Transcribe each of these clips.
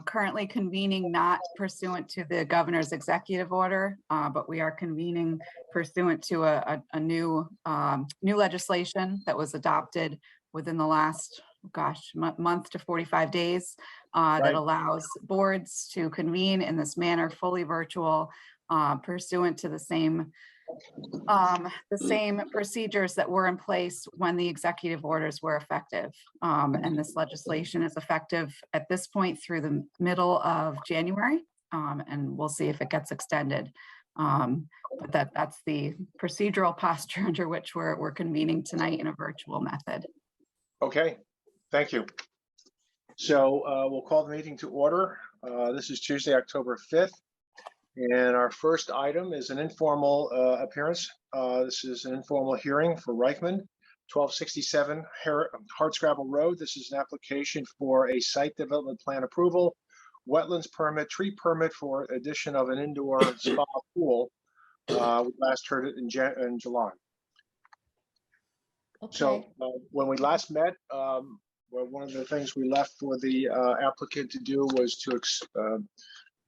currently convening not pursuant to the governor's executive order, but we are convening pursuant to a new legislation that was adopted within the last, month to 45 days that allows boards to convene in this manner, fully virtual, pursuant to the same procedures that were in place when the executive orders were effective. And this legislation is effective at this point through the middle of January, and we'll see if it gets extended. But that's the procedural posture under which we're convening tonight in a virtual method. Okay, thank you. So we'll call the meeting to order. This is Tuesday, October 5th. And our first item is an informal appearance. This is an informal hearing for Reichman, 1267 Hardscrabble Road. This is an application for a site development plan approval, wetlands permit, tree permit for addition of an indoor spa pool. We last heard it in July. Okay. So when we last met, one of the things we left for the applicant to do was to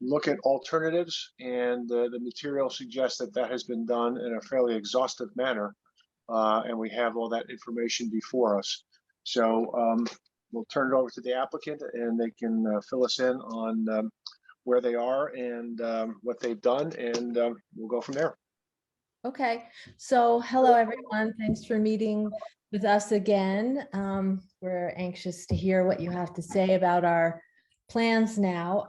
look at alternatives, and the material suggests that that has been done in a fairly exhaustive manner, and we have all that information before us. So we'll turn it over to the applicant, and they can fill us in on where they are and what they've done, and we'll go from there. Okay, so hello everyone. Thanks for meeting with us again. We're anxious to hear what you have to say about our plans now.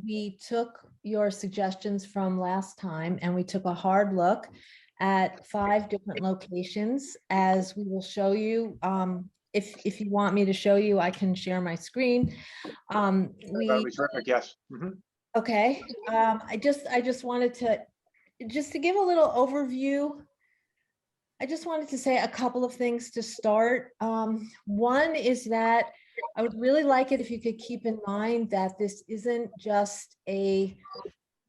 We took your suggestions from last time and we took a hard look at 5 different locations, as we will show you. If you want me to show you, I can share my screen. That would be terrific, yes. Okay, I just wanted to give a little overview. I just wanted to say a couple of things to start. One is that I would really like it if you could keep in mind that this isn't just a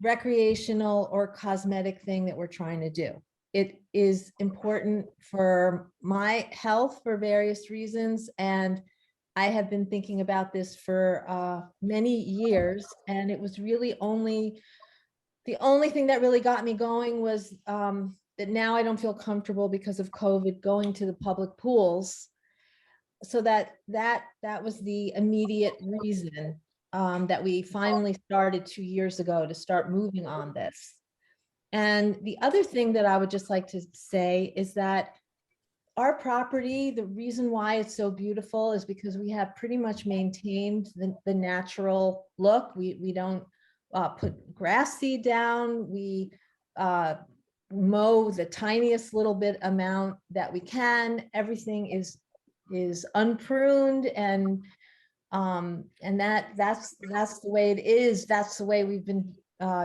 recreational or cosmetic thing that we're trying to do. It is important for my health for various reasons, and I have been thinking about this for many years, and it was really the only thing that really got me going was that now I don't feel comfortable because of COVID going to the public pools. So that was the immediate reason that we finally started 2 years ago to start moving on this. And the other thing that I would just like to say is that our property, the reason why it's so beautiful is because we have pretty much maintained the natural look. We don't put grass seed down. We mow the tiniest little bit amount that we can. Everything is unpruned, and that's the way it is. That's the way we've been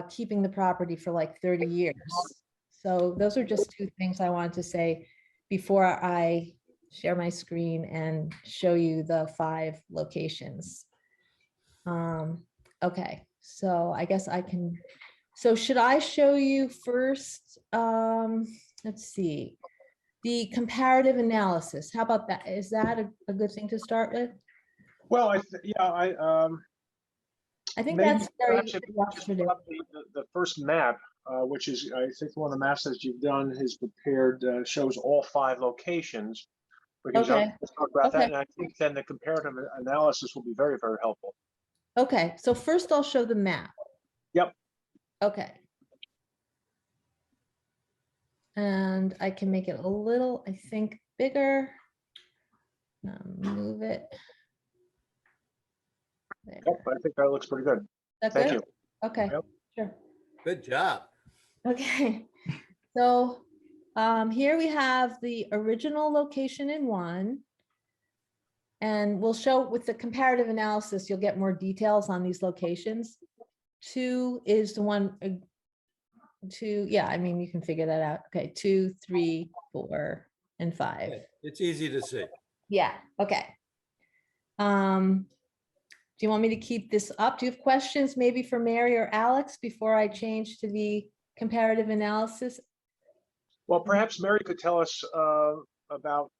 keeping the property for like 30 years. So those are just 2 things I wanted to say before I share my screen and show you the 5 locations. Okay, so I guess I can. So should I show you first? Let's see. The comparative analysis. How about that? Is that a good thing to start with? Well, I think that's very illustrative. The first map, which is, I think, one of the maps that you've done is prepared, shows all 5 locations. Because okay. Let's talk about that, and I think then the comparative analysis will be very, very helpful. Okay, so first I'll show the map. Yep. Okay. And I can make it a little, I think, bigger. Move it. There. Yep, I think that looks pretty good. Thank you. Okay, yep. Sure. Good job. Okay, so here we have the original location in 1. And we'll show with the comparative analysis, you'll get more details on these locations. 2 is the one, 2, yeah, I mean, you can figure that out. Okay, 2, 3, 4, and 5. It's easy to see. Yeah, okay. Do you want me to keep this up? Do you have questions maybe for Mary or Alex before I change to the comparative analysis? Well, perhaps Mary could tell us about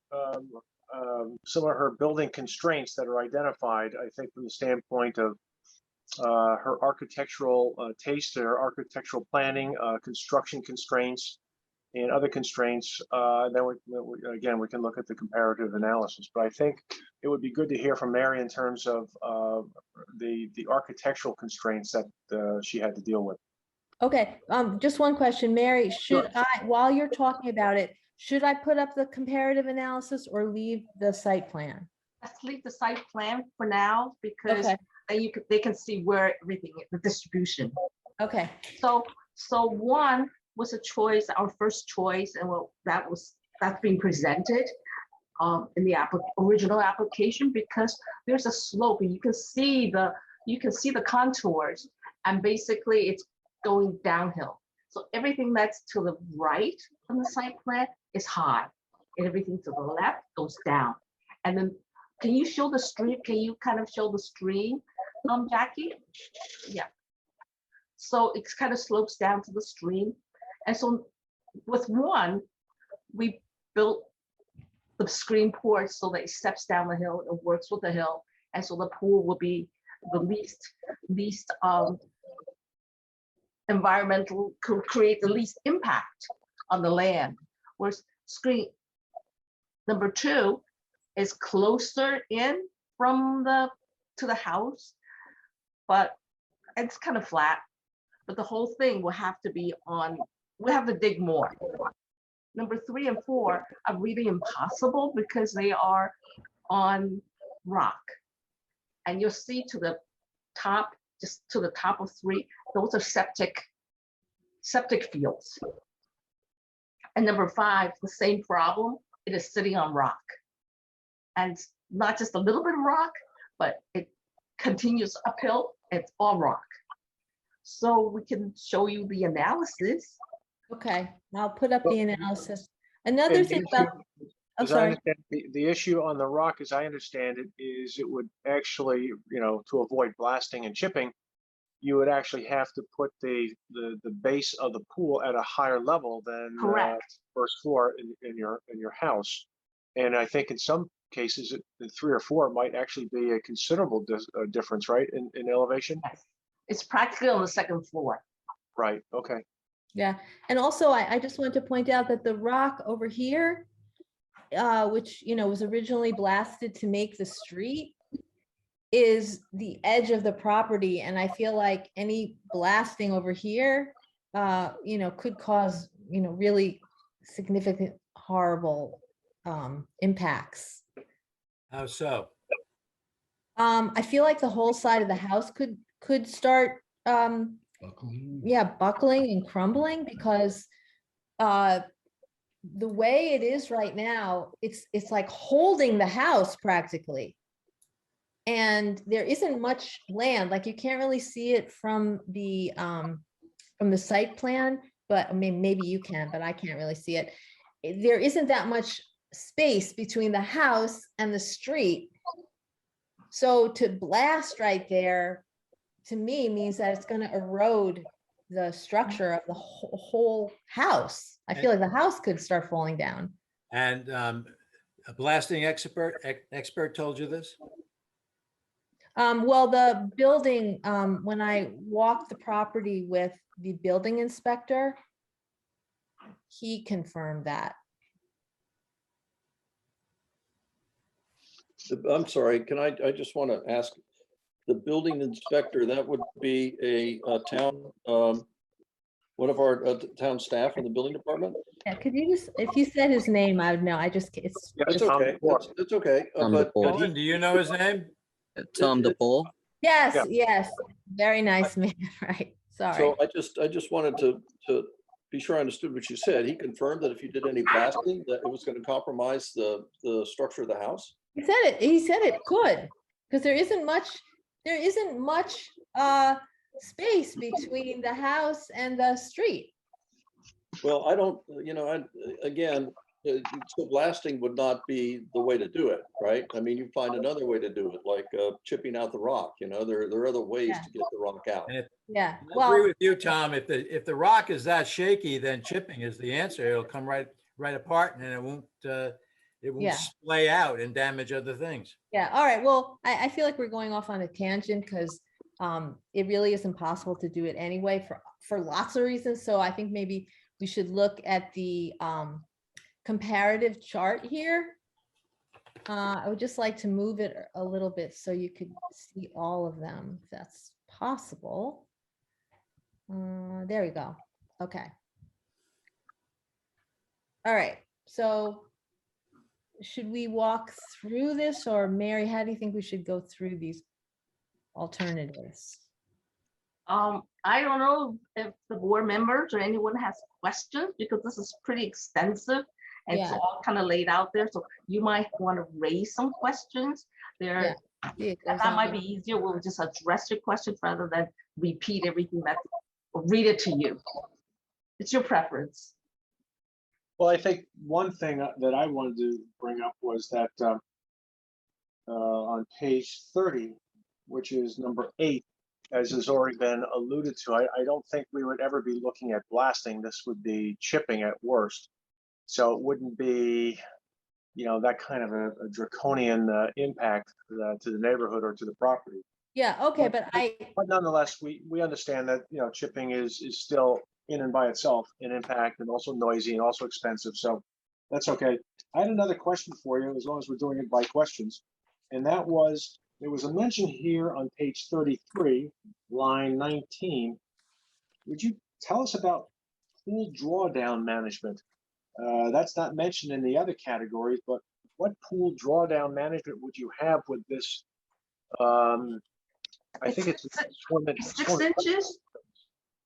some of her building constraints that are identified, I think, from the standpoint of her architectural taste, her architectural planning, construction constraints, and other constraints. Then again, we can look at the comparative analysis. But I think it would be good to hear from Mary in terms of the architectural constraints that she had to deal with. Okay, just one question, Mary, should I, while you're talking about it, should I put up the comparative analysis or leave the site plan? Let's leave the site plan for now because Okay, then they can see where everything, the distribution. okay, So one was a choice, our first choice, and that's being presented in the original application because there's a slope and you can see the contours, and basically it's going downhill. So everything that's to the right on the site plan is high, and everything to the left goes down. And then, can you show the stream? Can you kind of show the stream, Jackie? Yeah. So it kind of slopes down to the stream. And so with one, we built the screen porch so that it steps down the hill, it works with the hill. And so the pool will be the least environmental, could create the least impact on the land. Whereas screen number two is closer in to the house, but it's kind of flat. But the whole thing will have to be on, we have to dig more. Number 3 and 4 are really impossible because they are on rock. And you'll see to the top, just to the top of 3, those are septic fields. And number 5, the same problem, it is sitting on rock. And not just a little bit of rock, but it continues uphill, it's all rock. So we can show you the analysis. okay, I'll put up the analysis. Another And thing the about, issue- I'm as I sorry, understand, the issue on the rock, as I understand it, is it would actually, to avoid blasting and chipping, you would actually have to put the base of the pool at a higher level than Correct. first floor in your house. And I think in some cases, in 3 or 4 might actually be a considerable difference, right, in elevation? Yes. It's practically on the 2nd floor. Right. Okay. yeah. And also, I just want to point out that the rock over here, which, was originally blasted to make the street, is the edge of the property. And I feel like any blasting over here, could cause, really significant, horrible impacts. How so? I feel like the whole side of the house could start, buckling and crumbling because the way it is right now, it's like holding the house practically. And there isn't much land, like you can't really see it from the site plan, but I mean, maybe you can, but I can't really see it. There isn't that much space between the house and the street. So to blast right there, to me, means that it's going to erode the structure of the whole house. I feel like the house could start falling down. And a blasting expert told you this? Well, the building, when I walked the property with the building inspector, he confirmed that. I'm sorry, I just want to ask, the building inspector, that would be a town, one of our town staff in the building department? Yeah, could you just, if you said his name, I would know. It's Yeah, That's Tom okay, DePaul. that's okay, but Dylan, do you know his name? Tom DePaul. yes, Yeah. yes, very nice man, right? Sorry. so I just wanted to be sure I understood what you said. He confirmed that if you did any blasting, that it was going to compromise the structure of the house? He said it could, because there isn't much space between the house and the street. Well, I don't, again, so blasting would not be the way to do it, right? I mean, you find another way to do it, like chipping out the rock, there are other ways Yeah. to get the rock out. And Yeah, I agree well, with you, Tom. If the rock is that shaky, then chipping is the answer. It'll come right apart, and it won't Yeah. splay out and damage other things. yeah, all right, well, I feel like we're going off on a tangent because It really is impossible to do it anyway for lots of reasons. So I think maybe we should look at the comparative chart here. I would just like to move it a little bit so you could see all of them, if that's possible. There we go. Okay. All right. So should we walk through this, or Mary, how do you think we should go through these alternatives? I don't know if the board members or anyone has questions, because this is pretty extensive. And it's Yeah. all kind of laid out there. So you might want to raise some questions there. Yeah, it And goes that on. might be easier. We'll just address your questions rather than repeat everything or read it to you. It's your preference. Well, I think one thing that I wanted to bring up was that on page 30, which is number 8, as has already been alluded to, I don't think we would ever be looking at blasting. This would be chipping at worst. So it wouldn't be, that kind of a draconian impact to the neighborhood or to the property. Yeah, okay, but But nonetheless, we understand that, chipping is still in and by itself an impact, and also noisy and also expensive. So that's okay. I had another question for you, as long as we're doing it by questions. And that was, there was a mention here on page 33, line 19. Would you tell us about pool drawdown management? That's not mentioned in the other categories, but what pool drawdown management would you have with this? I think it's 6 inches.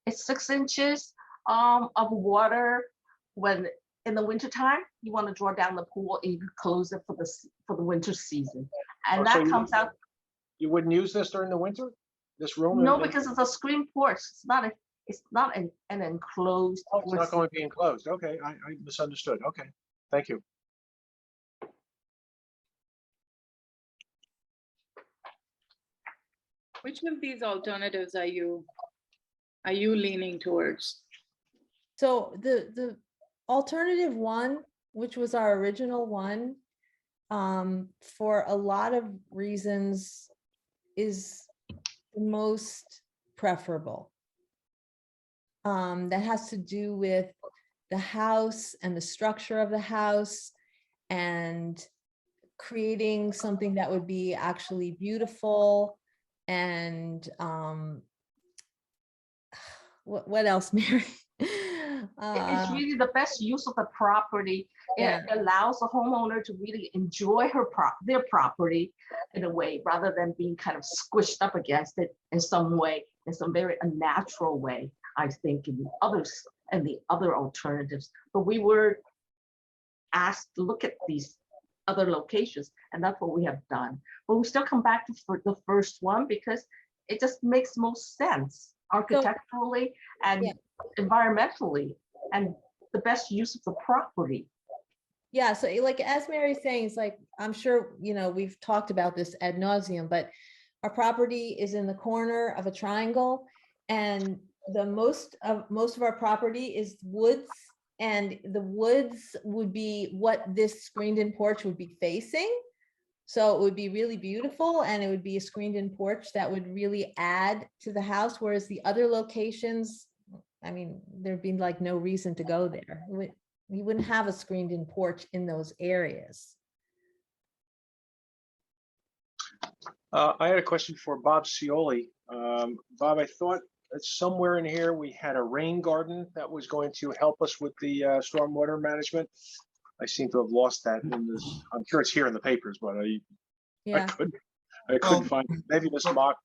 It's 6 inches of water. When in the wintertime, you want to draw down the pool and you can close it for the winter season. And So that comes out. You wouldn't use this during the winter? This room? No, because it's a screen porch. It's not an enclosed. Oh, it's not going to be enclosed. Okay, I misunderstood. Okay, thank you. Which of these alternatives are you leaning towards? so the alternative one, which was our original one, for a lot of reasons is the most preferable. That has to do with the house and the structure of the house and creating something that would be actually beautiful. And what else, Mary? It's really the best use of the property. Yeah. It allows the homeowner to really enjoy their property in a way, rather than being kind of squished up against it in some way, in some very unnatural way, I think, in the other alternatives. But we were asked to look at these other locations, and that's what we have done. But we still come back to the first one because it just makes most sense architecturally and environmentally, and the best use of the property. Yeah, so like as Mary's saying, it's like, I'm sure, we've talked about this ad nauseum, but our property is in the corner of a triangle, and the most of our property is woods, and the woods would be what this screened-in porch would be facing. So it would be really beautiful, and it would be a screened-in porch that would really add to the house, whereas the other locations, I mean, there'd be like no reason to go there. You wouldn't have a screened-in porch in those areas. I had a question for Bob Cioli. Bob, I thought that somewhere in here we had a rain garden that was going to help us with the stormwater management. I seem to have lost that in this. I'm sure it's here in the papers, but I couldn't find it. Maybe Ms. Mock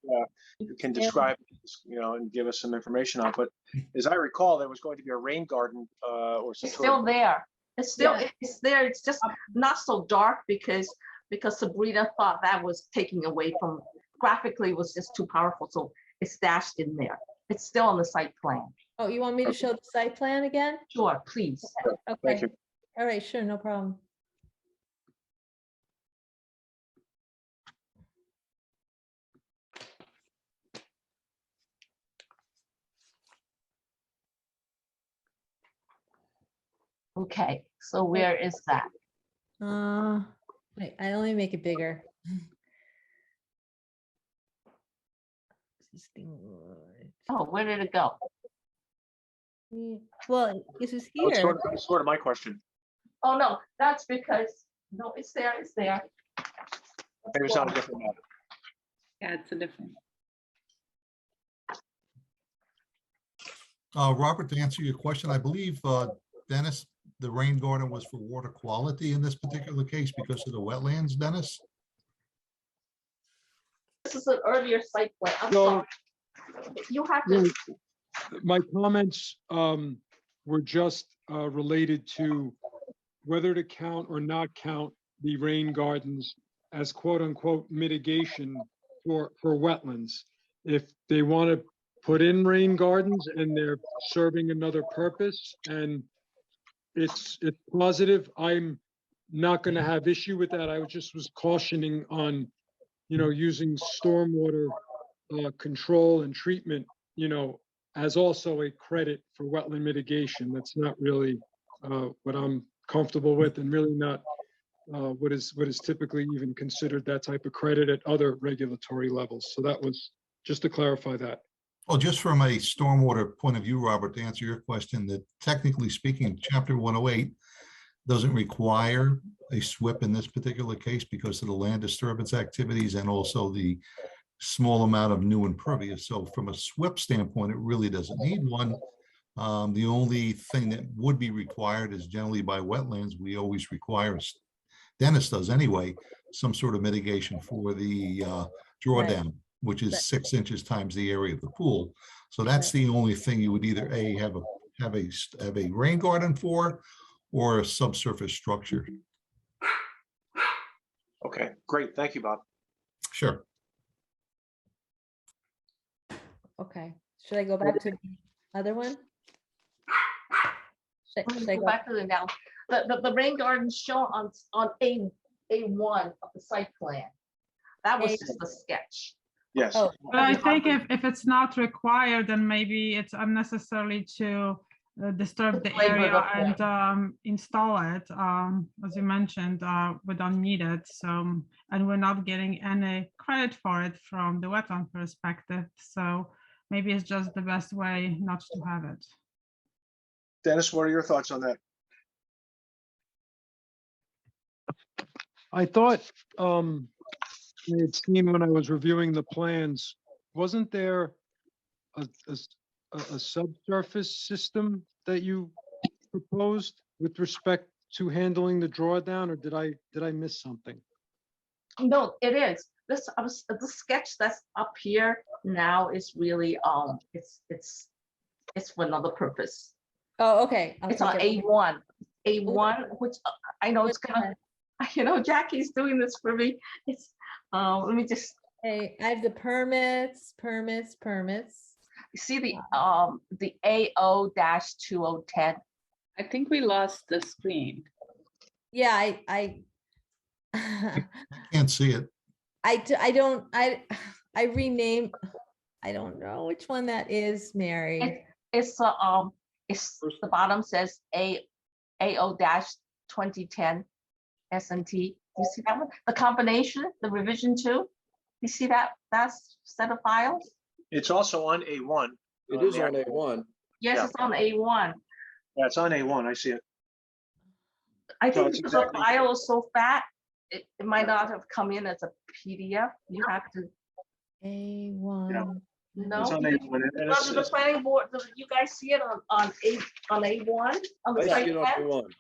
can describe, and give us some information on it. But as I recall, there was going to be a rain garden or some It's sort still of. there. It's there. It's just not so dark because Sabrina thought that was taking away from, graphically was just too powerful. So it's dashed in there. It's still on the site plan. Oh, you want me to show the site plan again? Sure, please. Okay. Thank you. All right, sure, no problem. Okay, so where is that? Wait, I only make it bigger. Existing. Oh, where did it go? Well, this is Oh, it's here. sort of my question. Oh, no, that's because, no, it's there, it's there. Maybe it's on a different map. Yeah, it's a different. Robert, to answer your question, I believe, Dennis, the rain garden was for water quality in this particular case because of the wetlands, Dennis? This is an earlier site plan. I'm So- sorry. You have to, My comments were just related to whether to count or not count the rain gardens as quote unquote mitigation for wetlands. If they want to put in rain gardens and they're serving another purpose and it's positive, I'm not going to have issue with that. I was cautioning on, using stormwater control and treatment, as also a credit for wetland mitigation. That's not really what I'm comfortable with, and really not what is typically even considered that type of credit at other regulatory levels. So that was just to clarify that. Well, just from a stormwater point of view, Robert, to answer your question, that technically speaking, Chapter 108 doesn't require a SWIP in this particular case because of the land disturbance activities and also the small amount of new impervious. So from a SWIP standpoint, it really doesn't need one. The only thing that would be required is generally by wetlands, we always require, Dennis does anyway, some sort of mitigation for the drawdown, which is 6 inches times the area of the pool. So that's the only thing you would either have a rain garden for or a subsurface structure. Okay, great. Thank you, Bob. Sure. Okay, should I go back to the other one? Should I go go? back to the now. The rain garden shown on A1 of the site plan. That was just the sketch. Yes. Oh, But I think if it's not required, then maybe it's unnecessary to disturb the Labor area the and install it. As you mentioned, we don't need it. So, and we're not getting any credit for it from the wetland perspective. So maybe it's just the best way not to have it. Dennis, what are your thoughts on that? I thought it had seen when I was reviewing the plans, wasn't there a subsurface system that you proposed with respect to handling the drawdown, or did I miss something? No, it is. This the sketch that's up here now is really it's for another purpose. oh, okay. I'll It's on take it. A1, which I know it's gonna, Jackie's doing this for me. It's let me just Hey, I have the permits. see the AO-2010. I think we lost the screen. Yeah, I Can't see it. I renamed, I don't know which one that is, Mary. It's the bottom says AO-2010 S&T. You see that one? The combination, the revision 2. You see that set of files? It's also on A1. It is on A1. Yes, Yeah. it's on A1. Yeah, it's on A1. I see it. I So think it's because the exactly- file is so fat, it might not have come in as a PDF. You have to A1. know. It's on A1. And Under the planning board, you guys see it on A1 on the I site see it on plan? A1.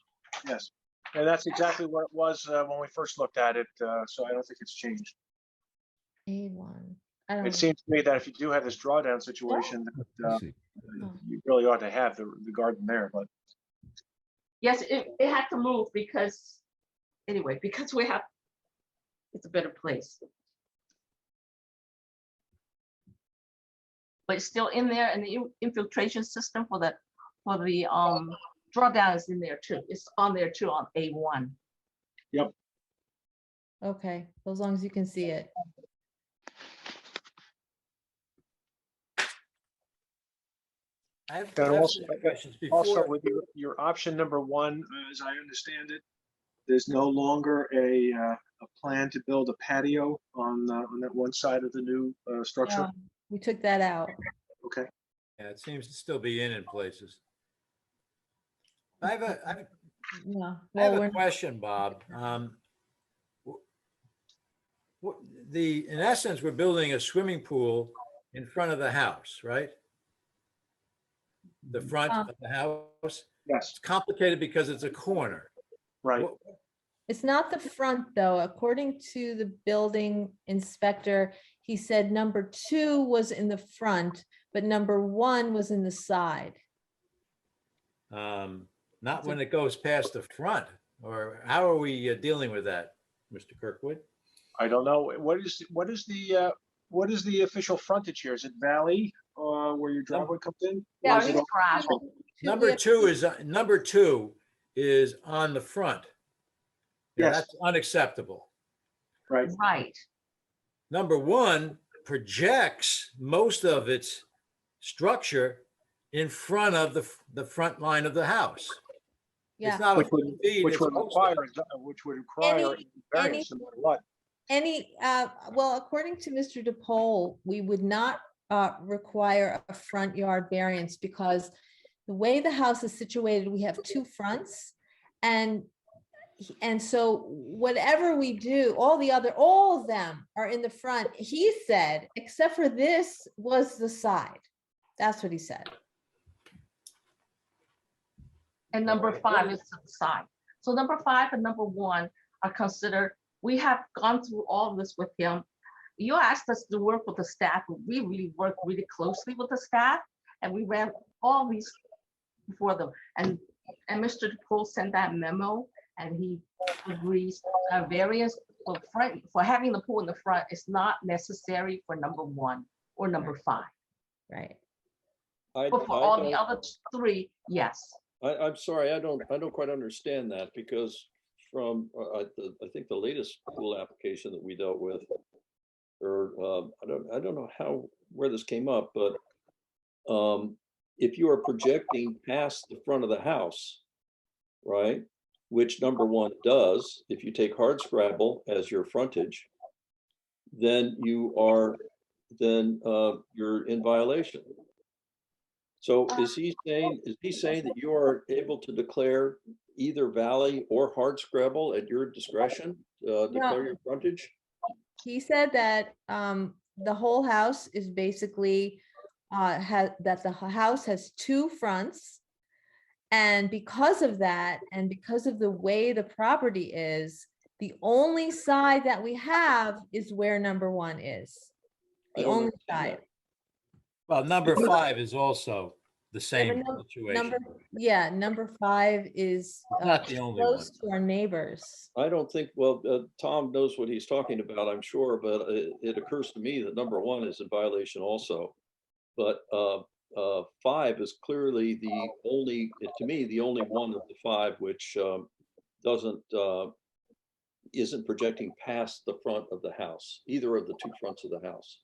yes, and that's exactly what it was when we first looked at it. So I don't think it's changed. A1. I don't It know. seems to me that if you do have this drawdown situation, that, you really ought to have the garden there. But Yes, it had to move because, anyway, because it's a better place. But it's still in there, and the infiltration system for the drawdown is in there too. It's on there too on A1. Okay, as long as you can see it. I have And also- some questions also before. with your option number 1, as I understand it, there's no longer a plan to build a patio on that one side of the new structure. We took that out. Okay. Yeah, it seems to still be in places. I have Yeah. I have Well, a we're, question, Bob. In essence, we're building a swimming pool in front of the house, right? The front of the house. Yes, It's complicated because it's a corner. right. What- it's not the front though. According to the building inspector, he said number 2 was in the front, but number 1 was in the side. Not when it goes past the front, or how are we dealing with that, Mr. Kirkwood? I don't know. What is the official frontage here? Is it Valley, where your driveway comes in? Yeah, Or is it all- gravel. Number two is on the front. Yeah, Yes. that's unacceptable. Right, Right. Number 1 projects most of its structure in front of the front line of the house. Yeah. It's not a which would, full feed, which it's would most of require, it. variance no matter what. Well, according to Mr. DePaul, we would not require a front yard variance because the way the house is situated, we have 2 fronts. And so whatever we do, all of them are in the front, he said, except for this was the side. That's what he said. And number 5 is to the side. So number 5 and number 1 are considered, we have gone through all of this with him. You asked us to work with the staff, but we really worked really closely with the staff, and we ran all these before them. And Mr. DePaul sent that memo, and he agrees variance for having the pool in the front is not necessary for number 1 or number 5. Right. But for all the other 3, yes. I'm sorry, I don't quite understand that because from, I think the latest pool application that we dealt with, or I don't know where this came up, but if you are projecting past the front of the house, right, which number 1 does, if you take hardscrabble as your frontage, then you're in violation. So is he saying that you are able to declare either valley or hardscrabble at your discretion, declare your frontage? He said that the whole house is basically that the house has 2 fronts. And because of that, and because of the way the property is, the only side that we have is where number 1 is. I The don't only understand side. that. Well, number 5 is also the same situation. Number 5 is Not the only one. close to our neighbors. I don't think, well, Tom knows what he's talking about, I'm sure, but it occurs to me that number 1 is in violation also. But 5 is clearly the only, to me, the only one of the 5 which isn't projecting past the front of the house, either of the 2 fronts of the house.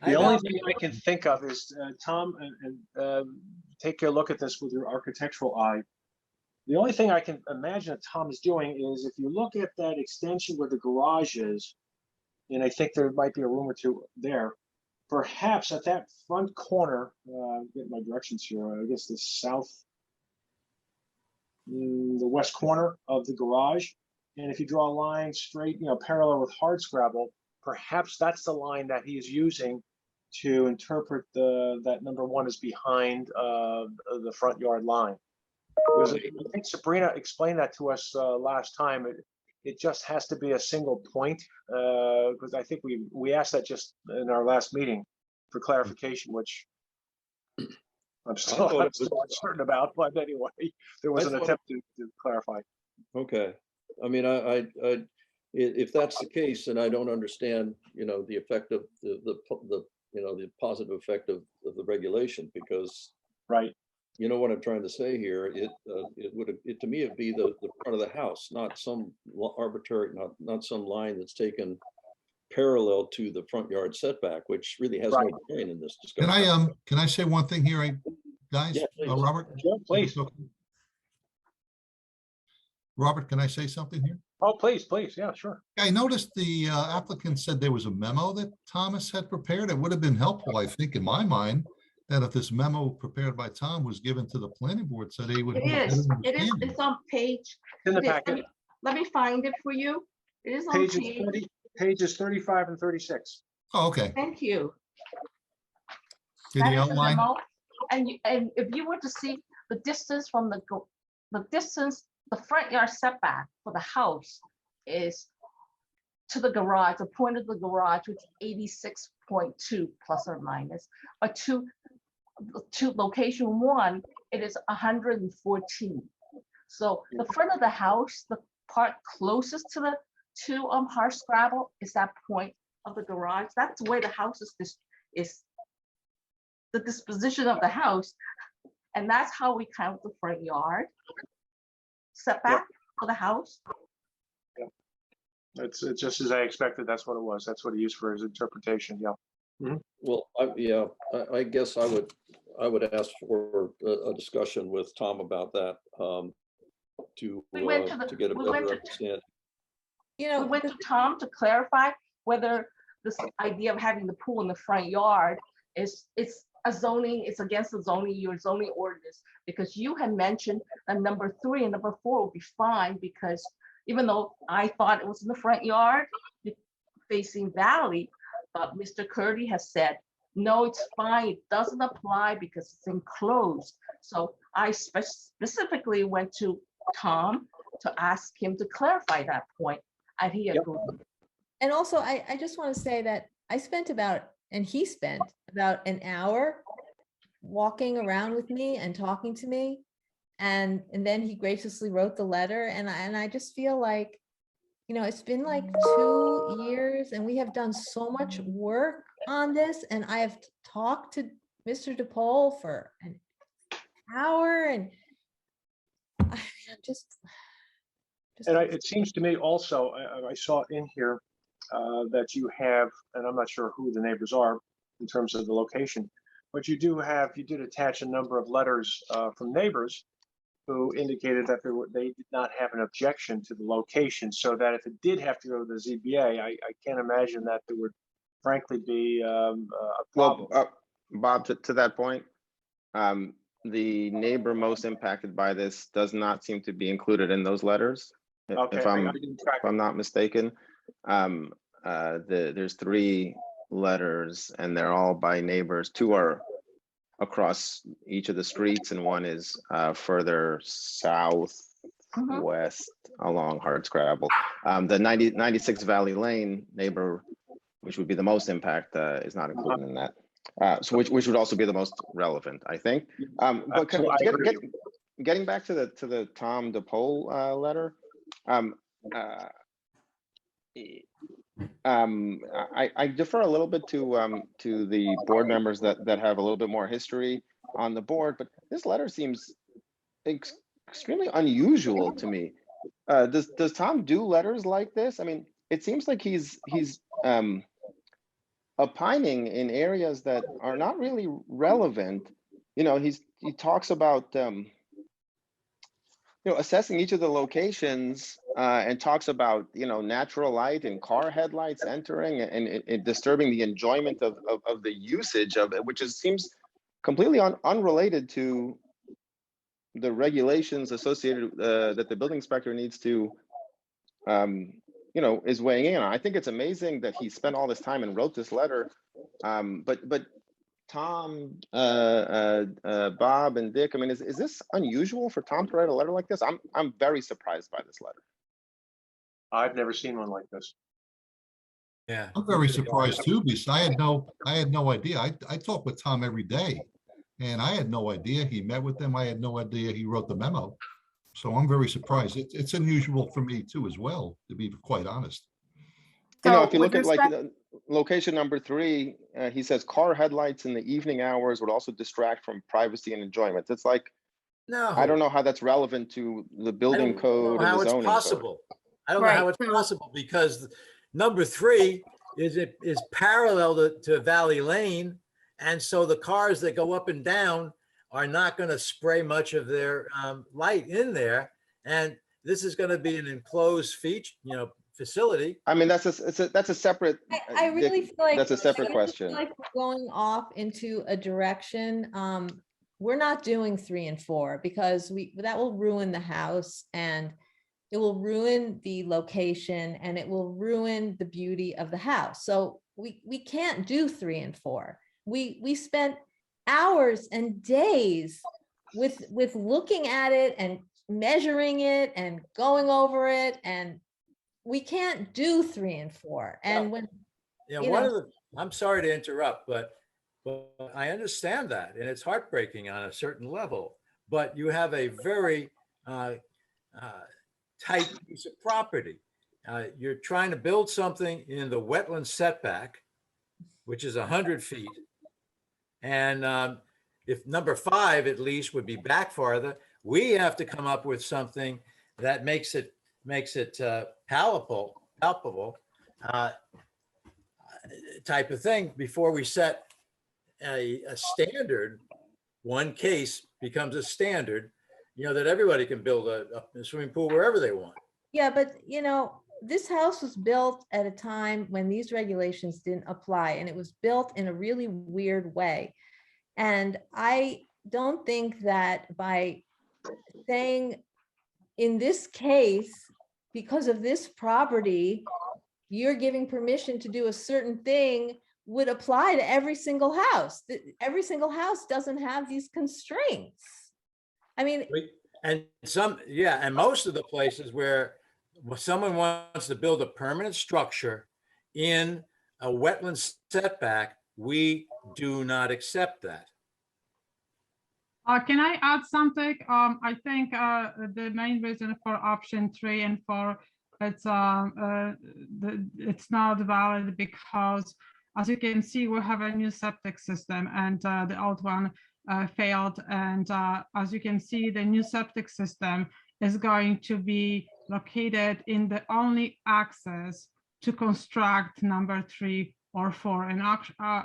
The only thing I can think of is, Tom, and take a look at this with your architectural eye. The only thing I can imagine that Tom is doing is if you look at that extension where the garage is, and I think there might be a room or 2 there, perhaps at that front corner, get my directions here, I guess the west corner of the garage. And if you draw a line straight, parallel with hardscrabble, perhaps that's the line that he is using to interpret that number 1 is behind the front yard line. I think Sabrina explained that to us last time. It just has to be a single point, because I think we asked that just in our last meeting for clarification, which I'm still uncertain about, but anyway, there was an attempt to clarify. Okay, I mean, if that's the case, then I don't understand, the effect of the positive effect of the regulation, because right, you know what I'm trying to say here. It to me it'd be the front of the house, not some arbitrary, not some line that's taken parallel to the front yard setback, which really has no bearing in this discussion. Can I say one thing here, guys? Yeah, please. Robert? Sure, please. Robert, can I say something here? Oh, please, please. Yeah, sure. I noticed the applicant said there was a memo that Thomas had prepared. It would have been helpful, I think, in my mind, that if this memo prepared by Tom was given to the planning board, so they would. It have a is, better it is, understanding. it's on page. In the it is. packet, Let me find it for you. It is on pages page. 30, pages 35 and 36. Oh, okay. Thank you. Did That he is the outline? memo. And if you were to see the distance from the distance, the front yard setback for the house is to the garage, the point of the garage, which is 86.2 plus or minus, but to location one, it is 114. So the front of the house, the part closest to the hardscrabble is that point of the garage. That's the way the house is the disposition of the house. And that's how we count the front yard setback for the house. It's just as I expected. That's what it was. That's what he used for his interpretation. Yeah. Well, I guess I would ask for a discussion with Tom about that to get a better understanding. You know, We went to Tom to clarify whether this idea of having the pool in the front yard it's a zoning, it's against the zoning, your zoning ordinance, because you had mentioned that number 3 and number 4 will be fine, because even though I thought it was in the front yard facing valley, but Mr. Curdy has said, no, it's fine, it doesn't apply because it's enclosed. So I specifically went to Tom to ask him to clarify that point, and he agreed. and also I just want to say that I spent he spent about an hour walking around with me and talking to me. And then he graciously wrote the letter. And I just feel like, you know, it's been like 2 years and we have done so much work on this. And I have talked to Mr. DePaul for an hour, and I'm just. And it seems to me also, I saw in here that you have, and I'm not sure who the neighbors are in terms of the location, but you did attach a number of letters from neighbors who indicated that they did not have an objection to the location, so that if it did have to go to the ZBA, I can't imagine that there would frankly be a problem. Well, Bob, to that point, the neighbor most impacted by this does not seem to be included in those letters. Okay, If I'm not mistaken, there's 3 letters and they're all by neighbors. 2 are across each of the streets and 1 is further southwest along Hardscrabble. The 96 Valley Lane neighbor, which would be the most impact, is not included in that. So which would also be the most relevant, I think. But getting back to the Tom DePaul letter, I defer a little bit to the board members that have a little bit more history on the board, but this letter seems extremely unusual to me. Does Tom do letters like this? I mean, it seems like he's opining in areas that are not really relevant. You know, he talks about assessing each of the locations and talks about, natural light and car headlights entering and disturbing the enjoyment of the usage of it, which seems completely unrelated to the regulations associated that the building inspector needs to, is weighing in on. I think it's amazing that he spent all this time and wrote this letter, but Tom, Bob, and Dick, I mean, is this unusual for Tom to write a letter like this? I'm very surprised by this letter. I've never seen one like this. Yeah. I'm very surprised too, because I had no idea. I talk with Tom every day, and I had no idea he met with them. I had no idea he wrote the memo. So I'm very surprised. It's unusual for me too, as well, to be quite honest. If you look at like location number 3, he says car headlights in the evening hours would also distract from privacy and enjoyment. It's like, No, I don't know how that's relevant to the building code and the zoning code. I don't know how it's possible, because number 3 is parallel to Valley Lane. And so the cars that go up and down are not going to spray much of their light in there. And this is going to be an enclosed feature, facility. I mean, that's a separate. I really feel like. That's a separate I really feel question. like we're going off into a direction. We're not doing 3 and 4 because that will ruin the house and it will ruin the location and it will ruin the beauty of the house. So we can't do 3 and 4. We spent hours and days with looking at it and measuring it and going over it, and we can't do 3 and 4. And when I'm sorry to interrupt, but I understand that, and it's heartbreaking on a certain level. But you have a very tight piece of property. You're trying to build something in the wetland setback, which is 100 feet. And if number 5 at least would be back farther, we have to come up with something that makes it palpable type of thing before we set a standard. One case becomes a standard, that everybody can build a swimming pool wherever they want. Yeah, but this house was built at a time when these regulations didn't apply, and it was built in a really weird way. And I don't think that by saying in this case, because of this property, you're giving permission to do a certain thing would apply to every single house. Every single house doesn't have these constraints. I mean, and most of the places where someone wants to build a permanent structure in a wetland setback, we do not accept that. Can I add something? I think the main reason for option 3 and 4, it's not valid because, as you can see, we have a new septic system and the old one failed. And as you can see, the new septic system is going to be located in the only access to construct number 3 or 4. And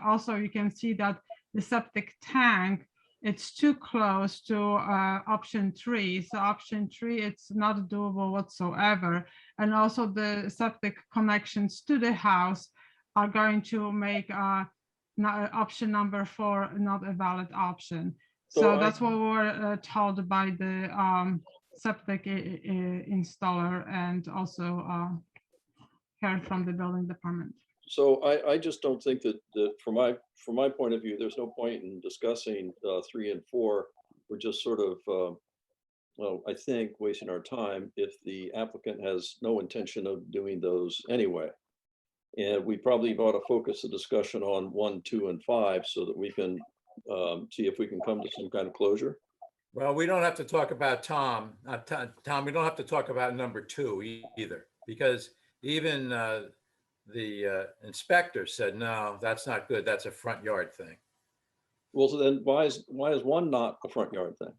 also you can see that the septic tank, it's too close to option 3. So option 3, it's not doable whatsoever. And also the septic connections to the house are going to make option number 4 not a valid option. So that's what we were told by the septic installer and also heard from the building department. So I just don't think that from my point of view, there's no point in discussing 3 and 4. We're just sort of, I think, wasting our time if the applicant has no intention of doing those anyway. And we probably ought to focus the discussion on 1, 2, and 5 so that we can see if we can come to some kind of closure. Well, we don't have to talk about Tom. Tom, we don't have to talk about number 2 either, because even the inspector said, no, that's not good. That's a front yard thing. Well, so then why is 1 not a front yard thing?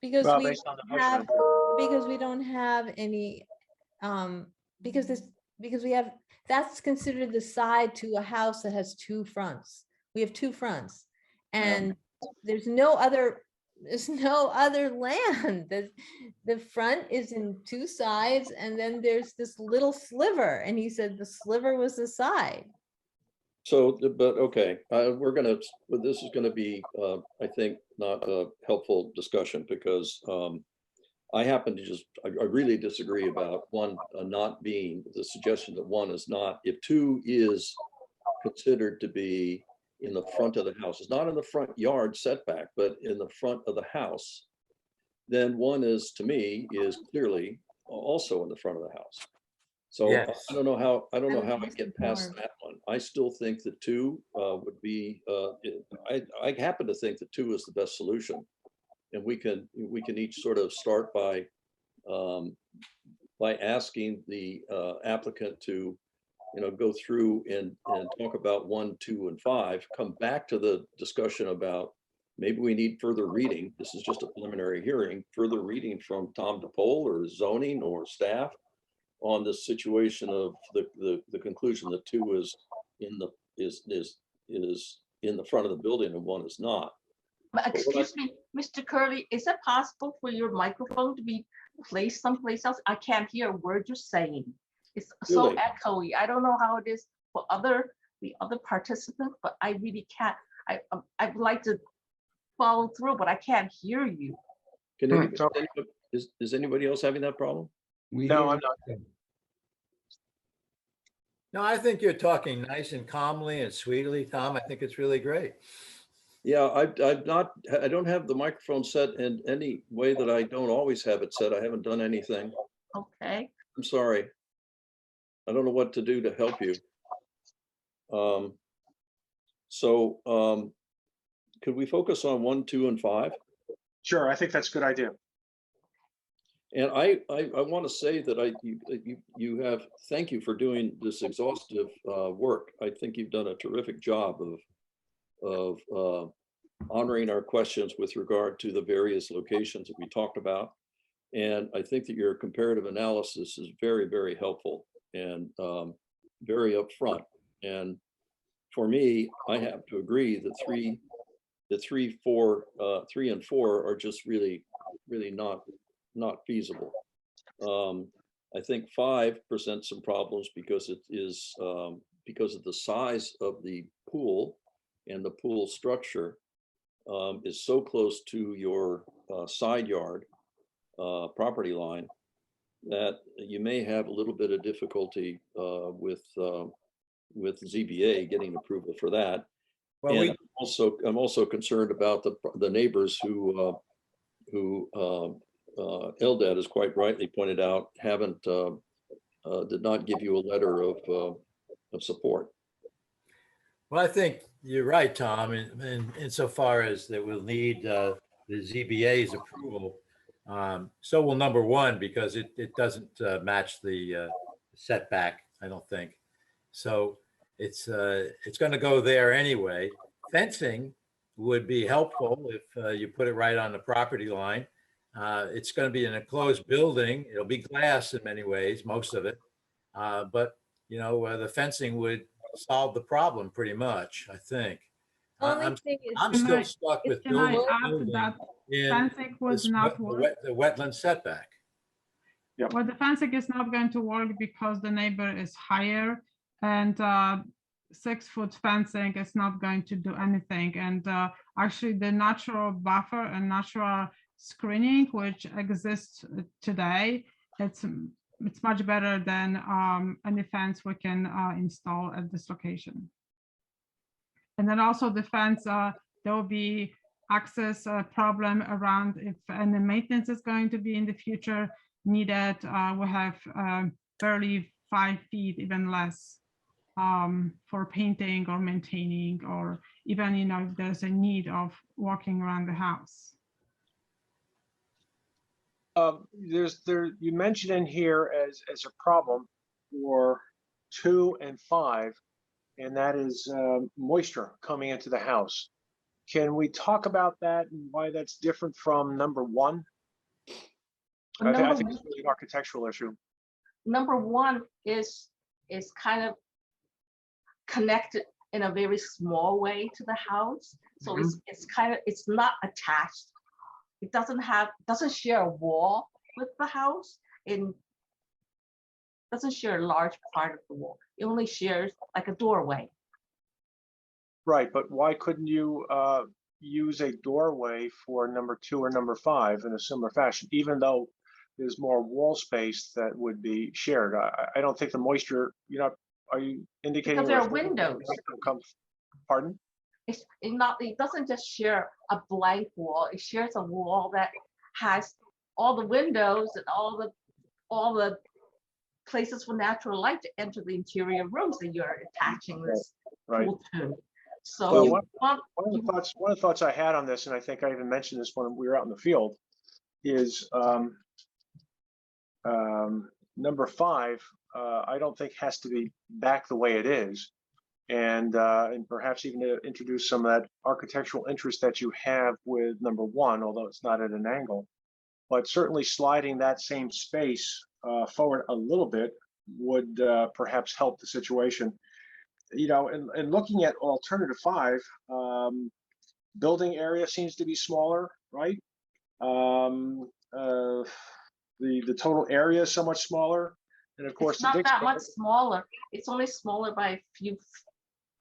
Because Well, we based on the have, motion. because we don't have any, because we have, that's considered the side to a house that has 2 fronts. We have 2 fronts, and there's no other land. The front is in 2 sides, and then there's this little sliver, and he said the sliver was the side. So, but okay, this is gonna be, I think, not a helpful discussion because I happen to I really disagree about 1 not being, the suggestion that 1 is not, if 2 is considered to be in the front of the house, it's not in the front yard setback, but in the front of the house, then 1 is, to me, is clearly also in the front of the house. So yes. I don't know how I get past that one. I still think that 2 would be, I happen to think that 2 is the best solution. And we can each sort of start by asking the applicant to, go through and talk about 1, 2, and 5, come back to the discussion about maybe we need further reading. This is just a preliminary hearing, further reading from Tom DePole or zoning or staff on this situation of the conclusion that 2 is in the front of the building and 1 is not. But excuse me, Mr. Curley, is it possible for your microphone to be place someplace else, I can't hear a word you're saying. It's so Really? echoey. I don't know how it is for the other participants, but I really can't. I'd like to follow through, but I can't hear you. Can Hmm, anybody, is anybody else having that problem? No, I'm not. No, I think you're talking nice and calmly and sweetly, Tom. I think it's really great. Yeah, I don't have the microphone set in any way that I don't always have it set. I haven't done anything. Okay. I'm sorry. I don't know what to do to help you. Could we focus on 1, 2, and 5? Sure, I think that's a good idea. And I want to say that you have, thank you for doing this exhaustive work. I think you've done a terrific job of honoring our questions with regard to the various locations that we talked about. And I think that your comparative analysis is very, very helpful and very upfront. And for me, I have to agree that 3 and 4 are just really not feasible. I think 5 presents some problems because it is because of the size of the pool, and the pool structure is so close to your side yard property line that you may have a little bit of difficulty with ZBA getting approval for that. Well, And I'm also concerned about the neighbors who Eldad has quite rightly pointed out did not give you a letter of support. Well, I think you're right, Tom, and insofar as that we'll need the ZBA's approval. So will number 1, because it doesn't match the setback, I don't think. So it's going to go there anyway. Fencing would be helpful if you put it right on the property line. It's going to be an enclosed building. It'll be glass in many ways, most of it. But, the fencing would solve the problem pretty much, I think. Only thing is, I'm Can still I- stuck with Can I building add that in fencing would not work? the wetland setback. Well, the fencing is not going to work because the neighbor is higher, and 6-foot fencing is not going to do anything. And actually the natural buffer and natural screening which exists today, it's much better than any fence we can install at this location. And then also the fence, there will be access problem around if any maintenance is going to be in the future needed. We have barely 5 feet, even less, for painting or maintaining, or even if there's a need of walking around the house. You mentioned in here as a problem for 2 and 5, and that is moisture coming into the house. Can we talk about that and why that's different from number 1? I think it's really an architectural issue. Number 1 is kind of connected in a very small way to the house, so it's not attached. It doesn't share a wall with the house. It doesn't share a large part of the wall. It only shares like a doorway. Right, but why couldn't you use a doorway for number 2 or number 5 in a similar fashion, even though there's more wall space that would be shared? I don't think the moisture, are you indicating? Because there are windows. Pardon? It doesn't just share a blank wall. It shares a wall that has all the windows and all the places for natural light to enter the interior rooms that you're attaching this pool to. So one of the thoughts I had on this, and I think I even mentioned this when we were out in the field, is number 5. I don't think has to be back the way it is, and perhaps even to introduce some of that architectural interest that you have with number 1, although it's not at an angle. But certainly sliding that same space forward a little bit would perhaps help the situation. And looking at alternative 5, building area seems to be smaller, right? the total area is so much smaller. And of course, It's the not Dick's that much smaller. It's only smaller by a few.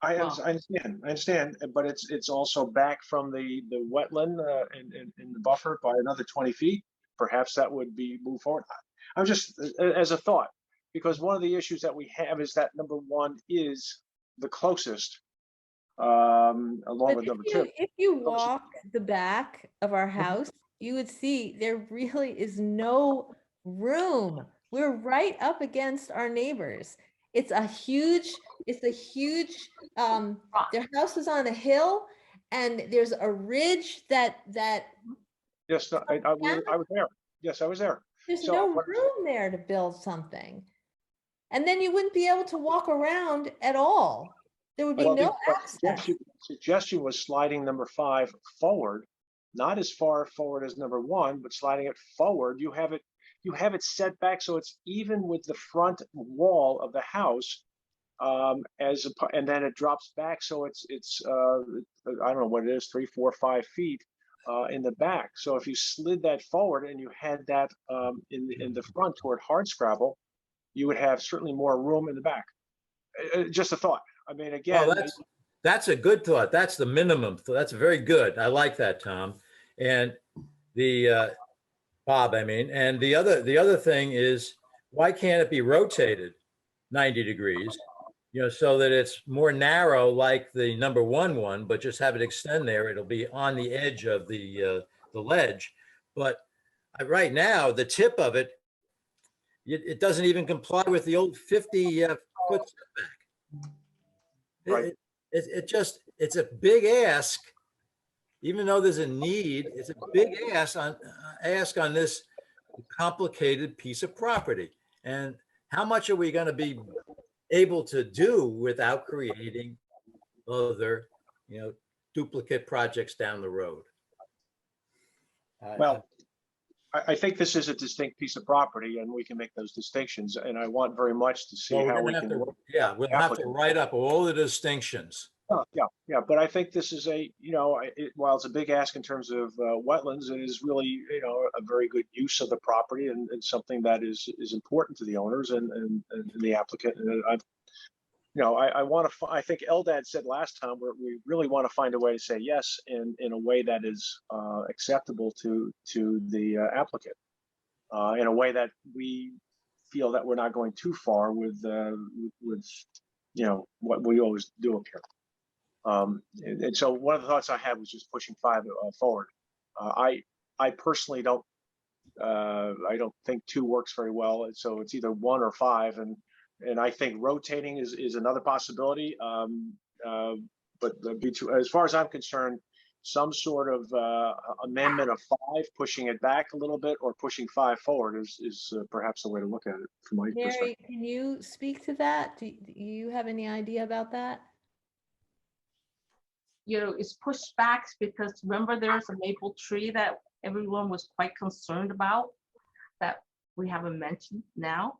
I Well- understand, but it's also back from the wetland in the buffer by another 20 feet. Perhaps that would be moved forward. I'm just, as a thought, because one of the issues that we have is that number one is the closest, along But with if number you, two. if you walk the back of our house, you would see there really is no room. We're right up against our neighbors. It's a huge, their house is on a hill and there's a ridge that Yes, I was there. Yes, I was there. there's So no what- room there to build something. And then you wouldn't be able to walk around at all. There would be But no the access. suggestion was sliding number 5 forward, not as far forward as number 1, but sliding it forward. You have it set back so it's even with the front wall of the house, and then it drops back so it's I don't know what it is, 3, 4, 5 feet in the back. So if you slid that forward and you had that in the front toward hardscrabble, you would have certainly more room in the back. Just a thought. I mean, again, Well, that's a good thought. That's the minimum. That's very good. I like that, Tom. And the Bob, I mean, and the other thing is, why can't it be rotated 90 degrees? You know, so that it's more narrow like the number one, but just have it extend there. It'll be on the edge of the ledge. But right now, the tip of it, it doesn't even comply with the old 50-foot setback. Right. It's a big ask, even though there's a need. It's a big ask on this complicated piece of property. And how much are we going to be able to do without creating other, duplicate projects down the road? well, I think this is a distinct piece of property, and we can make those distinctions. And I want very much to see Well, we're how gonna we have can to, work. yeah, we'll have to applicant. write up all the distinctions. Yeah. But I think this is while it's a big ask in terms of wetlands, it is really, a very good use of the property and something that is important to the owners and the applicant. And I think Eldad said last time, we really want to find a way to say yes in a way that is acceptable to the applicant, in a way that we feel that we're not going too far with what we always do up here. And so one of the thoughts I had was just pushing 5 forward. I personally don't think 2 works very well. And so it's either 1 or 5. And I think rotating is another possibility. But as far as I'm concerned, some sort of amendment of 5, pushing it back a little bit, or pushing 5 forward is perhaps the way to look at it from my Mary, perspective. can you speak to that? Do you have any idea about that? It's pushed back because remember there's a maple tree that everyone was quite concerned about that we haven't mentioned now.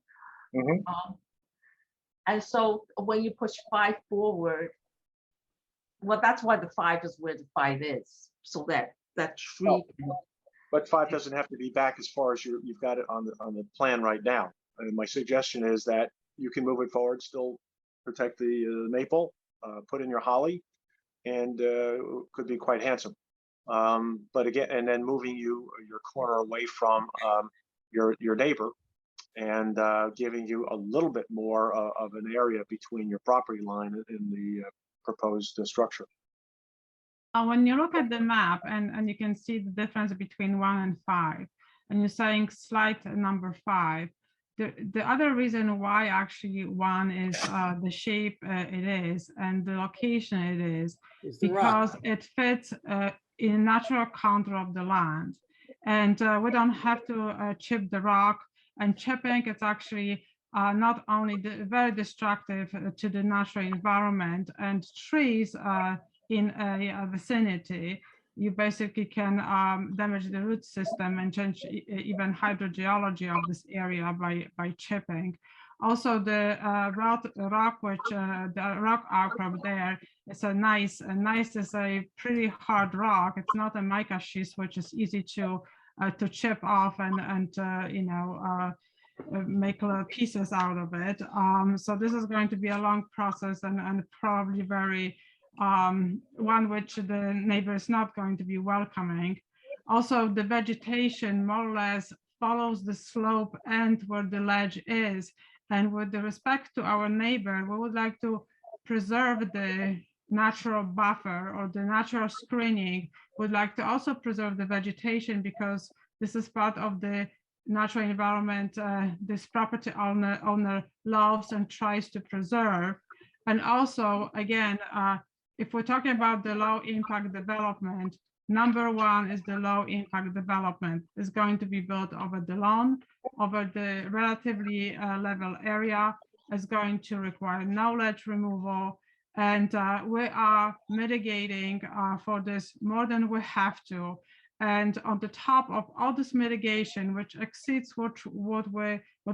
Mhm. And so when you push 5 forward, well, that's why the 5 is where the 5 is, so that tree. But 5 doesn't have to be back as far as you've got it on the plan right now. And my suggestion is that you can move it forward, still protect the maple, put in your holly, and could be quite handsome. But again, and then moving your corner away from your neighbor, and giving you a little bit more of an area between your property line and the proposed structure. When you look at the map and you can see the difference between 1 and 5, and you're saying slide number 5, the other reason why actually 1 is the shape it is and the location it is, because it fits in natural contour of the land. And we don't have to chip the rock, and chipping it's actually not only very destructive to the natural environment and trees in a vicinity, you basically can damage the root system and change even hydrogeology of this area by chipping. Also, the rock outcrop there is a nice is a pretty hard rock. It's not a mica schist, which is easy to to chip off and make little pieces out of it. So this is going to be a long process and probably very one which the neighbor is not going to be welcoming. Also, the vegetation more or less follows the slope and where the ledge is. And with the respect to our neighbor, we would like to preserve the natural buffer or the natural screening. Would like to also preserve the vegetation because this is part of the natural environment this property owner loves and tries to preserve. And also, again, if we're talking about the low impact development, number one is the low impact development is going to be built over the lawn, over the relatively level area, is going to require no ledge removal. And we are mitigating for this more than we have to. And on the top of all this mitigation, which exceeds what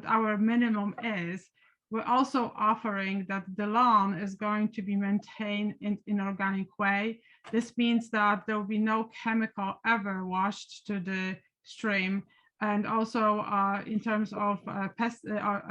our minimum is, we're also offering that the lawn is going to be maintained in organic way. This means that there will be no chemical ever washed to the stream. And also in terms of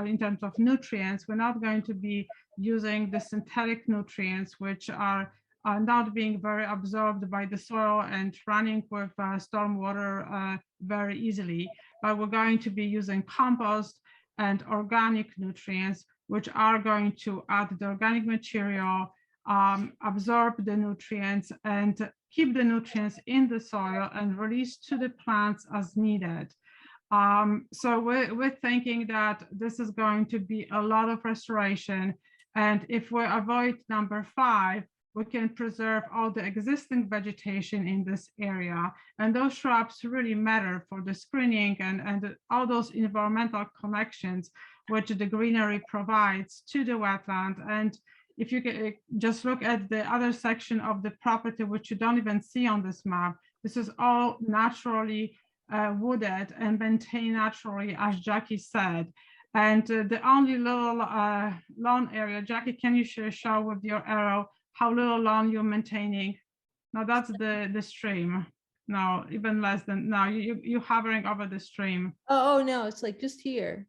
in terms of nutrients, we're not going to be using the synthetic nutrients, which are not being very absorbed by the soil and running with stormwater very easily. But we're going to be using compost and organic nutrients, which are going to add the organic material, absorb the nutrients and keep the nutrients in the soil and release to the plants as needed. So we're thinking that this is going to be a lot of restoration. And if we avoid number 5, we can preserve all the existing vegetation in this area. And those shrubs really matter for the screening and all those environmental connections which the greenery provides to the wetland. And if you can just look at the other section of the property, which you don't even see on this map, this is all naturally wooded and maintained naturally, as Jackie said. And the only little lawn area, Jackie, can you show with your arrow how little lawn you're maintaining? Now that's the stream. No, even less than, no, you're hovering over the stream. Oh, no, it's like just here.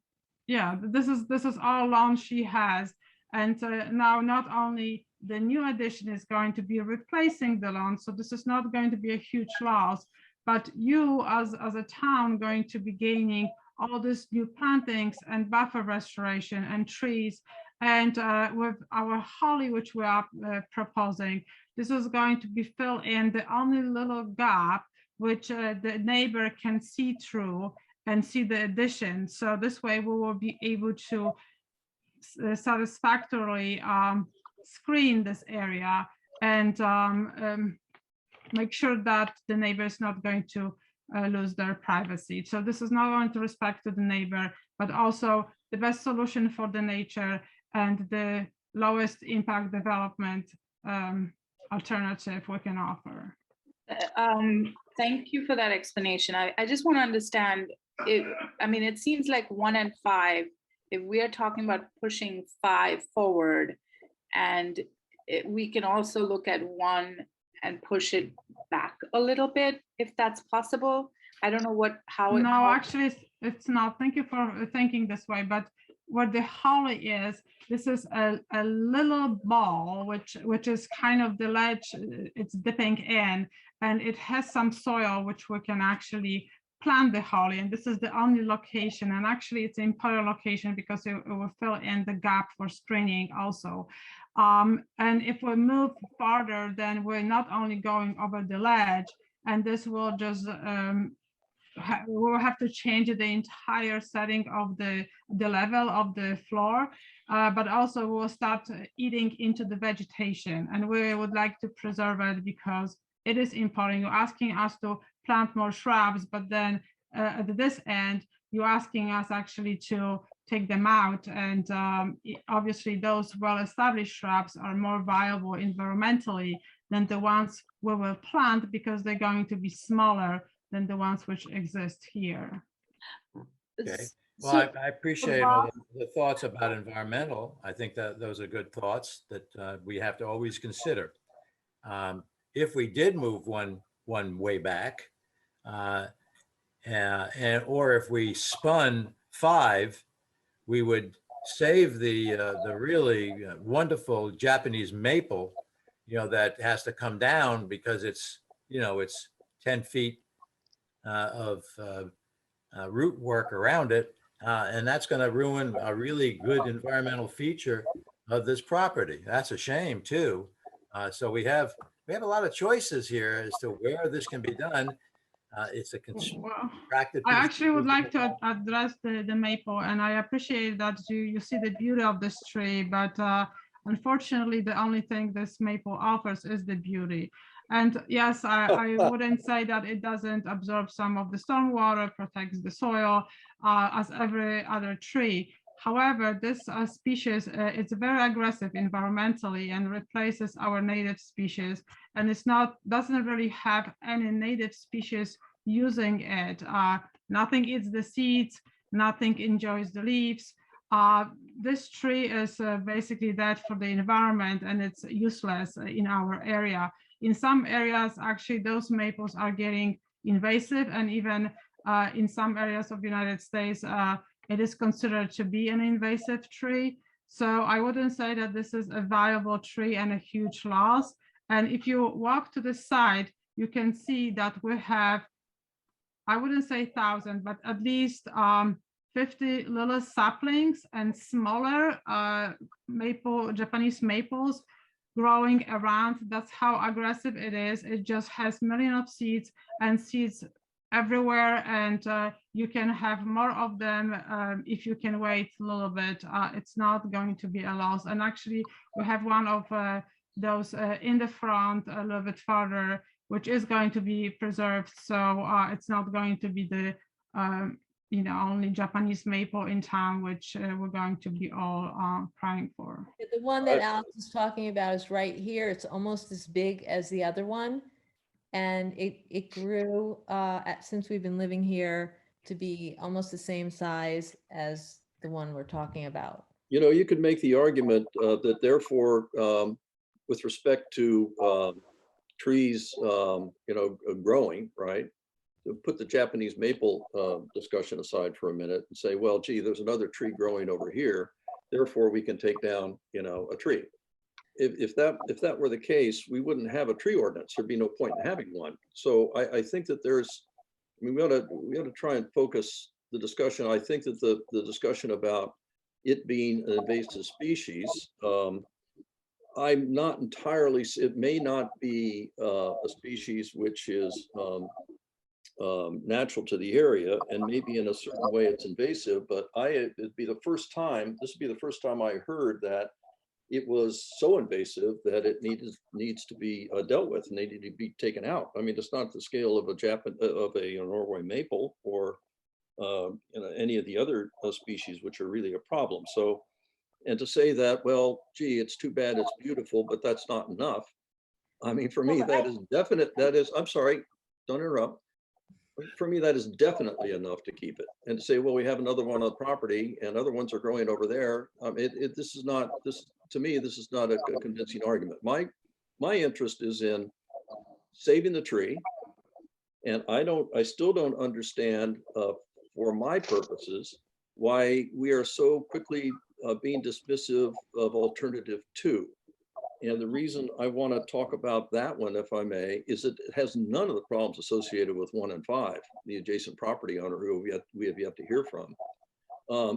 Yeah, this is all lawn she has. And now not only the new addition is going to be replacing the lawn, so this is not going to be a huge loss, but you as a town going to be gaining all these new plantings and buffer restoration and trees. And with our holly, which we are proposing, this is going to be filled in the only little gap which the neighbor can see through and see the addition. So this way we will be able to satisfactorily screen this area and make sure that the neighbor is not going to lose their privacy. So this is not only to respect to the neighbor, but also the best solution for the nature and the lowest impact development alternative we can offer. Thank you for that explanation. I just want to understand it. I mean, it seems like 1 and 5, if we are talking about pushing 5 forward, and we can also look at 1 and push it back a little bit, if that's possible. I don't know how it. No, actually, it's not. Thank you for thinking this way. But what the holly is, this is a little ball, which is kind of the ledge it's dipping in, and it has some soil which we can actually plant the holly. And this is the only location. And actually, it's an important location because it will fill in the gap for screening also. And if we move farther, then we're not only going over the ledge, and this will just we'll have to change the entire setting of the level of the floor, but also we'll start eating into the vegetation, and we would like to preserve it because it is important. You're asking us to plant more shrubs, but then at this end, you're asking us actually to take them out. And obviously those well-established shrubs are more viable environmentally than the ones we will plant because they're going to be smaller than the ones which exist here. Okay. Well, I appreciate all the thoughts about environmental. I think that those are good thoughts that we have to always consider. If we did move one way back, or if we spun 5, we would save the really wonderful Japanese maple, that has to come down because it's 10 feet of root work around it. And that's going to ruin a really good environmental feature of this property. That's a shame too. So we have a lot of choices here as to where this can be done. It's a Well, contracted I piece of actually would like to property. address the maple, and I appreciate that you see the beauty of this tree, but unfortunately, the only thing this maple offers is the beauty. And yes, I wouldn't say that it doesn't absorb some of the stormwater, protects the soil as every other tree. However, this species, it's very aggressive environmentally and replaces our native species, and doesn't really have any native species using it. Nothing eats the seeds, nothing enjoys the leaves. This tree is basically dead for the environment, and it's useless in our area. In some areas, actually, those maples are getting invasive, and even in some areas of the United States, it is considered to be an invasive tree. So I wouldn't say that this is a viable tree and a huge loss. And if you walk to the side, you can see that we have, I wouldn't say 1,000, but at least 50 little saplings and smaller Japanese maples growing around. That's how aggressive it is. It just has millions of seeds and seeds everywhere, and you can have more of them if you can wait a little bit. It's not going to be a loss. And actually, we have one of those in the front a little bit farther, which is going to be preserved. So it's not going to be the only Japanese maple in town, which we're going to be all praying for. The one that Alex is talking about is right here. It's almost as big as the other one. And it grew since we've been living here to be almost the same size as the one we're talking about. You could make the argument that therefore, with respect to trees, growing, right? Put the Japanese maple discussion aside for a minute and say, well, gee, there's another tree growing over here. Therefore, we can take down, a tree. If that were the case, we wouldn't have a tree ordinance. There'd be no point in having one. So I think that we ought to try and focus the discussion. I think that the discussion about it being an invasive species, I'm not entirely, it may not be a species which is natural to the area, and maybe in a certain way it's invasive, but this would be the first time I heard that it was so invasive that it needs to be dealt with, and needed to be taken out. I mean, it's not the scale of a Norway maple or any of the other species which are really a problem. So, and to say that, well, gee, it's too bad it's beautiful, but that's not enough. I mean, for me, that is definite. That is, I'm sorry, don't interrupt. For me, that is definitely enough to keep it. And to say, well, we have another one on the property and other ones are growing over there. To me, this is not a convincing argument. My interest is in saving the tree. And I still don't understand for my purposes, why we are so quickly being dismissive of alternative 2. And the reason I want to talk about that one, if I may, is it has none of the problems associated with 1 and 5, the adjacent property owner who we have yet to hear from.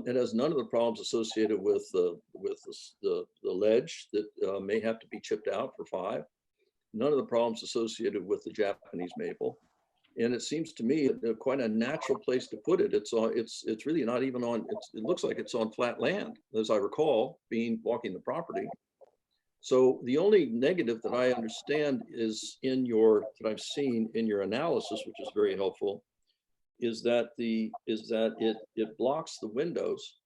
It has none of the problems associated with the ledge that may have to be chipped out for 5. None of the problems associated with the Japanese maple. And it seems to me quite a natural place to put it. It's really not even on. It looks like it's on flat land, as I recall, walking the property. So the only negative that I understand is that I've seen in your analysis, which is very helpful, is that it blocks the windows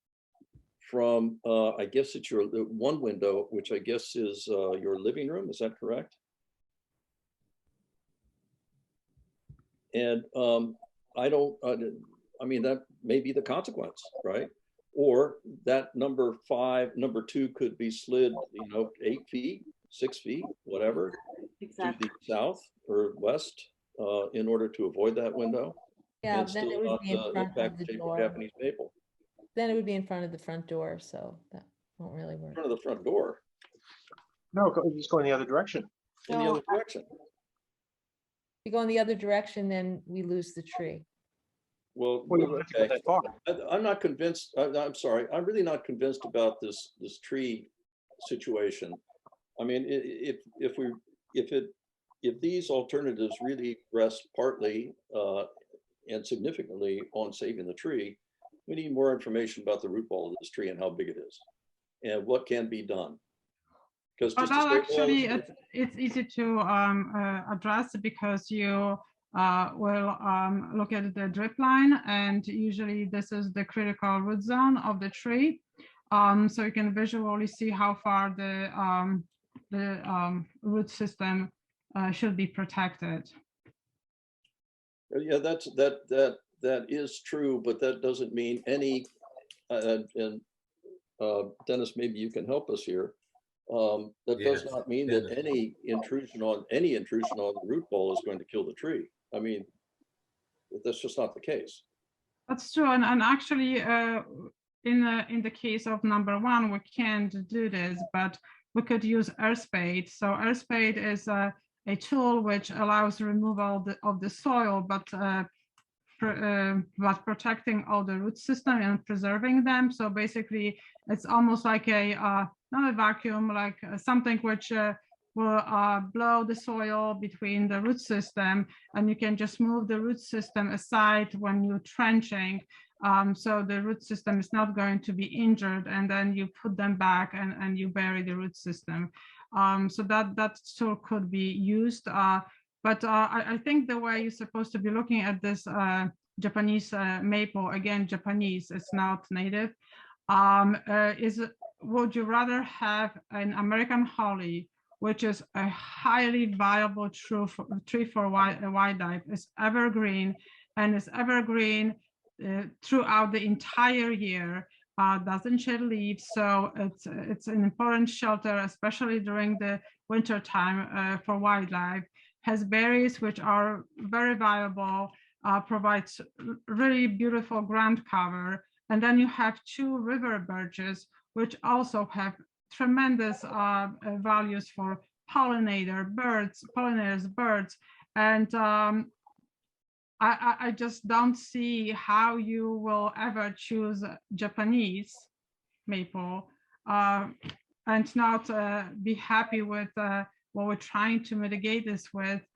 from I guess it's your one window, which I guess is your living room. Is that correct? And I mean, that may be the consequence, right? Or that number 2 could be slid, 8 feet, 6 feet, whatever, exactly, to the south or west in order to avoid that window. Yeah, and then it still would not be in front of impact the the door. Japanese maple. Then it would be in front of the front door, so that won't really In work. front of the front door, No, just go in the other direction. in the No, other direction. If you go in the other direction, then we lose the tree. Well, Well, you don't have to go okay. that far. I'm not convinced, I'm sorry, I'm really not convinced about this tree situation. I mean, if these alternatives really rest partly and significantly on saving the tree, we need more information about the root ball of this tree and how big it is and what can be done. Because But just to that say, actually, well, it's easy to address because you will look at the drip line, and usually this is the critical root zone of the tree. So you can visually see how far the root system should be protected. yeah, that is true, but that doesn't mean any, and Dennis, maybe you can help us here. That does Yes, not mean that Dennis. any intrusion on the root ball is going to kill the tree. I mean, that's just not the case. That's true, and actually, in the case of number one, we can't do this, but we could use air spade. So air spade is a tool which allows removal of the soil, but protecting all the root system and preserving them. So basically, it's almost like a not a vacuum, like something which will blow the soil between the root system, and you can just move the root system aside when you're trenching. So the root system is not going to be injured, and then you put them back and you bury the root system. So that tool could be used. But I think the way you're supposed to be looking at this Japanese maple, again, Japanese, it's not native, is would you rather have an American holly, which is a highly viable tree for wildlife, is evergreen and is evergreen throughout the entire year, doesn't shed leaves, so it's an important shelter, especially during the winter time for wildlife, has berries which are very viable, provides really beautiful ground cover, and then you have two river birches which also have tremendous values for pollinators, birds, and I just don't see how you will ever choose Japanese maple and not be happy with what we're trying to mitigate this with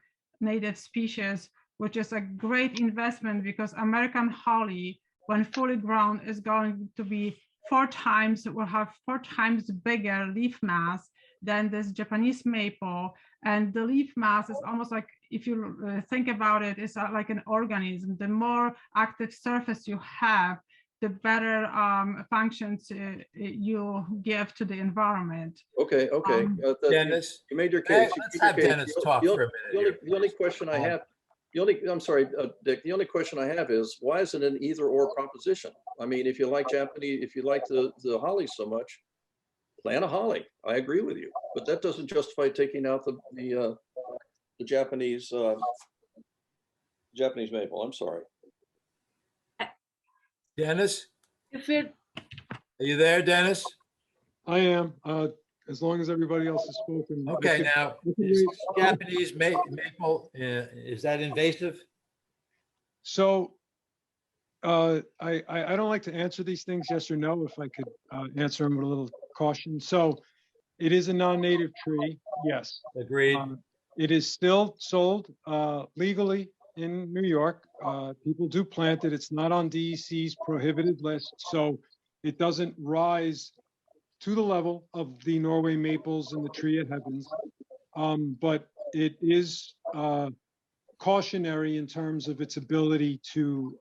native species, which is a great investment because American holly, when fully grown, is going to be will have 4 times bigger leaf mass than this Japanese maple. And the leaf mass is almost like, if you think about it, it's like an organism. The more active surface you have, the better functions you give to the environment. Okay, Dennis, you made your case. let's have Dennis talk for a minute. The only question I have, I'm sorry, Dick, the only question I have is, why is it an either or proposition? I mean, if you like the holly so much, plant a holly. I agree with you, but that doesn't justify taking out the Japanese maple. I'm sorry. Dennis, If it, are you there, Dennis? I am, as long as everybody else has spoken. I Okay, could- now, I could is wait. Japanese maple, is that invasive? So I don't like to answer these things yes or no, if I could answer them with a little caution. So it is a non-native tree, yes. Agreed. It is still sold legally in New York. People do plant it. It's not on DEC's prohibited list, so it doesn't rise to the level of the Norway maples and the tree of heavens. But it is cautionary in terms of its ability to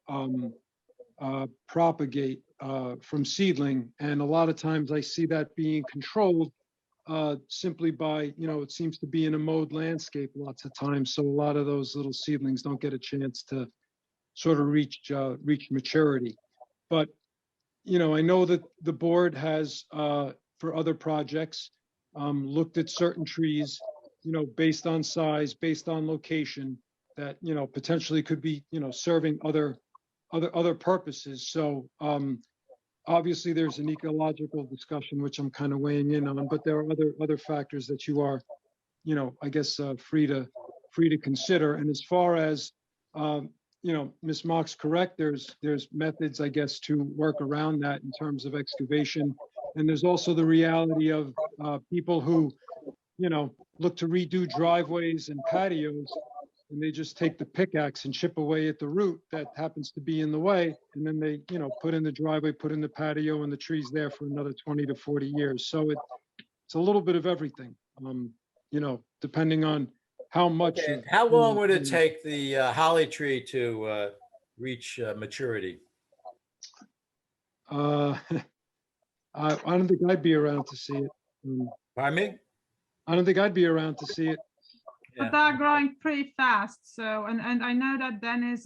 propagate from seedling. And a lot of times I see that being controlled simply by, it seems to be in a mowed landscape lots of times. So a lot of those little seedlings don't get a chance to sort of reach maturity. But, I know that the board has, for other projects, looked at certain trees, based on size, based on location, that, you know, potentially could be, you know, serving other purposes. So obviously there's an ecological discussion, which I'm kind of weighing in on, but there are other factors that you are, you know, I guess, free to consider. And as far as, you know, Ms. Mock's correct, there's methods, I guess, to work around that in terms of excavation. And there's also the reality of people who, you know, look to redo driveways and patios, and they just take the pickaxe and chip away at the root that happens to be in the way. And then they, you know, put in the driveway, put in the patio, and the tree's there for another 20 to 40 years. So it's a little bit of everything, you know, depending on how much. And how long would it take the holly tree to reach maturity? I don't think I'd be around to see it. Pardon me? I don't think I'd be around to see it. But they're growing pretty fast. So, and I know that Dennis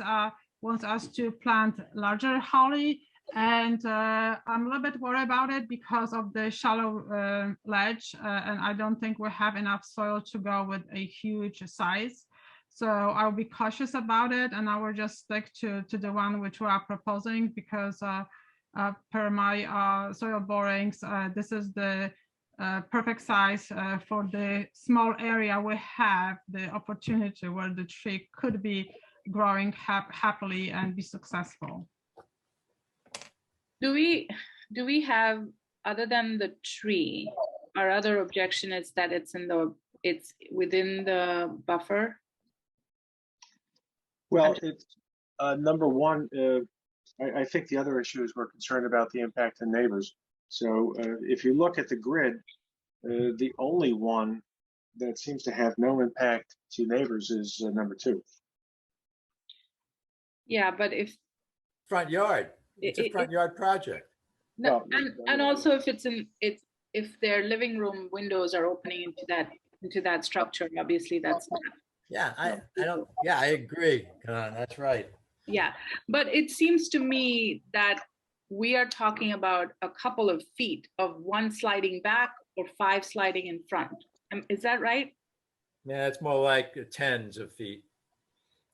wants us to plant larger holly, and I'm a little bit worried about it because of the shallow ledge, and I don't think we have enough soil to go with a huge size. So I'll be cautious about it, and I will just stick to the one which we are proposing, because per my soil borings, this is the perfect size for the small area we have the opportunity where the tree could be growing happily and be successful. Do we have, other than the tree, our other objection is that it's within the buffer? Well, it's number one, I think the other issue is we're concerned about the impact on neighbors. So if you look at the grid, the only one that seems to have no impact to neighbors is number 2. Yeah, but if Front yard. It's a front yard project. no, and also if their living room windows are opening into that structure, obviously that's not. Yeah, I agree. That's right. Yeah, but it seems to me that we are talking about a couple of feet of one sliding back or 5 sliding in front. Is that right? Yeah, it's more like tens of feet.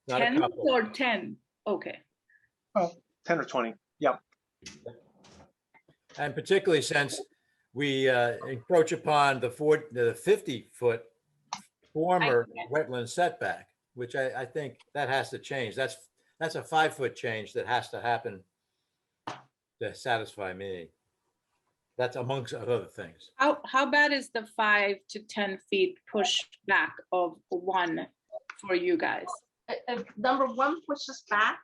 Not a 10 couple. or 10? Okay. Well, 10 or 20. Yep. And particularly since we encroach upon the 50-foot former wetland setback, which I think that has to change. That's a 5-foot change that has to happen to satisfy me. That's amongst other things. How bad is the 5 to 10 feet push back of one for you guys? If number 1 pushes back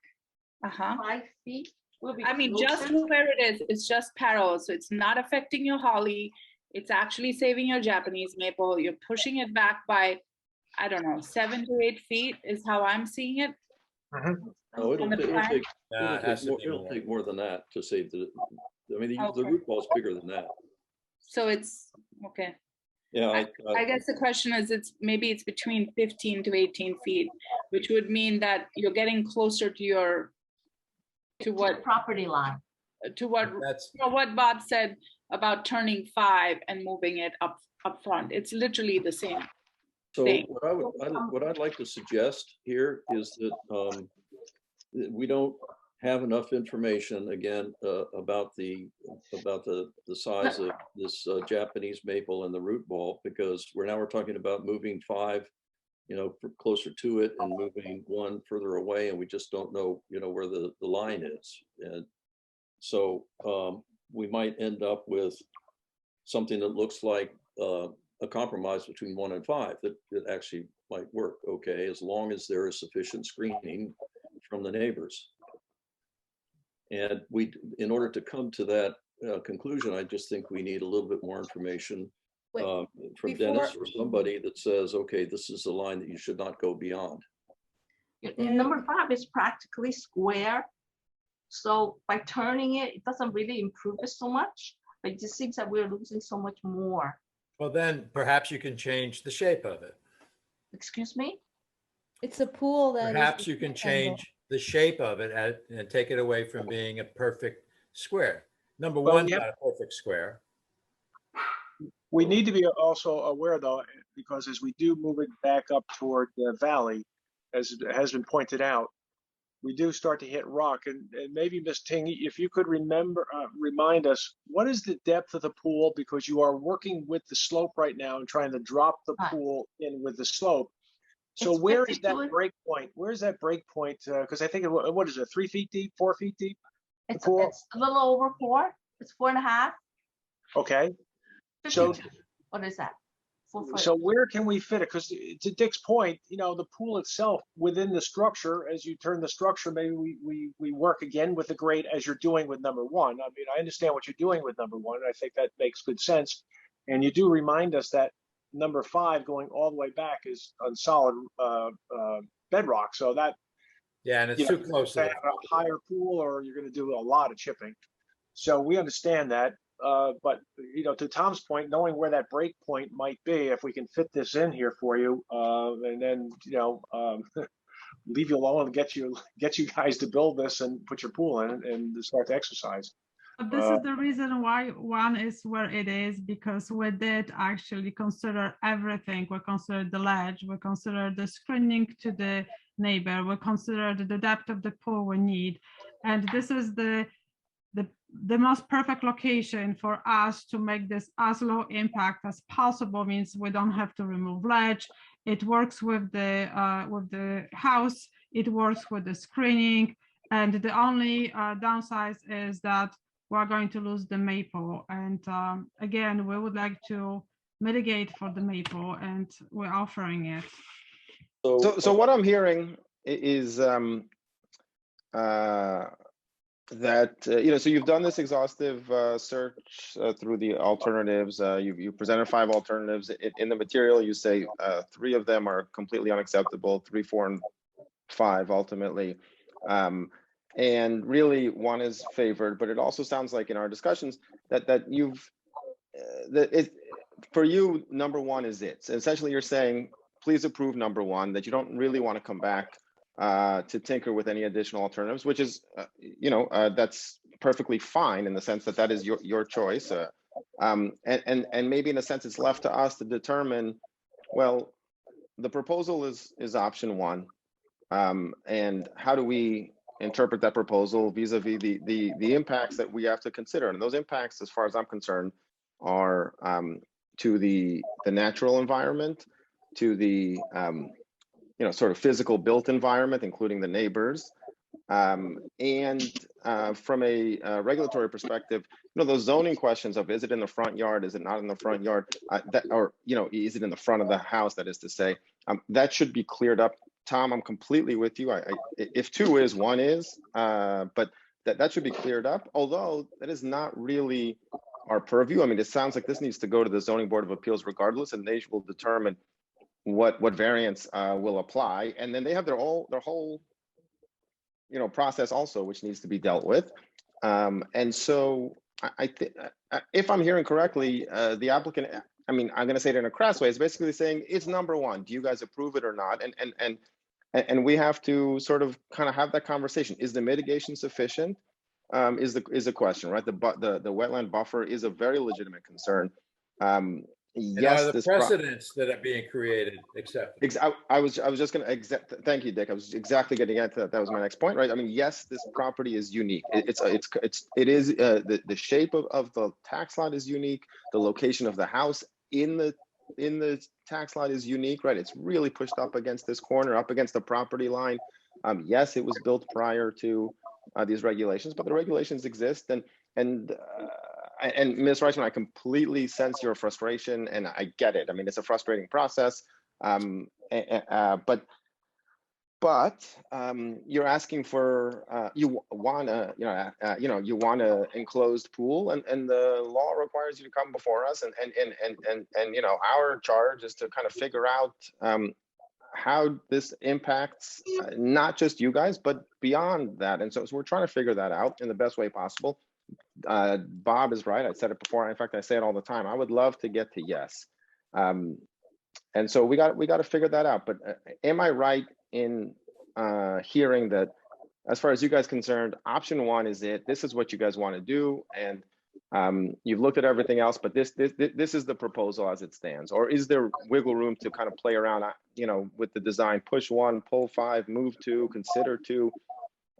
Uh-huh. 5 feet, will be I mean, closer. just where it is, it's just parallel. So it's not affecting your holly. It's actually saving your Japanese maple. You're pushing it back by, I don't know, 7 to 8 feet is how I'm seeing it. Oh, it'll On the plan? take more than that to save the, I mean, the Okay. root ball's bigger than that. So it's, okay. Yeah, I guess the question is, maybe it's between 15 to 18 feet, which would mean that you're getting closer to what Property line. That's what Bob said about turning 5 and moving it up front. It's literally the same. so thing. what I'd like to suggest here is that we don't have enough information again about the size of this Japanese maple and the root ball, because we're talking about moving 5, you know, closer to it and moving 1 further away, and we just don't know, you know, where the line is. And so we might end up with something that looks like a compromise between 1 and 5 that actually might work okay, as long as there is sufficient screening from the neighbors. And in order to come to that conclusion, I just think we need a little bit more information from Dennis or somebody that says, okay, this is the line that you should not go beyond. Number 5 is practically square. So by turning it, it doesn't really improve it so much, but it just seems that we're losing so much more. Well, then perhaps you can change the shape of it. Excuse me? It's a pool that. is Perhaps you can rectangle. change the shape of it and take it away from being a perfect square. Number Well, one, yep. not a perfect square. We need to be also aware though, because as we do move it back up toward the valley, as has been pointed out, we do start to hit rock. And maybe Ms. Ting, if you could remind us, what is the depth of the pool? Because you are working with the slope right now and trying to drop the Right. pool in with the slope. So It's where is that 52 break point? Where is that break point? Because I think, what is it, 3 feet deep, 4 feet deep? It's pool? a little over 4. It's 4.5. Okay. So 52. What is that? 4 foot. So where can we fit it? Because to Dick's point, the pool itself within the structure, as you turn the structure, maybe we work again with the grade as you're doing with number one. I mean, I understand what you're doing with number one, and I think that makes good sense. And you do remind us that number 5 going all the way back is on solid bedrock. So that, Yeah, and it's too close to have the a higher pool, or you're going to do a lot of chipping. So we understand that. But to Tom's point, knowing where that break point might be, if we can fit this in here for you, and then leave you alone and get you guys to build this and put your pool in and start to exercise. But this is the reason why one is where it is, because we did actually consider everything. We considered the ledge, we considered the screening to the neighbor, we considered the depth of the pool we need. And this is the most perfect location for us to make this as low impact as possible. Means we don't have to remove ledge. It works with the house. It works with the screening. And the only downside is that we're going to lose the maple. And again, we would like to mitigate for the maple, and we're offering it. So what I'm hearing is that so you've done this exhaustive search through the alternatives. You presented 5 alternatives. In the material, you say 3 of them are completely unacceptable, 3, 4, and 5 ultimately. And really, 1 is favored. But it also sounds like in our discussions that you've for you, number 1 is it. So essentially, you're saying, please approve number 1, that you don't really want to come back to tinker with any additional alternatives, which is, that's perfectly fine in the sense that is your choice. And maybe in a sense, it's left to us to determine, well, the proposal is option 1. And how do we interpret that proposal vis-a-vis the impacts that we have to consider? And those impacts, as far as I'm concerned, are to the natural environment, to the sort of physical built environment, including the neighbors, and from a regulatory perspective, those zoning questions of, is it in the front yard, is it not in the front yard, is it in the front of the house, that is to say, that should be cleared up. Tom, I'm completely with you. If 2 is, 1 is, but that should be cleared up, although that is not really our purview. I mean, it sounds like this needs to go to the Zoning Board of Appeals regardless, and they will determine what variance will apply, and then they have their whole process also, which needs to be dealt with. And so I think, if I'm hearing correctly, the applicant, I'm going to say it in a crass way, is basically saying it's number 1. Do you guys approve it or not? And we have to sort of kind of have that conversation. Is the mitigation sufficient? Is the question, right? The wetland buffer is a very legitimate concern. Yes, are the precedents that are being created acceptable? I was just going to thank you, Dick. I was exactly getting at that. That was my next point, right? I mean, yes, this property is unique. It is the shape of the tax lot is unique. The location of the house in the tax lot is unique, right? It's really pushed up against this corner, up against the property line. Yes, it was built prior to these regulations, but the regulations exist, and Ms. Reisman, I completely sense your frustration, and I get it. I mean, it's a frustrating process, but you're asking for you want a enclosed pool, and the law requires you to come before us, and our charge is to kind of figure out how this impacts not just you guys, but beyond that. And so we're trying to figure that out in the best way possible. Bob is right. I said it before. In fact, I say it all the time. I would love to get to yes. And so we got to figure that out. But am I right in hearing that, as far as you guys concerned, option 1 is it? This is what you guys want to do, and You've looked at everything else, but this is the proposal as it stands. Or is there wiggle room to kind of play around, with the design, push 1, pull 5, move 2, consider 2?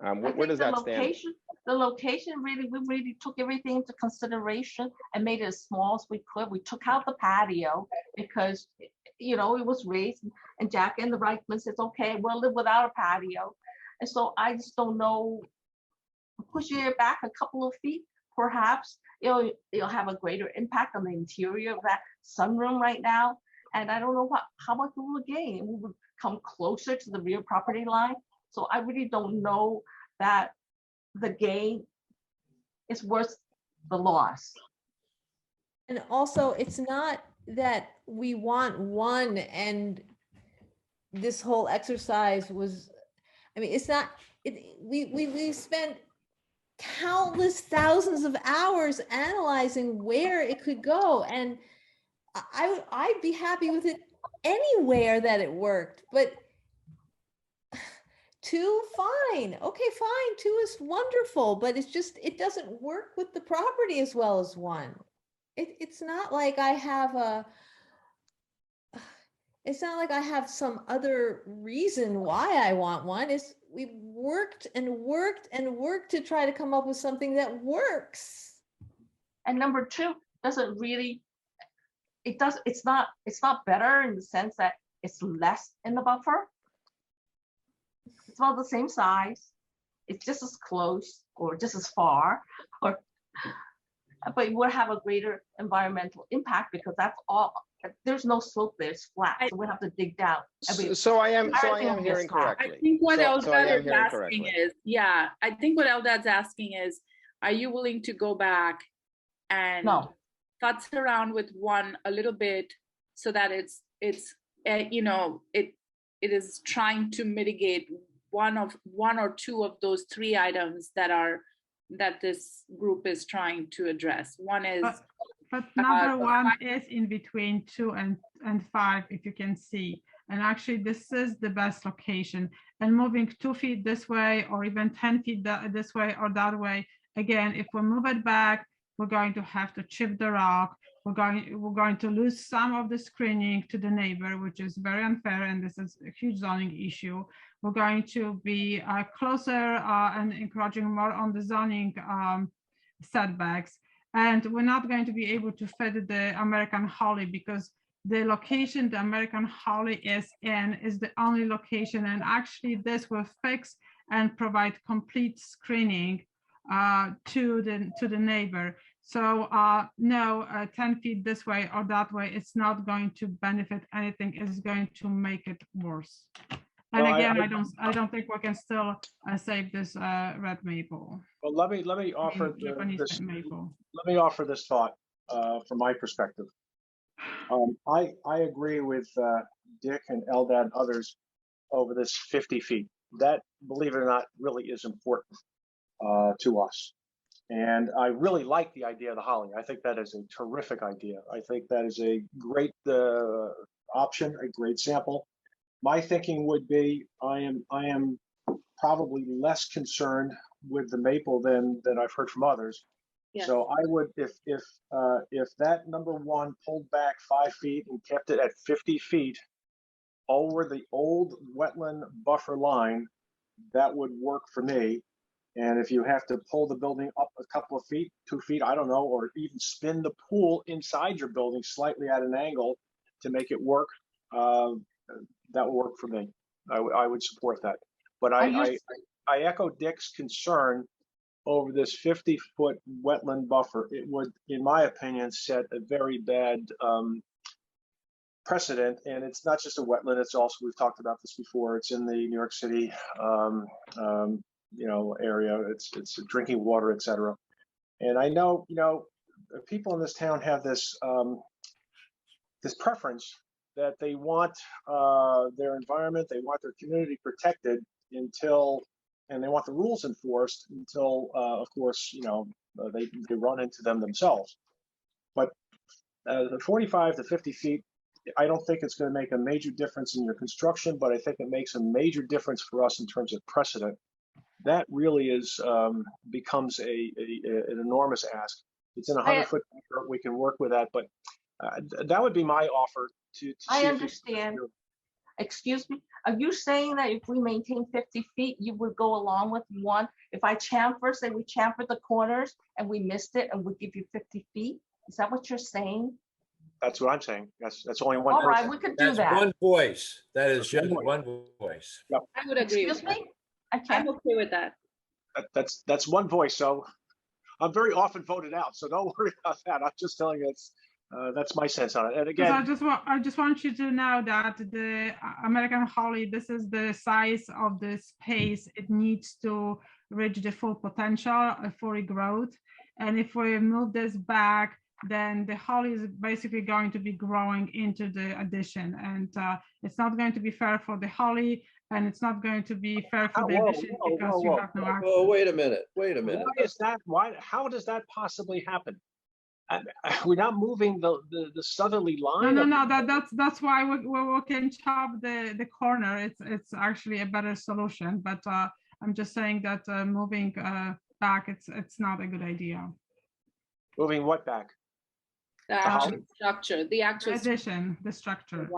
Where does that stand? The location we really took everything into consideration and made it as small as we could. We took out the patio because, it was raised, and Jack and the Reichman says, okay, we'll live without a patio. And so I just don't know, pushing it back a couple of feet, perhaps it'll have a greater impact on the interior of that sunroom right now. And I don't know how much we would gain. We would come closer to the rear property line. So I really don't know that the gain is worth the loss. And also, it's not that we want one and this whole exercise was, it's not, we spent countless thousands of hours analyzing where it could go. And I'd be happy with it anywhere that it worked, but 2, fine. Okay, fine. 2 is wonderful, but it doesn't work with the property as well as 1. It's not like I have some other reason why I want one. We worked and worked and worked to try to come up with something that works. And number 2 doesn't really, it's not better in the sense that it's less in the buffer. It's about the same size. It's just as close or just as far, but it will have a greater environmental impact because that's all. There's no slope there; it's flat, so we have to dig down. So I am hearing correctly. I think what So I am Eldad is hearing asking correctly. is, I think what Eldad's asking is, are you willing to go back and futz around with 1 a little bit so that it is trying to mitigate one or 2 of those 3 items that this group is trying to address. One is, but number 1 is in between 2 and 5, if you can see. And actually, this is the best location. And moving 2 feet this way, or even 10 feet this way or that way, again, if we move it back, we're going to have to chip the rock. We're going to lose some of the screening to the neighbor, which is very unfair, and this is a huge zoning issue. We're going to be closer and encouraging more on the zoning setbacks. And we're not going to be able to fit the American Holly because the location the American Holly is in is the only location. And actually this will fix and provide complete screening to the neighbor. So no, 10 feet this way or that way, it's not going to benefit anything. It's going to make it worse. And Well, again, I don't think we can still save this red maple. Well, let me offer this. Let me offer this thought from my perspective. I agree with Dick and Eldad and others over this 50 feet. That, believe it or not, really is important to us. And I really like the idea of the holly. I think that is a terrific idea. I think that is a great option, a great sample. My thinking would be I am probably less concerned with the maple than I've heard from others. Yeah. So I would, if that number 1 pulled back 5 feet and kept it at 50 feet over the old wetland buffer line, that would work for me. And if you have to pull the building up a couple of feet, 2 feet, I don't know, or even spin the pool inside your building slightly at an angle to make it work, that would work for me. I would support that. But I echo Dick's concern over this 50-foot wetland buffer. It would, in my opinion, set a very bad precedent. And it's not just a wetland, it's also, we've talked about this before, it's in the New York City area, it's drinking water, etc. And I know, people in this town have this this preference that they want their environment, they want their community protected and they want the rules enforced until, of course, they run into them themselves. But the 45 to 50 feet, I don't think it's going to make a major difference in your construction, but I think it makes a major difference for us in terms of precedent. That really becomes an enormous ask. It's in a I- 100-foot, we can work with that, but that would be my offer to. I see if you- understand. Excuse me, are you saying that if we maintain 50 feet, you would go along with one? If I chamfer, say we chamfer the corners and we missed it and we give you 50 feet? Is that what you're saying? That's what I'm saying. That's only one All right, person. we could do That's that. one voice. That is That's one just one voice. I would agree Excuse with that. me? I I'm can't. okay with that. That's one voice. So I'm very often voted out. So don't worry about that. I'm just telling you that's my sense on it. And Because again, I just want you to know that the American holly, this is the size of the space it needs to reach the full potential for regrowth. And if we move this back, then the holly is basically going to be growing into the addition, and it's not going to be fair for the holly, and it's not going to be fair for the Whoa, addition whoa, because whoa, you whoa. have no access. Oh, wait a minute, wait a minute. why is that? Why? How does that possibly happen? We're not moving the southerly line. No. That's why we can chop the corner. It's actually a better solution. But I'm just saying that moving back, it's not a good idea. Moving what back? The actual structure, the actual. Addition, the structure.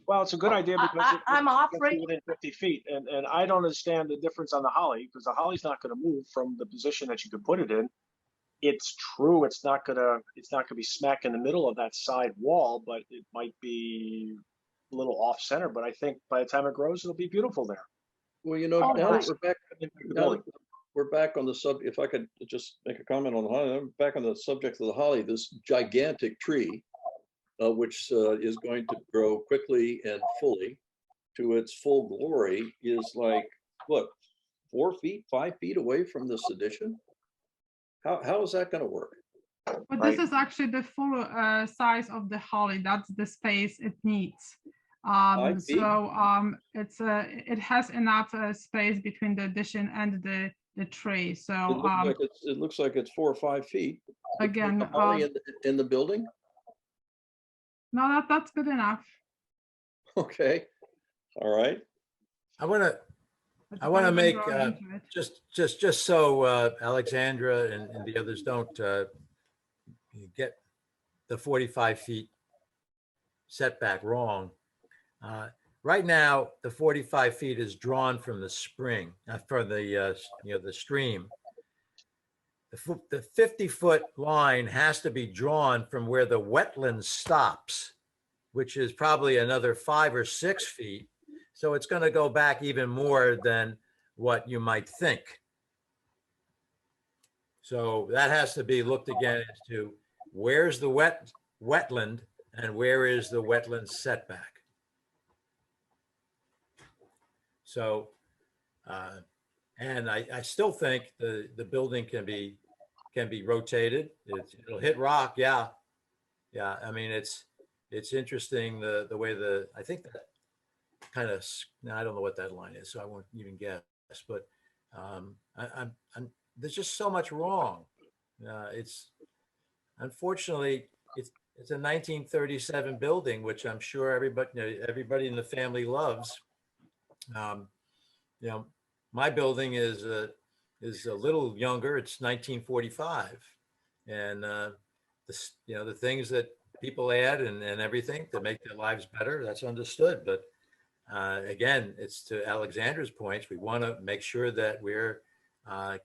Well, it's a good idea because I'm offering, within 50 feet, and I don't understand the difference on the holly because the holly's not going to move from the position that you could put it in. It's true, it's not gonna be smack in the middle of that side wall, but it might be a little off center. But I think by the time it grows, it'll be beautiful there. Well, you know, Oh, now my. that we're back on the subject, if I could just make a comment on the holly, I'm back on the subject of the holly, this gigantic tree, which is going to grow quickly and fully to its full glory, is like, what, 4 feet, 5 feet away from this addition? How is that going to work? But this is actually the full size of the holly. That's the space it needs. 5 feet? So it has enough space between the addition and the tree. It So looks like it's 4 or 5 feet. again, The holly in the building? no, that's good enough. Okay, all right. I want to It's I want to better than make, growing into it. just so Alexandra and the others don't get the 45 feet setback wrong. Right now, the 45 feet is drawn from the spring, from the, the stream. The 50-foot line has to be drawn from where the wetland stops, which is probably another 5 or 6 feet. So it's going to go back even more than what you might think. So that has to be looked again as to where's the wetland and where is the wetland setback. So, and I still think the building can be rotated. It'll hit rock, yeah. I mean, it's interesting the way I think that kind of, I don't know what that line is, so I won't even guess. But there's just so much wrong. It's unfortunately it's a 1937 building, which I'm sure everybody in the family loves. My building is a little younger. It's 1945, and the things that people add and everything to make their lives better, that's understood. But again, it's to Alexandra's points. We want to make sure that we're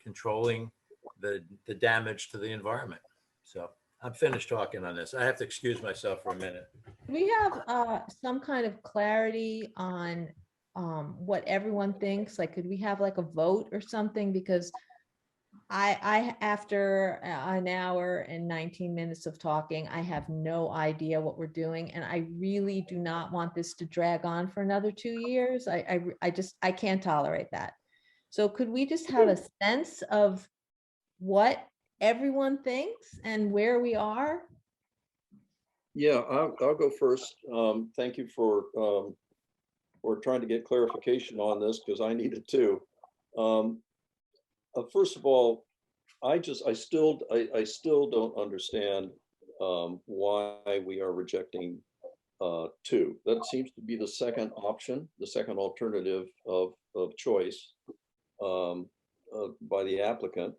controlling the damage to the environment. So I'm finished talking on this. I have to excuse myself for a minute. We have some kind of clarity on what everyone thinks. Like, could we have like a vote or something? Because I after an hour and 19 minutes of talking, I have no idea what we're doing, and I really do not want this to drag on for another 2 years. I can't tolerate that. So could we just have a sense of what everyone thinks and where we are? Yeah, I'll go first. Thank you for trying to get clarification on this, because I need it too. First of all, I still don't understand why we are rejecting 2. That seems to be the second option, the second alternative of choice by the applicant.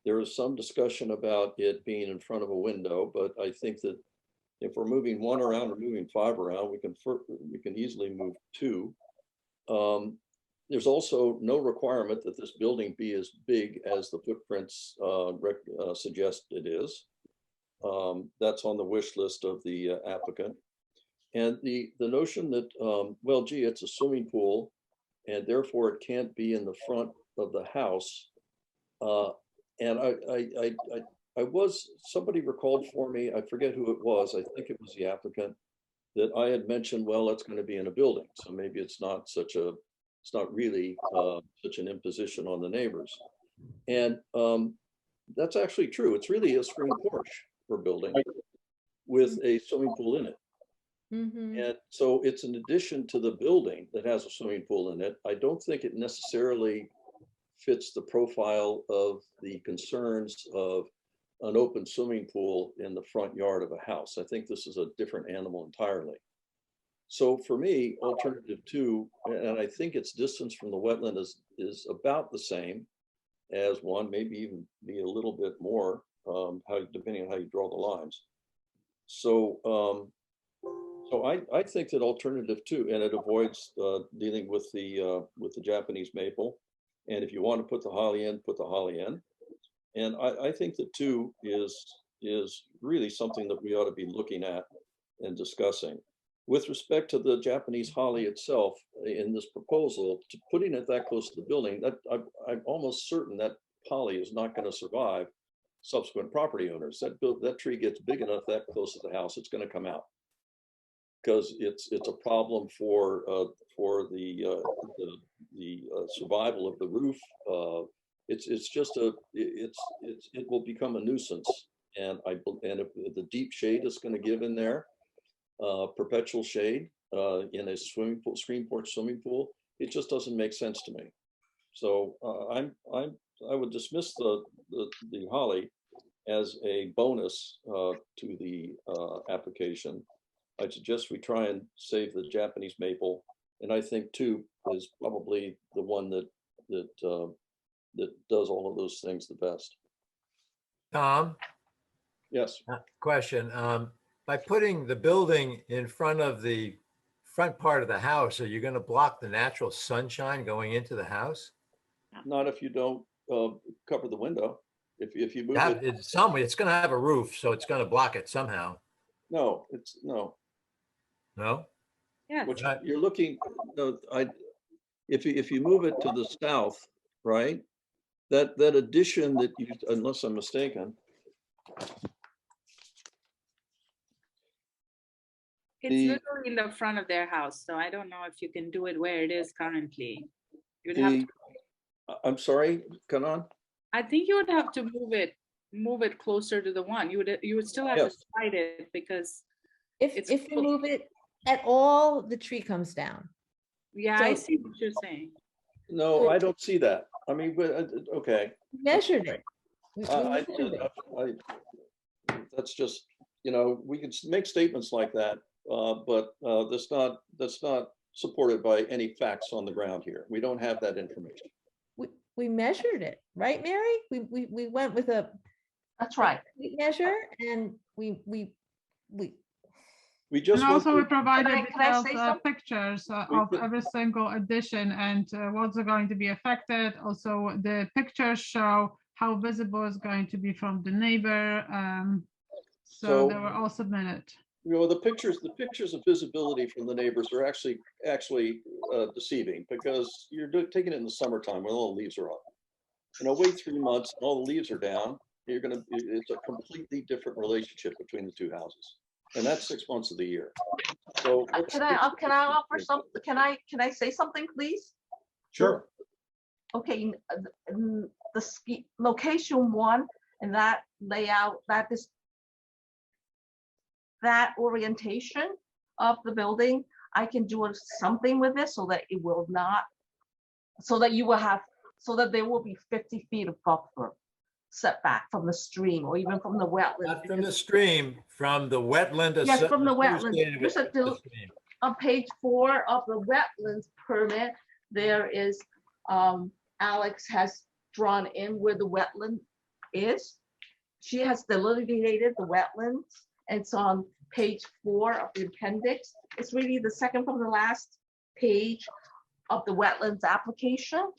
There is some discussion about it being in front of a window, but I think that if we're moving one around or moving 5 around, we can easily move 2. There's also no requirement that this building be as big as the footprints suggest it is. That's on the wish list of the applicant. And the notion that, well, gee, it's a swimming pool and therefore it can't be in the front of the house. And somebody recalled for me, I forget who it was, I think it was the applicant, that I had mentioned, well, it's going to be in a building. So maybe it's not really such an imposition on the neighbors. And that's actually true. It's really a screen porch we're building with a swimming pool in it. And so it's an addition to the building that has a swimming pool in it. I don't think it necessarily fits the profile of the concerns of an open swimming pool in the front yard of a house. I think this is a different animal entirely. So for me, alternative 2, and I think its distance from the wetland is about the same as 1, maybe even be a little bit more, depending on how you draw the lines. So I think that alternative 2, and it avoids dealing with the Japanese maple. And if you want to put the holly in, put the holly in. And I think that 2 is really something that we ought to be looking at and discussing. With respect to the Japanese holly itself in this proposal, putting it that close to the building, I'm almost certain that holly is not going to survive subsequent property owners. That tree gets big enough that close to the house, it's going to come out because it's a problem for the survival of the roof. It will become a nuisance, and if the deep shade is going to give in there, perpetual shade in a swimming pool, screen porch swimming pool, it just doesn't make sense to me. So I would dismiss the holly as a bonus to the application. I suggest we try and save the Japanese maple, and I think 2 is probably the one that does all of those things the best. Tom? Yes. Question. By putting the building in front of the front part of the house, are you going to block the natural sunshine going into the house? Not if you don't cover the window. If you move it, It's going to have a roof, so it's going to block it somehow. No. No? Yeah. What you're looking, no, if you move it to the south, right? That addition that you, unless I'm mistaken. It's literally in the front of their house, so I don't know if you can do it where it is currently. You'd have to, I'm sorry, Kanan? I think you would have to move it closer to the one. You would still have to slide it because If you move it at all, the tree comes down. yeah, I see what you're saying. No, I don't see that. I mean, but okay. Measured it. That's just, we can make statements like that, but that's not supported by any facts on the ground here. We don't have that information. We measured it, right, Mary? We went with a. That's right. Measure, and we just And also we Can provided I detailed say something? pictures of every single addition and what's going to be affected. Also, the pictures show how visible it's going to be from the neighbor. So they were all submitted. The pictures of visibility from the neighbors are actually deceiving because you're taking it in the summertime when all the leaves are up. Wait 3 months, and all the leaves are down. It's a completely different relationship between the two houses, and that's 6 months of the year. So Can I offer something? Can I say something, please? Sure. Okay, the location 1 and that layout, that orientation of the building, I can do something with this so that it will not, so that there will be 50 feet of buffer setback from the stream or even from the wetland. Not from the stream, from the wetland. Yes, from the wetland. associated with the stream. On page 4 of the wetlands permit, there is, Alex has drawn in where the wetland is she has delineated the wetlands, and it's on page 4 of the appendix. It's really the second from the last page of the wetlands application.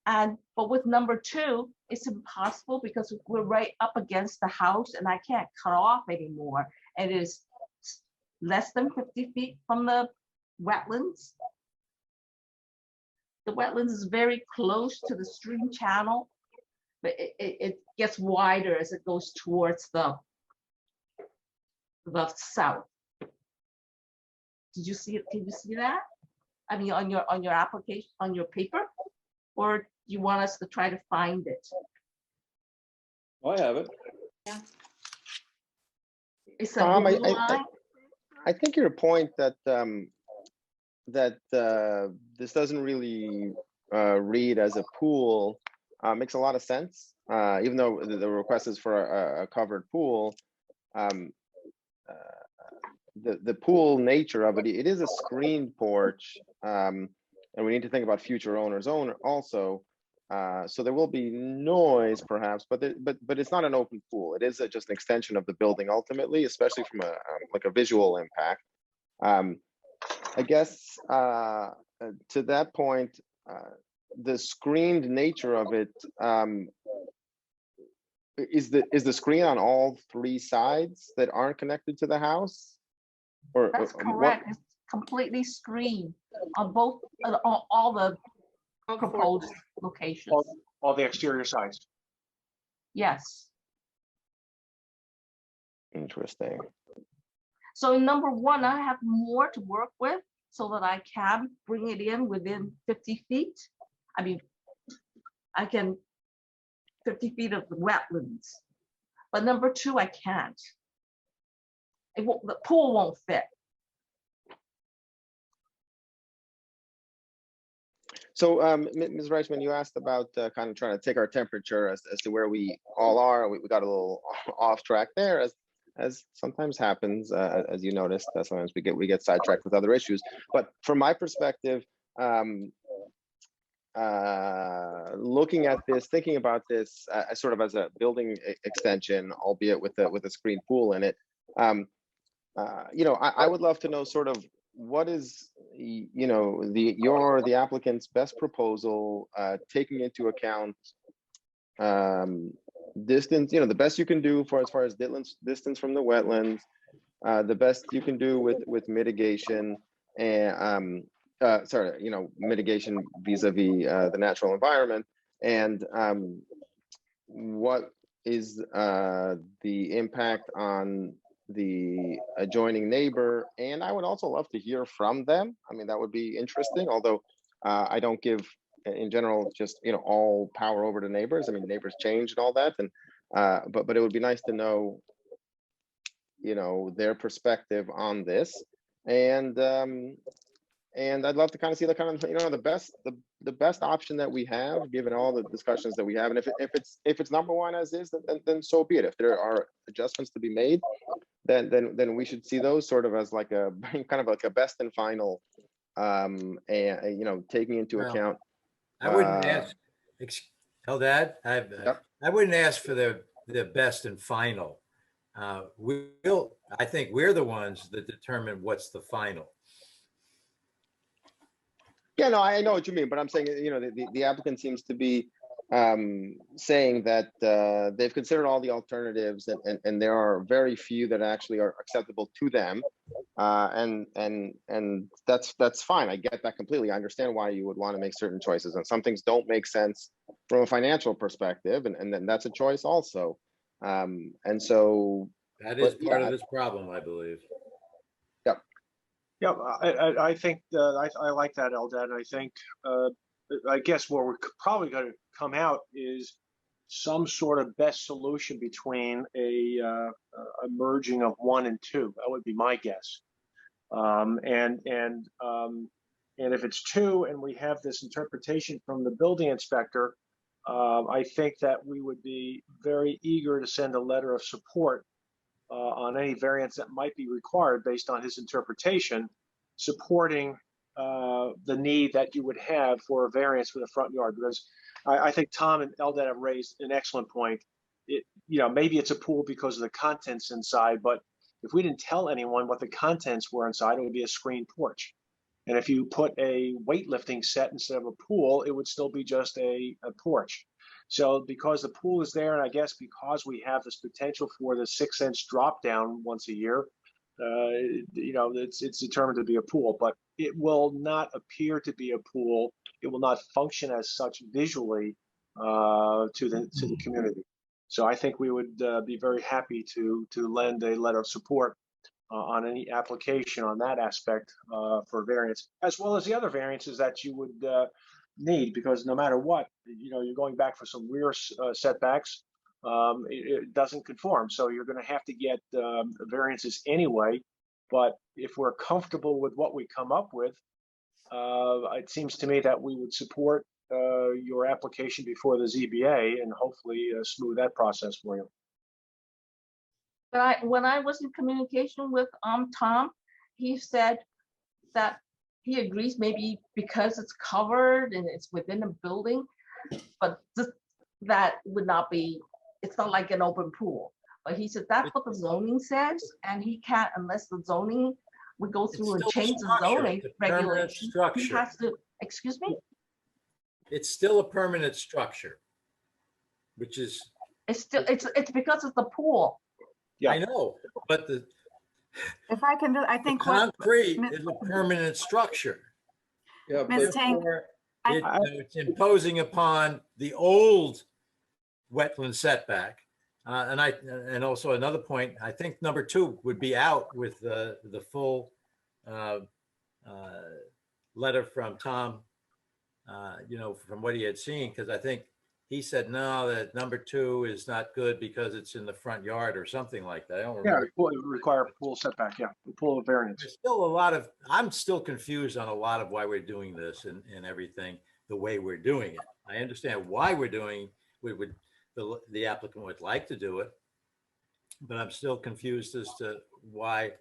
But with number 2, it's impossible because we're right up against the house and I can't cut off anymore. It is less than 50 feet from the wetlands. The wetlands is very close to the stream channel, but it gets wider as it goes towards the south. Did you see it? Can you see that? I mean, on your application, on your paper, or do you want us to try to find it? I have it. It's a Tom, blue line. I think your point that this doesn't really read as a pool makes a lot of sense. Even though the request is for a covered pool, the pool nature of it, it is a screened porch, and we need to think about future owners also. So there will be noise perhaps, but it's not an open pool. It is just an extension of the building ultimately, especially from like a visual impact. I guess to that point, the screened nature of it, is the screen on all 3 sides that aren't connected to the house? Or That's correct. It's completely screened on both, on all the proposed locations. All the exterior sides. Yes. Interesting. So in number 1, I have more to work with so that I can bring it in within 50 feet. I mean, I can 50 feet of the wetlands, but number 2, I can't. The pool won't fit. So, Ms. Reichman, you asked about kind of trying to take our temperature as to where we all are. We got a little off track there, as sometimes happens, as you noticed. Sometimes we get sidetracked with other issues. But from my perspective, looking at this, thinking about this sort of as a building extension, albeit with a screened pool in it, you know, I would love to know sort of what is, you know, the applicant's best proposal, taking into account distance, you know, the best you can do as far as distance from the wetlands, the best you can do with mitigation and sorry, you know, mitigation vis-a-vis the natural environment, and what is the impact on the adjoining neighbor. And I would also love to hear from them. I mean, that would be interesting, although I don't give, in general, just, you know, all power over to neighbors. I mean, neighbors change and all that, and but it would be nice to know, you know, their perspective on this. And I'd love to kind of see the kind of, you know, the best option that we have, given all the discussions that we have. And if it's number 1 as is, then so be it. If there are adjustments to be made, then we should see those sort of as like a kind of like a best and final, and you know, taking into account. I wouldn't ask, Eldad, I wouldn't ask for the best and final. I think we're the ones that determine what's the final. Yeah, no, I know what you mean, but I'm saying, you know, the applicant seems to be saying that they've considered all the alternatives, and there are very few that actually are acceptable to them, and that's fine. I get that completely. I understand why you would want to make certain choices, and some things don't make sense from a financial perspective, and then that's a choice also. And so that is part of this problem, I believe. Yeah, I think I like that, Eldad. I think I guess where we're probably going to come out is some sort of best solution between a merging of 1 and 2. That would be my guess. And if it's 2 and we have this interpretation from the building inspector, I think that we would be very eager to send a letter of support on any variance that might be required based on his interpretation, supporting the need that you would have for a variance for the front yard. Because I think Tom and Eldad have raised an excellent point. Maybe it's a pool because of the contents inside, but if we didn't tell anyone what the contents were inside, it would be a screened porch. And if you put a weightlifting set instead of a pool, it would still be just a porch. So because the pool is there, and I guess because we have this potential for the 6-inch drop down once a year, it's determined to be a pool, but it will not appear to be a pool. It will not function as such visually to the community. So I think we would be very happy to lend a letter of support on any application on that aspect for variance, as well as the other variances that you would need, because no matter what, you're going back for some rear setbacks. It doesn't conform, so you're going to have to get variances anyway. But if we're comfortable with what we come up with, it seems to me that we would support your application before the ZBA and hopefully smooth that process for you. But when I was in communication with Tom, he said that he agrees maybe because it's covered and it's within a building, but that would not be, it's not like an open pool. But he said that's what the zoning says, and he can't, unless the zoning would go through and change the zoning regulation. He has to, excuse me? It's still a permanent structure, which is. It's still, it's because it's the pool. Yeah. I know, but the If I can, I think concrete is a permanent structure. Yeah, Ms. but Tank, It's imposing upon the old wetland setback. And also another point, I think number 2 would be out with the full letter from Tom, from what he had seen, because I think he said, no, that number 2 is not good because it's in the front yard or something like that. I don't remember. It would require a pool setback, pool variance. There's still I'm still confused on a lot of why we're doing this and everything, the way we're doing it. I understand why we're doing, the applicant would like to do it, but I'm still confused as to why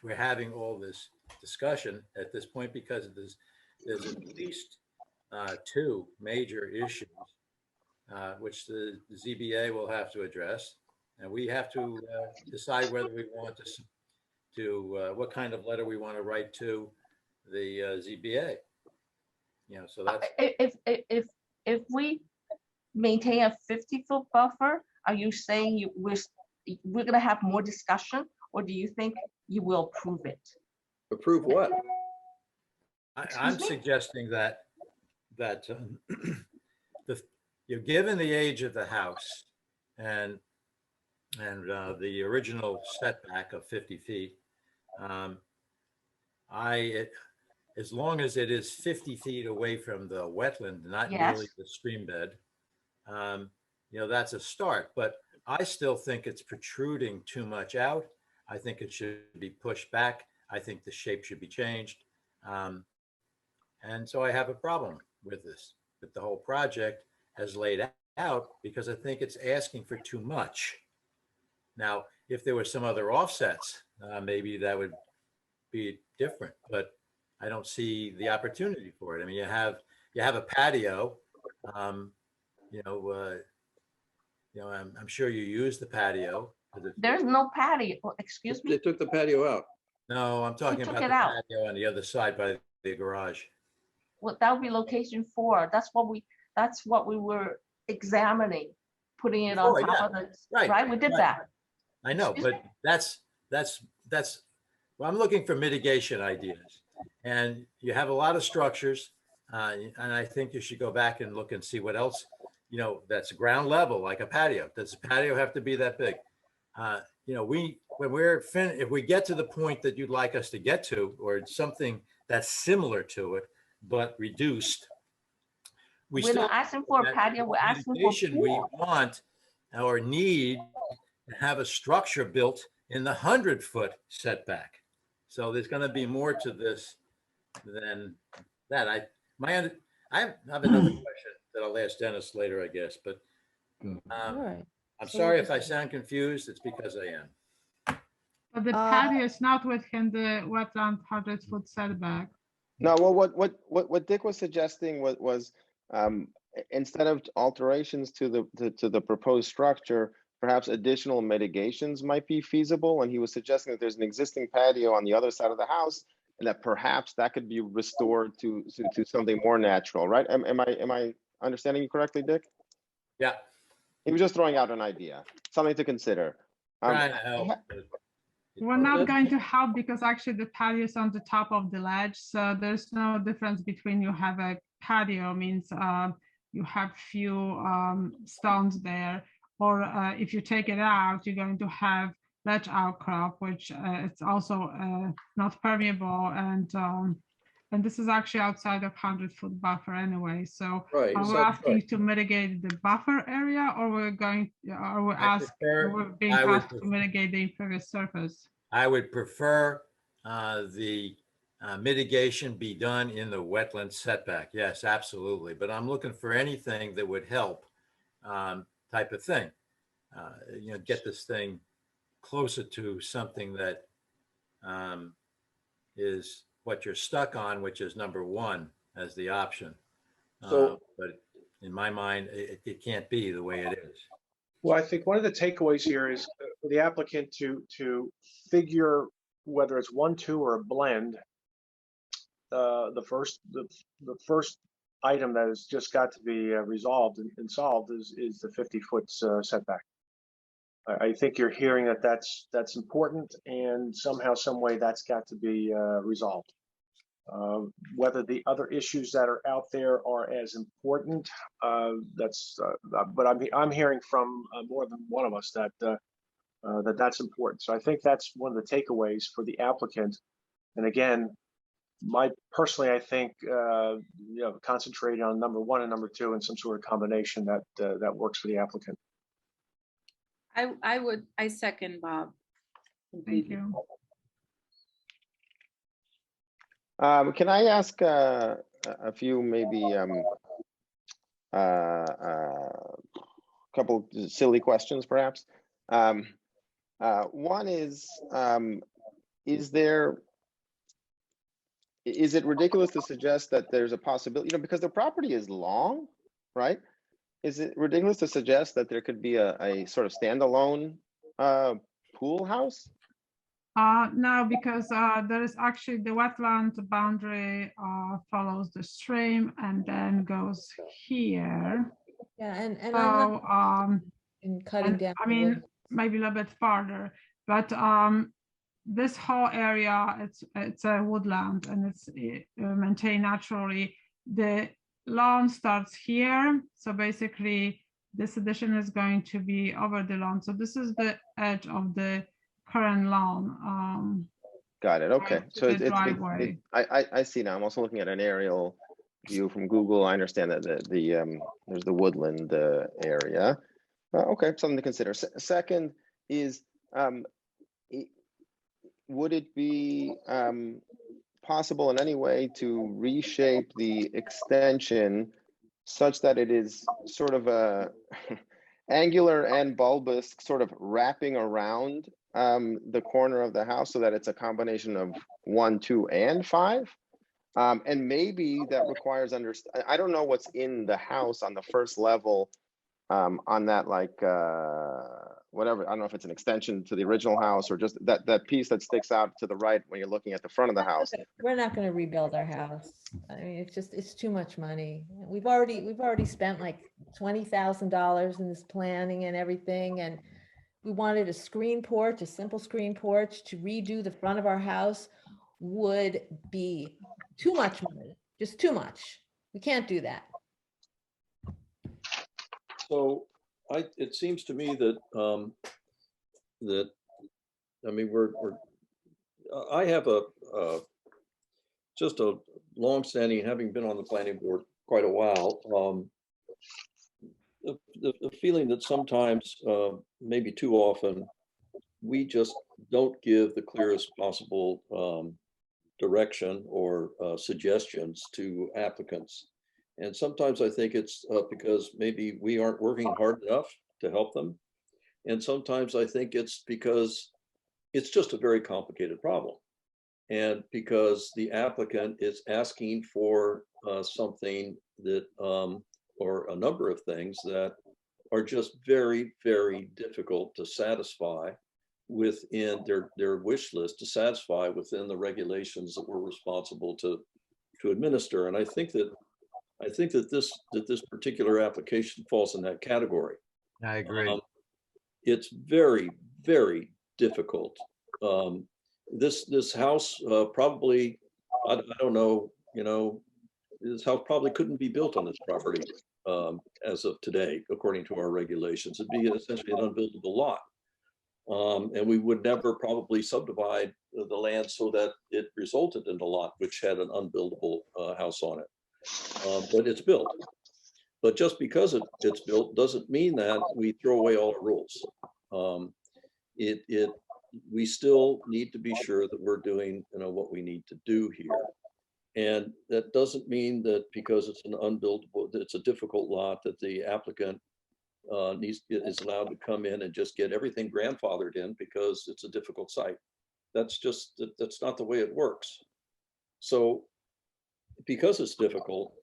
we're having all this discussion at this point, because there's at least 2 major issues which the ZBA will have to address, and we have to decide whether we want to what kind of letter we want to write to the ZBA. So that's If we maintain a 50-foot buffer, are you saying we're going to have more discussion, or do you think you will approve it? approve what? I'm suggesting that given the age of the house and the original setback of 50 feet, as long as it is 50 feet away from the wetland, not merely the stream bed, that's a start. But I still think it's protruding too much out. I think it should be pushed back. I think the shape should be changed. And so I have a problem with the whole project as laid out, because I think it's asking for too much. Now, if there were some other offsets, maybe that would be different, but I don't see the opportunity for it. I mean, you have a patio, I'm sure you use the patio. There's no patio, excuse me? They took the patio out. No, I'm talking about the patio on the other side by the garage. Well, that would be location 4. That's what we were examining, putting it on top of the, right? We did that. I know, but that's, well, I'm looking for mitigation ideas. And you have a lot of structures, and I think you should go back and look and see what else, that's ground level, like a patio. Does the patio have to be that big? If we get to the point that you'd like us to get to, or something that's similar to it, but reduced, we're not asking for a patio, we're asking for a pool. We want or need to have a structure built in the 100-foot setback. So there's going to be more to this than that. I have another question that I'll ask Dennis later, I guess, but I'm sorry if I sound confused. It's because I am. But the patio is not within the wetland 100-foot setback. No, well, what Dick was suggesting was instead of alterations to the proposed structure, perhaps additional mitigations might be feasible. And he was suggesting that there's an existing patio on the other side of the house, and that perhaps that could be restored to something more natural, right? Am I understanding you correctly, Dick? Yeah, He was just throwing out an idea, something to consider. trying to help. We're not going to help because actually the patio is on the top of the ledge. So there's no difference between you have a patio means you have few stones there, or if you take it out, you're going to have ledge outcrop, which it's also not permeable, and this is actually outside of 100-foot buffer anyway. So Right. are we so- asking to mitigate the buffer area, or we're being I would asked to mitigate the impervious surface? I would prefer the mitigation be done in the wetland setback. Yes, absolutely. But I'm looking for anything that would help type of thing. Get this thing closer to something that is what you're stuck on, which is number one as the option. But in my mind, it can't be the way it is. Well, I think one of the takeaways here is for the applicant to figure whether it's 1, 2, or a blend. The first item that has just got to be resolved and solved is the 50-foot setback. I think you're hearing that that's important, and somehow, some way, that's got to be resolved. Whether the other issues that are out there are as important, but I'm hearing from more than one of us that that's important. So I think that's one of the takeaways for the applicant. And again, I think concentrating on number 1 and number 2 in some sort of combination that works for the applicant. I second Bob. Thank you. Can I ask a few, maybe couple silly questions, perhaps? One is it ridiculous to suggest that there's a possibility, because the property is long, right? Is it ridiculous to suggest that there could be a sort of standalone pool house? No, because there is actually the wetland boundary follows the stream and then goes here. Yeah, and So, I'm not in cutting down. I the mean, wood. maybe a little bit farther, but this whole area, it's a woodland and it's maintained naturally. The lawn starts here, so basically this addition is going to be over the lawn. So this is the edge of the current lawn. Got it. Okay, to so the driveway. I see now. I'm also looking at an aerial view from Google. I understand that there's the woodland area. Okay, something to consider. Second is, would it be possible in any way to reshape the extension such that it is sort of a angular and bulbous, sort of wrapping around the corner of the house, so that it's a combination of 1, 2, and 5? And maybe that requires I don't know what's in the house on the first level, on that, like whatever. I don't know if it's an extension to the original house or just that piece that sticks out to the right when you're looking at the front of the house. We're not going to rebuild our house. I mean, it's too much money. We've already spent like $20,000 in this planning and everything, and we wanted a screen porch, a simple screen porch. To redo the front of our house would be too much money, just too much. We can't do that. So it seems to me that I mean, I have just a longstanding, having been on the planning board quite a while, the feeling that sometimes, maybe too often, we just don't give the clearest possible direction or suggestions to applicants. And sometimes I think it's because maybe we aren't working hard enough to help them. And sometimes I think it's because it's just a very complicated problem. And because the applicant is asking for something that, or a number of things that are just very, very difficult to satisfy within their wish list, to satisfy within the regulations that we're responsible to administer. And I think that this particular application falls in that category. I agree. It's very, very difficult. This house probably, I don't know, this house probably couldn't be built on this property as of today, according to our regulations. It'd be essentially an unbuildable lot. And we would never probably subdivide the land so that it resulted in a lot which had an unbuildable house on it. But it's built. But just because it's built doesn't mean that we throw away all the rules. We still need to be sure that we're doing, what we need to do here. And that doesn't mean that because it's an unbuildable, that it's a difficult lot, that the applicant is allowed to come in and just get everything grandfathered in because it's a difficult site. That's not the way it works. So because it's difficult,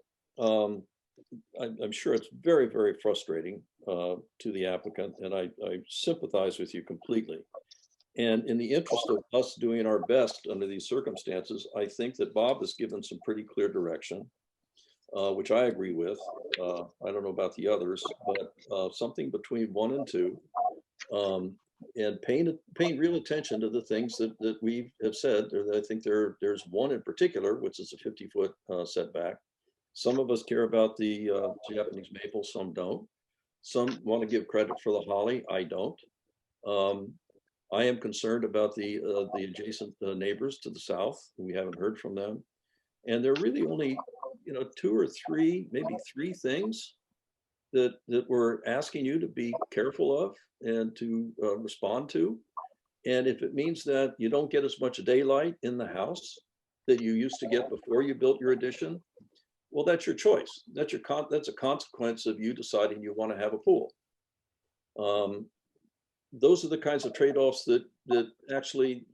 I'm sure it's very, very frustrating to the applicant, and I sympathize with you completely. And in the interest of us doing our best under these circumstances, I think that Bob has given some pretty clear direction, which I agree with. I don't know about the others, but something between 1 and 2, and paying real attention to the things that we have said. I think there's one in particular, which is a 50-foot setback. Some of us care about the Japanese maple, some don't. Some want to give credit for the holly, I don't. I am concerned about the adjacent neighbors to the south. We haven't heard from them. And there are really only, 2 or 3, maybe 3 things that we're asking you to be careful of and to respond to. And if it means that you don't get as much daylight in the house that you used to get before you built your addition, well, that's your choice. That's a consequence of you deciding you want to have a pool. Those are the kinds of trade-offs that actually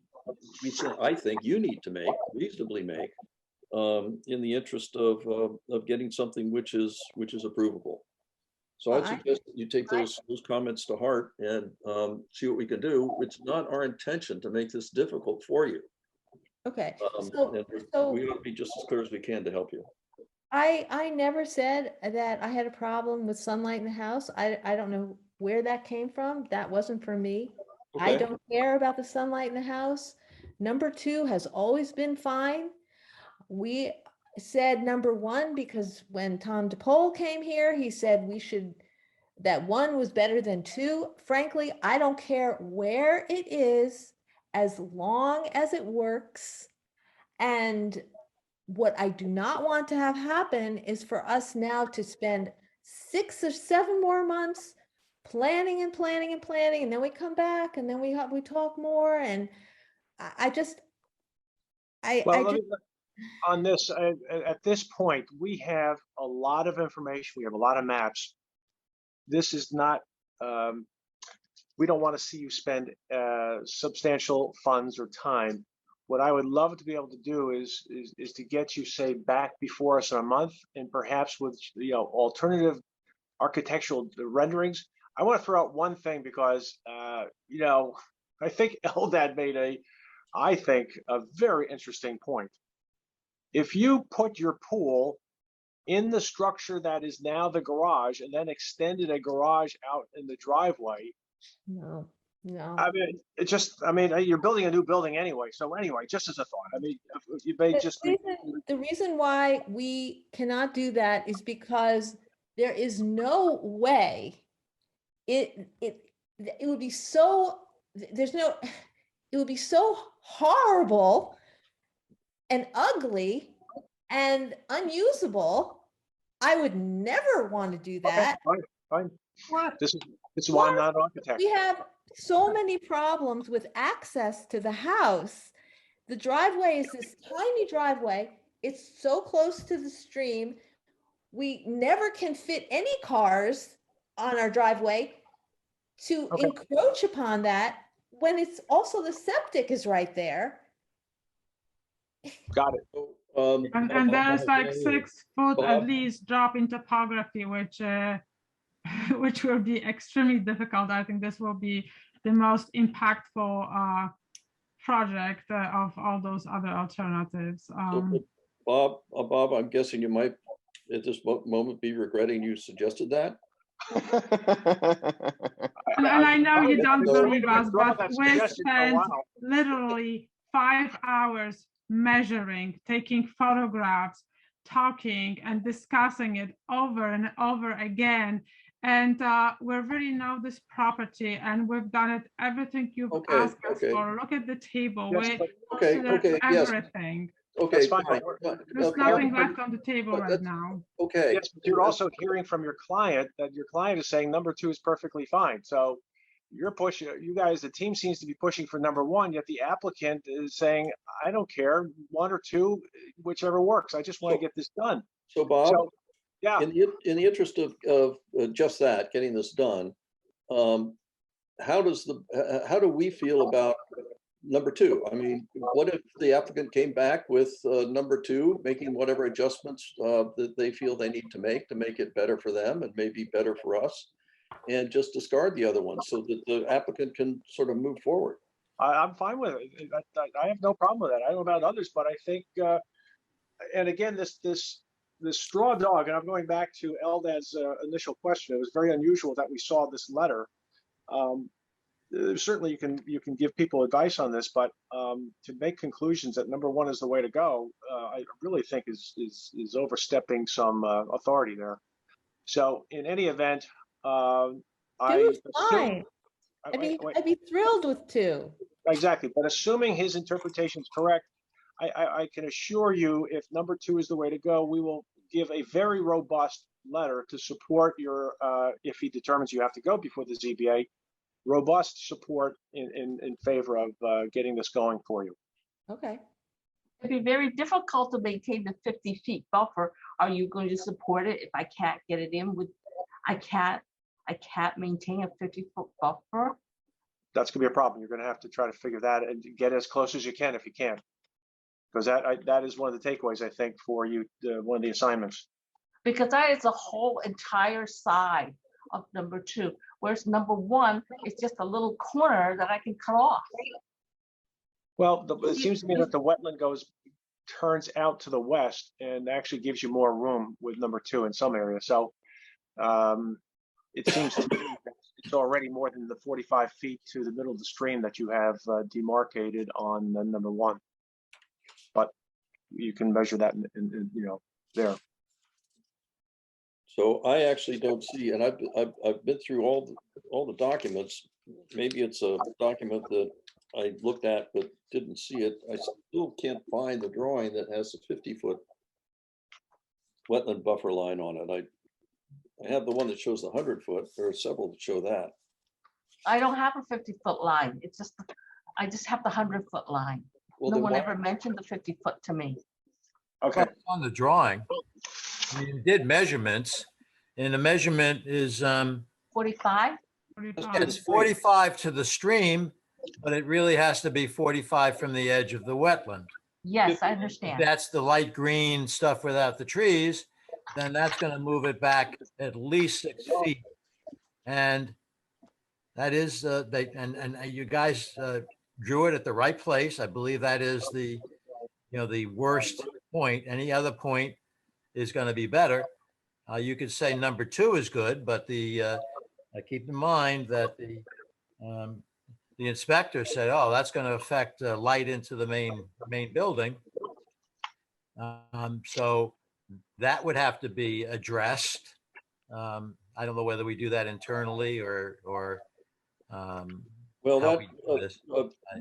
I think you need to make, reasonably make, in the interest of getting something which is approvable. So I'd suggest that you take those comments to heart and see what we can do. It's not our intention to make this difficult for you. Okay, we ought to be just as clear as we can to help you. I never said that I had a problem with sunlight in the house. I don't know where that came from. That wasn't for me. Okay. I don't care about the sunlight in the house. Number 2 has always been fine. We said number 1 because when Tom DePole came here, he said that 1 was better than 2. Frankly, I don't care where it is as long as it works. And what I do not want to have happen is for us now to spend 6 or 7 more months planning and planning and planning, and then we come back and then we talk more. And on this, at this point, we have a lot of information. We have a lot of maps. This is not, we don't want to see you spend substantial funds or time. What I would love to be able to do is to get you, say, back before us in a month, and perhaps with alternative architectural renderings. I want to throw out one thing because I think Eldad made a very interesting point. If you put your pool in the structure that is now the garage and then extended a garage out in the driveway, no. I mean, you're building a new building anyway. So anyway, just as a thought, I mean, you may just. The reason why we cannot do that is because there is no way it would be so, it would be so horrible and ugly and unusable. I would never want to do that. Okay, fine. This is why I'm not an architect. We have so many problems with access to the house. The driveway is this tiny driveway. It's so close to the stream. We never can fit any cars on our driveway to encroach upon that when it's also the septic is right there. Got it. And there's like 6 foot at Bob? least drop in topography, which which will be extremely difficult. I think this will be the most impactful project of all those other alternatives. Bob, I'm guessing you might at this moment be regretting you suggested that. And I know you don't So- believe us, Withdraw but that we suggestion for a spent while. literally 5 hours measuring, taking photographs, talking and discussing it over and over again. And we really know this property, and we've done it everything you've Okay, asked us okay. for. Look at the table. Yes, We but- Okay, considered yes. everything. Okay, That's fine, fine. but There's Okay, nothing left on the table but right that's- now. Okay. Yes, but you're also hearing from your client that your client is saying number 2 is perfectly fine. So you're pushing, you guys, the team seems to be pushing for number 1, yet the applicant is saying, I don't care, 1 or 2, whichever works. I just want to get this done. So Bob, So, yeah, in the interest of just that, getting this done, how do we feel about number 2? I mean, what if the applicant came back with number 2, making whatever adjustments that they feel they need to make it better for them and maybe better for us, and just discard the other one so that the applicant can sort of move forward? I'm fine with it. I have no problem with that. I don't know about others, but I think, and again, this straw dog, and I'm going back to Eldad's initial question. It was very unusual that we saw this letter. Certainly you can give people advice on this, but to make conclusions that number 1 is the way to go, I really think is overstepping some authority there. So in any event, Two I is assume, fine. wait, I'd be thrilled with 2. exactly, but assuming his interpretation is correct, I can assure you, if number 2 is the way to go, we will give a very robust letter to support your, if he determines you have to go before the ZBA, robust support in favor of getting this going for you. Okay. It'd be very difficult to maintain the 50 feet buffer. Are you going to support it if I can't get it in with, I can't maintain a 50-foot buffer? That's gonna be a problem. You're gonna have to try to figure that and get as close as you can if you can. Because that is one of the takeaways, I think, for you, one of the assignments. Because that is a whole entire side of number 2, whereas number 1 is just a little corner that I can cut off. Well, it seems to me that the wetland turns out to the west and actually gives you more room with number 2 in some areas. So it seems to me that it's already more than the 45 feet to the middle of the stream that you have demarcated on number 1. But you can measure that in there. So I actually don't see, and I've been through all the documents. Maybe it's a document that I looked at but didn't see it. I still can't find the drawing that has a 50-foot wetland buffer line on it. I have the one that shows the 100-foot. There are several that show that. I don't have a 50-foot line. It's just, I just have the 100-foot line. Well, No then one why- ever mentioned the 50-foot to me. Okay. On the drawing, you did measurements, and the measurement is, 45? 45. it's 45 to the stream, but it really has to be 45 from the edge of the wetland. Yes, I If understand. that's the light green stuff without the trees, then that's going to move it back at least 6 feet. And that is, and you guys drew it at the right place. I believe that is the worst point. Any other point is going to be better. You could say number 2 is good, but keep in mind that the inspector said, "Oh, that's going to affect light into the main building." So that would have to be addressed. I don't know whether we do that internally or Well, how that, we do this.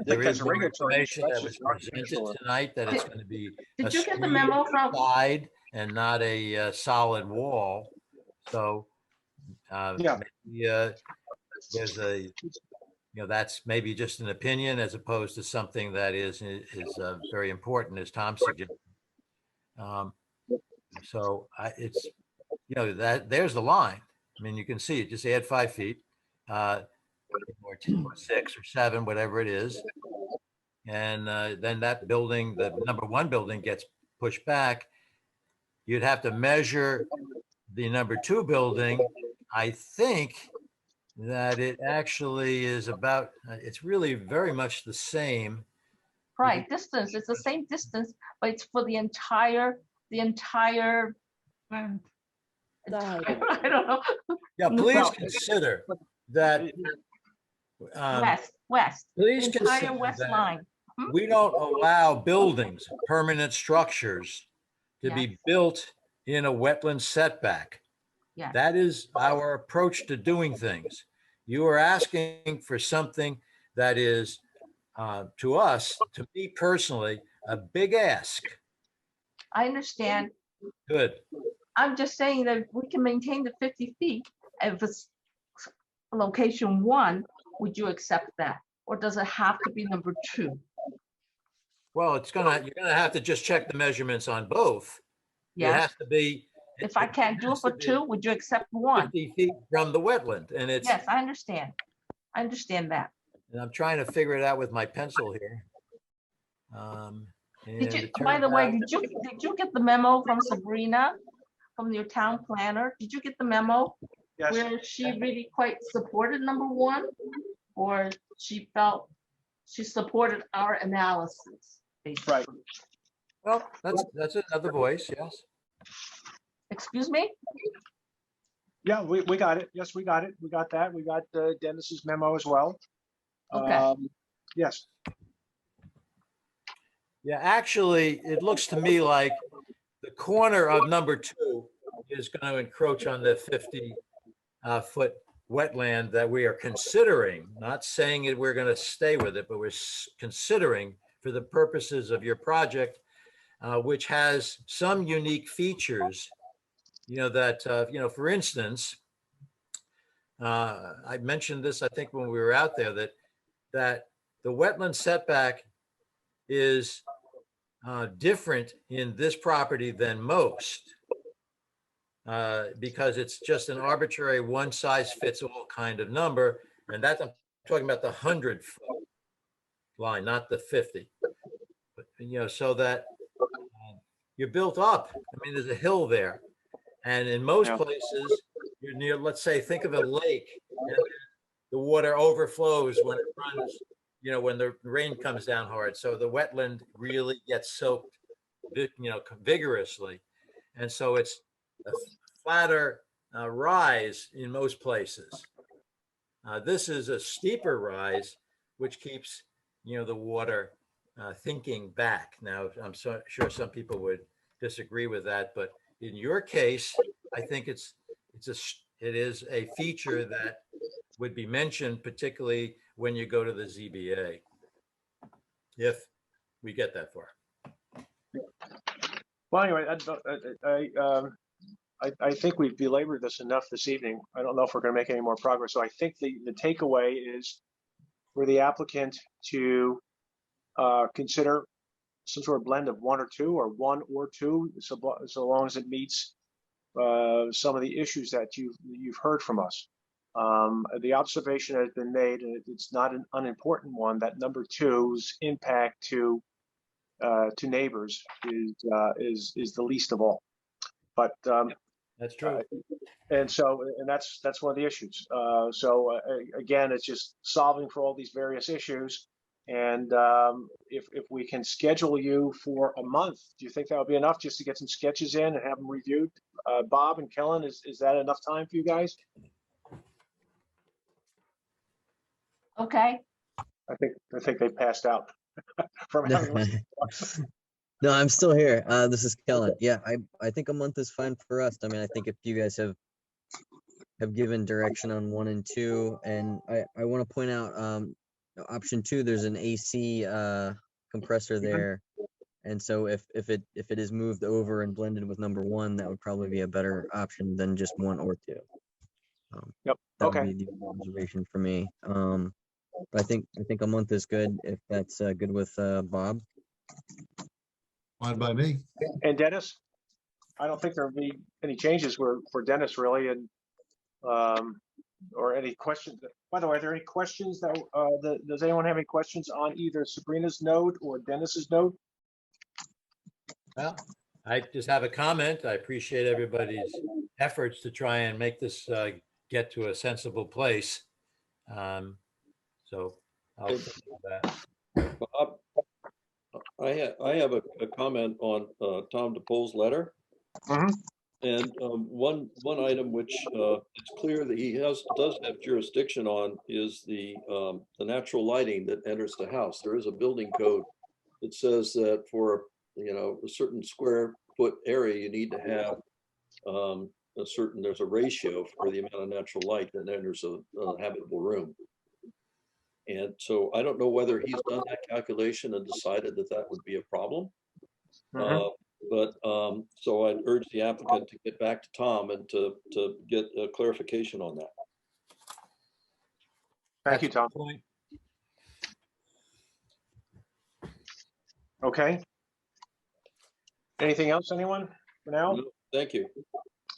There that's is a more regulatory information that inspection, was it's not presented control. tonight that it's going to be a Did you get the screen memo from? side and not a solid wall. So Yeah. maybe, there's that's maybe just an opinion as opposed to something that is very important, as Tom suggested. So it's, that there's the line. I mean, you can see it, just add 5 feet, or 6 or 7, whatever it is. and then that building, the number 1 building gets pushed back, you'd have to measure the number 2 building. I think that it actually is about, it's really very much the same. Right, distance, it's the same distance, but it's for the entire, And I don't know, Yeah, please Well, consider that. west, the Please entire consider west that line. we don't allow buildings, permanent structures, to be Yes. built in a wetland setback. Yes. That is our approach to doing things. You are asking for something that is, to us, to me personally, a big ask. I understand. Good. I'm just saying that we can maintain the 50 feet. If it's location 1, would you accept that? Or does it have to be number 2? Well, you're gonna have to just check the measurements on both. It Yes. has to be. If I can't do it has for to be 2, would you accept 1? 50 feet from the wetland, and it's. Yes, I understand. I understand that. And I'm trying to figure it out with my pencil here. Did And you, it by the turns way, out- did you get the memo from Sabrina, from your town planner? Did you get the memo Yes, where she really quite supported number 1? Or she felt she supported our analysis? Basically. Right. Well, that's another voice, yes. Excuse me? yeah, we got it. Yes, we got it. We got that. We got Dennis's memo as well. Okay. Yes, Yeah, actually, it looks to me like the corner of number 2 is going to encroach on the 50-foot wetland that we are considering, not saying that we're going to stay with it, but we're considering for the purposes of your project, which has some unique features, that, for instance, I mentioned this, I think, when we were out there, that the wetland setback is different in this property than most, because it's just an arbitrary one-size-fits-all kind of number, and that's, I'm talking about the 100-foot line, not the 50. But, so that you're built up. I mean, there's a hill there, and in most places, you're near, let's say, think of a lake, and the water overflows when it runs, when the rain comes down hard. So the wetland really gets soaked, vigorously. And so it's a flatter rise in most places. This is a steeper rise, which keeps, the water thinking back. Now, I'm sure some people would disagree with that, but in your case, I think it is a feature that would be mentioned, particularly when you go to the ZBA, if we get that far. well, anyway, I think we've belabored this enough this evening. I don't know if we're going to make any more progress. So I think the takeaway is for the applicant to consider some sort of blend of 1 or 2, or 1 or 2, so long as it meets some of the issues that you've heard from us. The observation has been made, and it's not an unimportant one, that number 2's impact to neighbors is the least of all. But that's true. And that's one of the issues. Again, it's just solving for all these various issues. And if we can schedule you for a month, do you think that would be enough just to get some sketches in and have them reviewed? Bob and Kellen, is that enough time for you guys? Okay. I think they passed out from having listened to us. No, I'm still here. This is Kellen. Yeah, I think a month is fine for us. I mean, I think if you guys have given direction on 1 and 2, and I want to point out option 2, there's an AC compressor there, and so if it is moved over and blended with number 1, that would probably be a better option than just 1 or 2. Yep. That Okay. would be the observation for me. But I think a month is good if that's good with Bob. Fine by me. And Dennis, I don't think there'll be any changes for Dennis really, and or any questions? By the way, are there any questions that, does anyone have any questions on either Sabrina's note or Dennis's note? Well, I just have a comment. I appreciate everybody's efforts to try and make this get to a sensible place. So I'll think of that. Bob, I have a comment on Tom DePole's letter. Mhm. And one item which it's clear that he does have jurisdiction on is the natural lighting that enters the house. There is a building code that says that for a certain square foot area, you need to have there's a ratio for the amount of natural light that enters a habitable room. And so I don't know whether he's done that calculation and decided that that would be a problem. Mhm. So I'd urge the applicant to get back to Tom and to get a clarification on that. Thank you, That's a Tom. good point. Okay. Anything else, anyone, for now? No, thank you.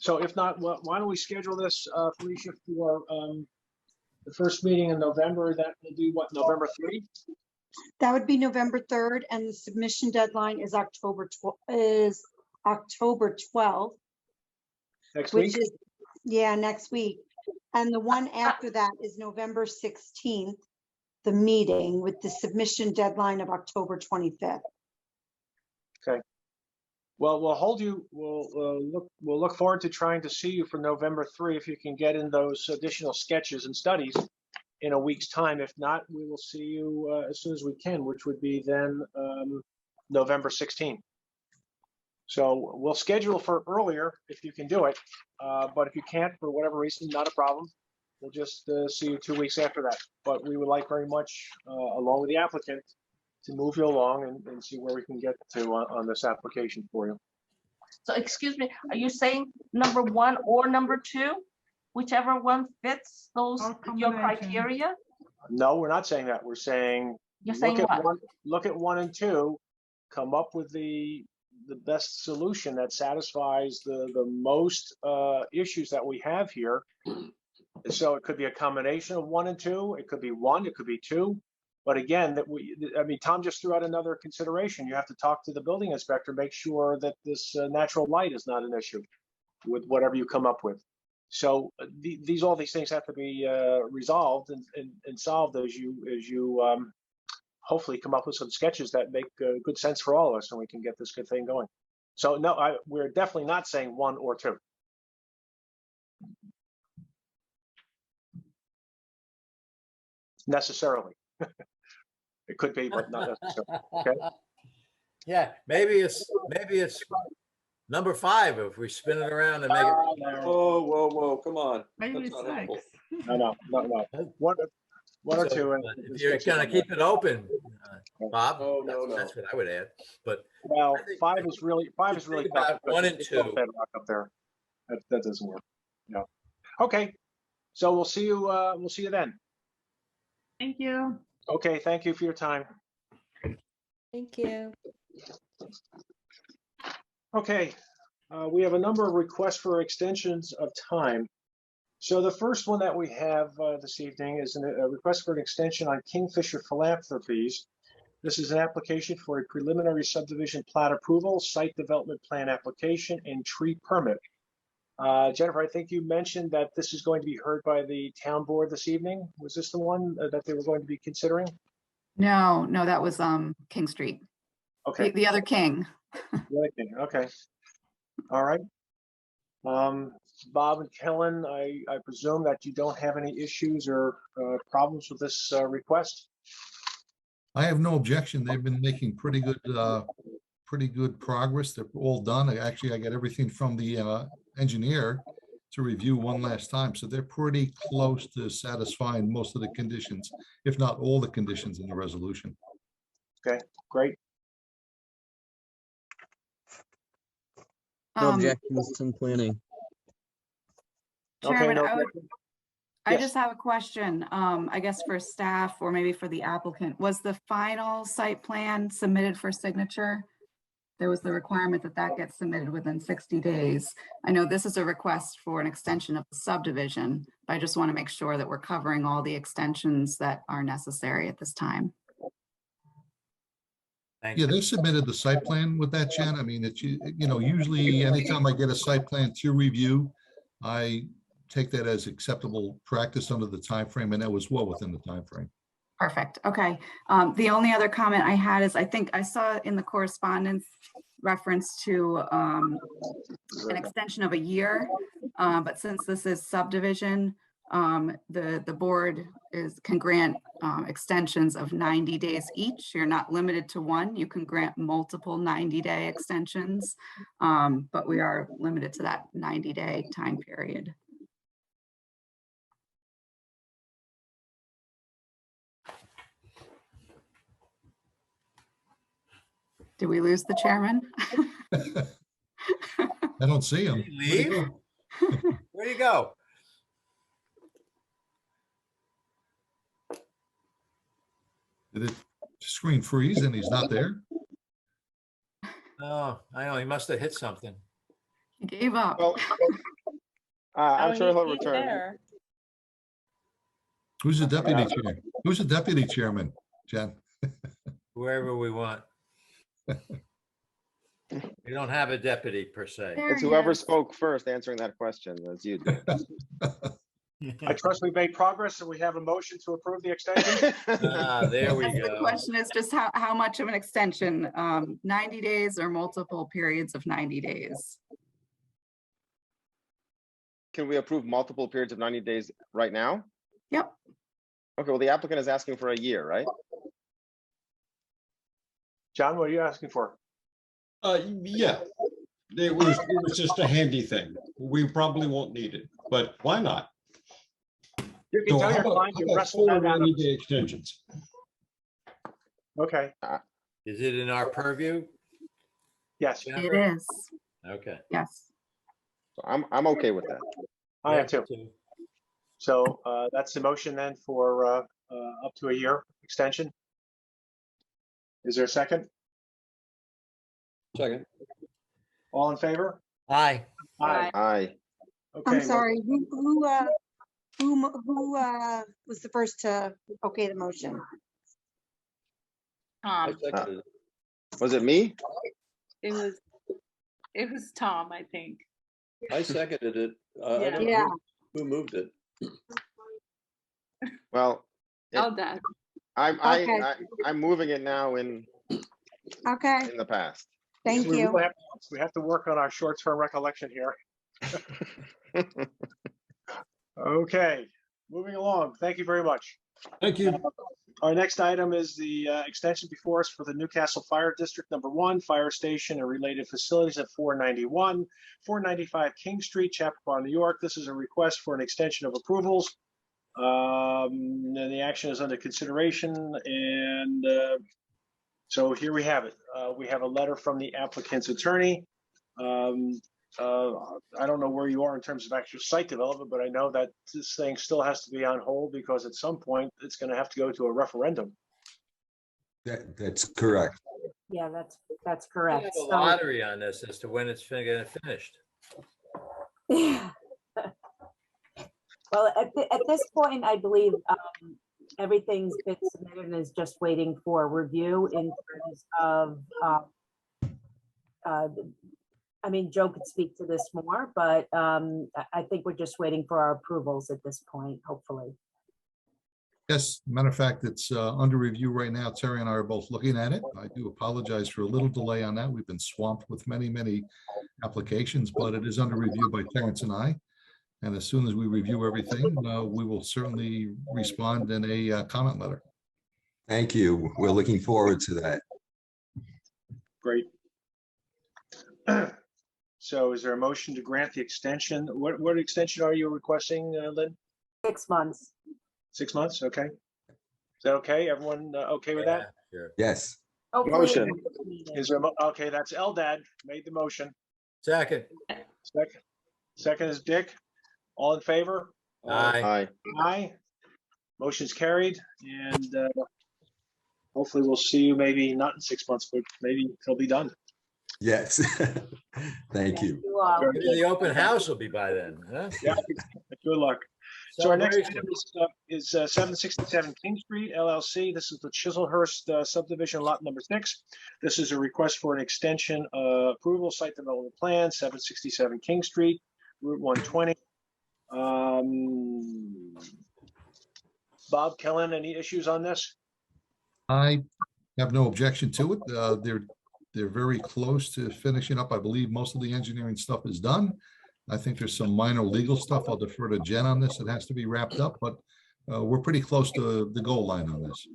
So if not, why don't we schedule this, Felicia, for the first meeting in November? That will be what, November 3? That would be November 3rd, and the submission deadline is October 12th, Next which week? is, yeah, next week. And the one after that is November 16th, the meeting with the submission deadline of October 25th. Okay. Well, we'll hold you, we'll look forward to trying to see you for November 3 if you can get in those additional sketches and studies in a week's time. If not, we will see you as soon as we can, which would be then November 16th. So we'll schedule for earlier if you can do it, but if you can't for whatever reason, not a problem. We'll just see you 2 weeks after that. But we would like very much, along with the applicant, to move you along and see where we can get to on this application for you. So excuse me, are you saying number 1 or number 2? Whichever one fits those, Or your combination. criteria? No, we're not saying that. We're saying, You're saying what? look at 1 and 2, come up with the best solution that satisfies the most issues that we have here. So it could be a combination of 1 and 2. It could be 1, it could be 2. But again, Tom just threw out another consideration. You have to talk to the building inspector, make sure that this natural light is not an issue with whatever you come up with. So all these things have to be resolved and solved as you hopefully come up with some sketches that make good sense for all of us, and we can get this good thing going. So no, we're definitely not saying 1 or 2. Necessarily. It could be, but not necessarily. Okay. Yeah, maybe it's number 5 if we spin it around and make it. Whoa, come on. Maybe That's not helpful. 6. No. One or So, 2. if you're gonna keep it open, Bob, Oh, no. that's what I would add. But Well, I think- 5 is really think about tough. 1 and It's all 2. bedrock up there. That doesn't work. No. Okay. So we'll see you. We'll see you then. Thank you. Okay. Thank you for your time. Thank you. Okay. We have a number of requests for extensions of time. So the first one that we have this evening is a request for an extension on Kingfisher Philanthropies. This is an application for a preliminary subdivision plat approval, site development plan application, and tree permit. Jennifer, I think you mentioned that this is going to be heard by the town board this evening. Was this the one that they were going to be considering? No, that was King Street. Okay. The other King. Okay. All right. Bob and Kellen, I presume that you don't have any issues or problems with this request? I have no objection. They've been making pretty good progress. They're all done. Actually, I got everything from the engineer to review one last time. So they're pretty close to satisfying most of the conditions, if not all the conditions in the resolution. Okay, great. No objections to planning. Chairman, no I objection. Yes. just have a question, I guess for staff or maybe for the applicant. Was the final site plan submitted for signature? There was the requirement that gets submitted within 60 days. I know this is a request for an extension of the subdivision, I just want to make sure that we're covering all the extensions that are necessary at this time. Thank Yeah, you. they submitted the site plan with that, Jen. I mean, it's, usually anytime I get a site plan to review, I take that as acceptable practice under the time frame, and that was well within the time frame. Perfect. Okay. The only other comment I had is I think I saw in the correspondence reference to an extension of a year. But since this is subdivision, the board can grant extensions of 90 days each. You're not limited to one. You can grant multiple 90-day extensions, but we are limited to that 90-day time period. Did we lose the chairman? I don't see him. Leave? Where'd he go? Did it screen freeze and he's not there? Oh, I know, he must have hit something. He gave up. Well, I'm Oh, sure he'll he's return. there. Who's the deputy chair? Who's the deputy chairman, Jen? Whoever we want. We don't have a deputy per se. There It's he whoever is. spoke first answering that question. That's you. Dan. I trust we've made progress and we have a motion to approve the extension. Ah, there we The go. question is just how much of an extension, 90 days or multiple periods of 90 days? Can we approve multiple periods of 90 days right now? Yep. Okay, well, the applicant is asking for a year, right? John, what are you asking for? Yeah, it was just a handy thing. We probably won't need it, but why not? You can So tell how your about client to wrestle 4 that out of. 90-day extensions? Okay, Is it in our purview? yes, It Jennifer? is. Okay. Yes. So I'm okay with that. I am too. Yeah, So that's the motion then for up to a year extension. Is there a second? Second. All in favor? Aye. Aye. Aye. Okay. I'm sorry, who was the first to okay the motion? I Tom, seconded it. Was it me? it was Tom, I think. I seconded it. I don't Yeah. know who moved it. Well, Oh, that. Okay. I'm moving it now in Okay, the past. thank We you. will have- we have to work on our short-term recollection here. Okay, moving along. Thank you very much. Thank you. Our next item is the extension before us for the Newcastle Fire District Number 1 Fire Station and related facilities at 491, 495 King Street, Chappaqua, New York. This is a request for an extension of approvals. And the action is under consideration, and so here we have it. We have a letter from the applicant's attorney. I don't know where you are in terms of actual site development, but I know that this thing still has to be on hold because at some point it's going to have to go to a referendum. That's correct. Yeah, that's We correct. have a So, lottery on this as to when it's gonna finished. well, at this point, I believe everything's been submitted and is just waiting for review in terms of, I mean, Joe could speak to this more, but I think we're just waiting for our approvals at this point, hopefully. Yes, matter of fact, it's under review right now. Terry and I are both looking at it. I do apologize for a little delay on that. We've been swamped with many applications, but it is under review by Terrence and I. And as soon as we review everything, we will certainly respond in a comment letter. Thank you. We're looking forward to that. Great. So is there a motion to grant the extension? What extension are you requesting, Lynn? 6 months. 6 months? Okay. Is that okay? Everyone okay with that? Yeah, sure. Yes. Hopefully Motion. next meeting. Is there, okay, that's Eldad made the motion. Second. Second is Dick. All in favor? Aye. Aye. Aye. Motion's carried, and hopefully we'll see you maybe not in 6 months, but maybe it'll be done. Yes. Thank you. You all. Maybe the open house will be by then, huh? Yeah, good luck. So our next Celebration. item is 767 King Street LLC. This is the Chiselhurst subdivision lot number 6. This is a request for an extension approval site development plan, 767 King Street, Route 120. Bob, Kellen, any issues on this? I have no objection to it. They're very close to finishing up. I believe most of the engineering stuff is done. I think there's some minor legal stuff. I'll defer to Jen on this. It has to be wrapped up, but we're pretty close to the goal line on this.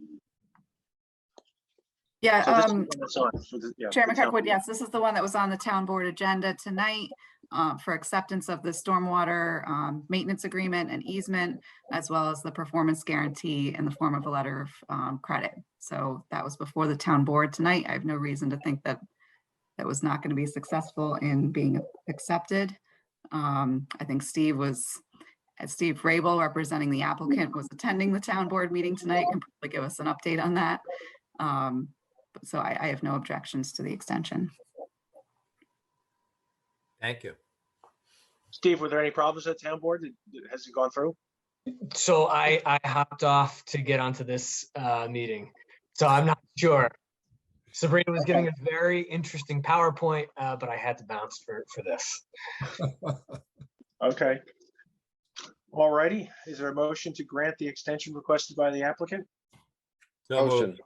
Yeah, So this is the one that's on for the- yeah, Chairman the town Kirkwood, board. yes, this is the one that was on the town board agenda tonight for acceptance of the stormwater maintenance agreement and easement, as well as the performance guarantee in the form of a letter of credit. So that was before the town board tonight. I have no reason to think that that was not going to be successful in being accepted. I think Steve Rabel, representing the applicant, was attending the town board meeting tonight, can probably give us an update on that. So I have no objections to the extension. Thank you. Steve, were there any problems at town board? Has it gone through? So I hopped off to get onto this meeting, so I'm not sure. Sabrina was giving a very interesting PowerPoint, but I had to bounce for this. Okay. All righty. Is there a motion to grant the extension requested by the applicant? So Motion. moved.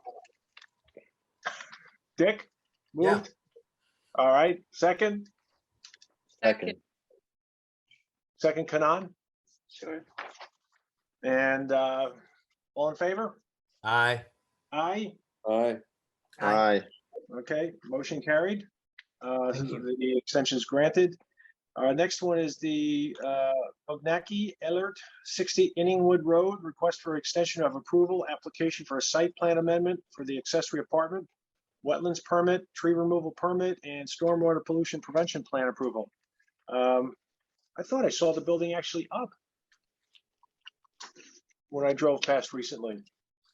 Dick? Yeah. Moved? All right, second? Second. Second, Kanan? Sure. And all in favor? Aye. Aye? Aye. Aye. Okay, motion carried. Thank you. The extension is granted. Next one is the Ognaki Ellert, 60 Inningwood Road, request for extension of approval, application for a site plan amendment for the accessory apartment, wetlands permit, tree removal permit, and stormwater pollution prevention plan approval. I thought I saw the building actually up when I drove past recently.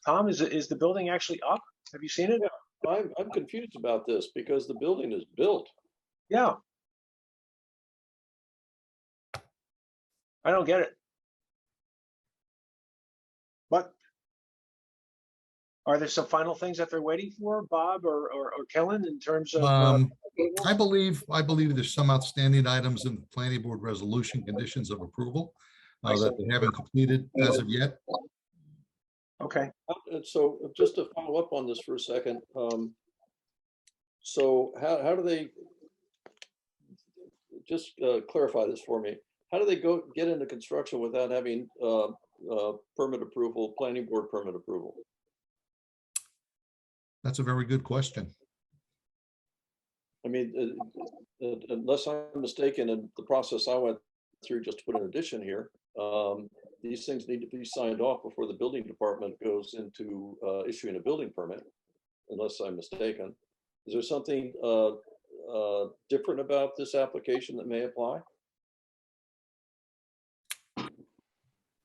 Tom, is the building actually up? Have you seen it? I'm confused about this because the building is built. Yeah. I don't get it. But are there some final things that they're waiting for, Bob or Kellen, in terms of? I believe there's some outstanding items in the planning board resolution conditions of approval that they haven't completed as of yet. Okay. So just to follow up on this for a second. So how do they, just clarify this for me. How do they get into construction without having permit approval, planning board permit approval? That's a very good question. I mean, unless I'm mistaken, in the process I went through just to put an addition here, these things need to be signed off before the building department goes into issuing a building permit, unless I'm mistaken. Is there something different about this application that may apply?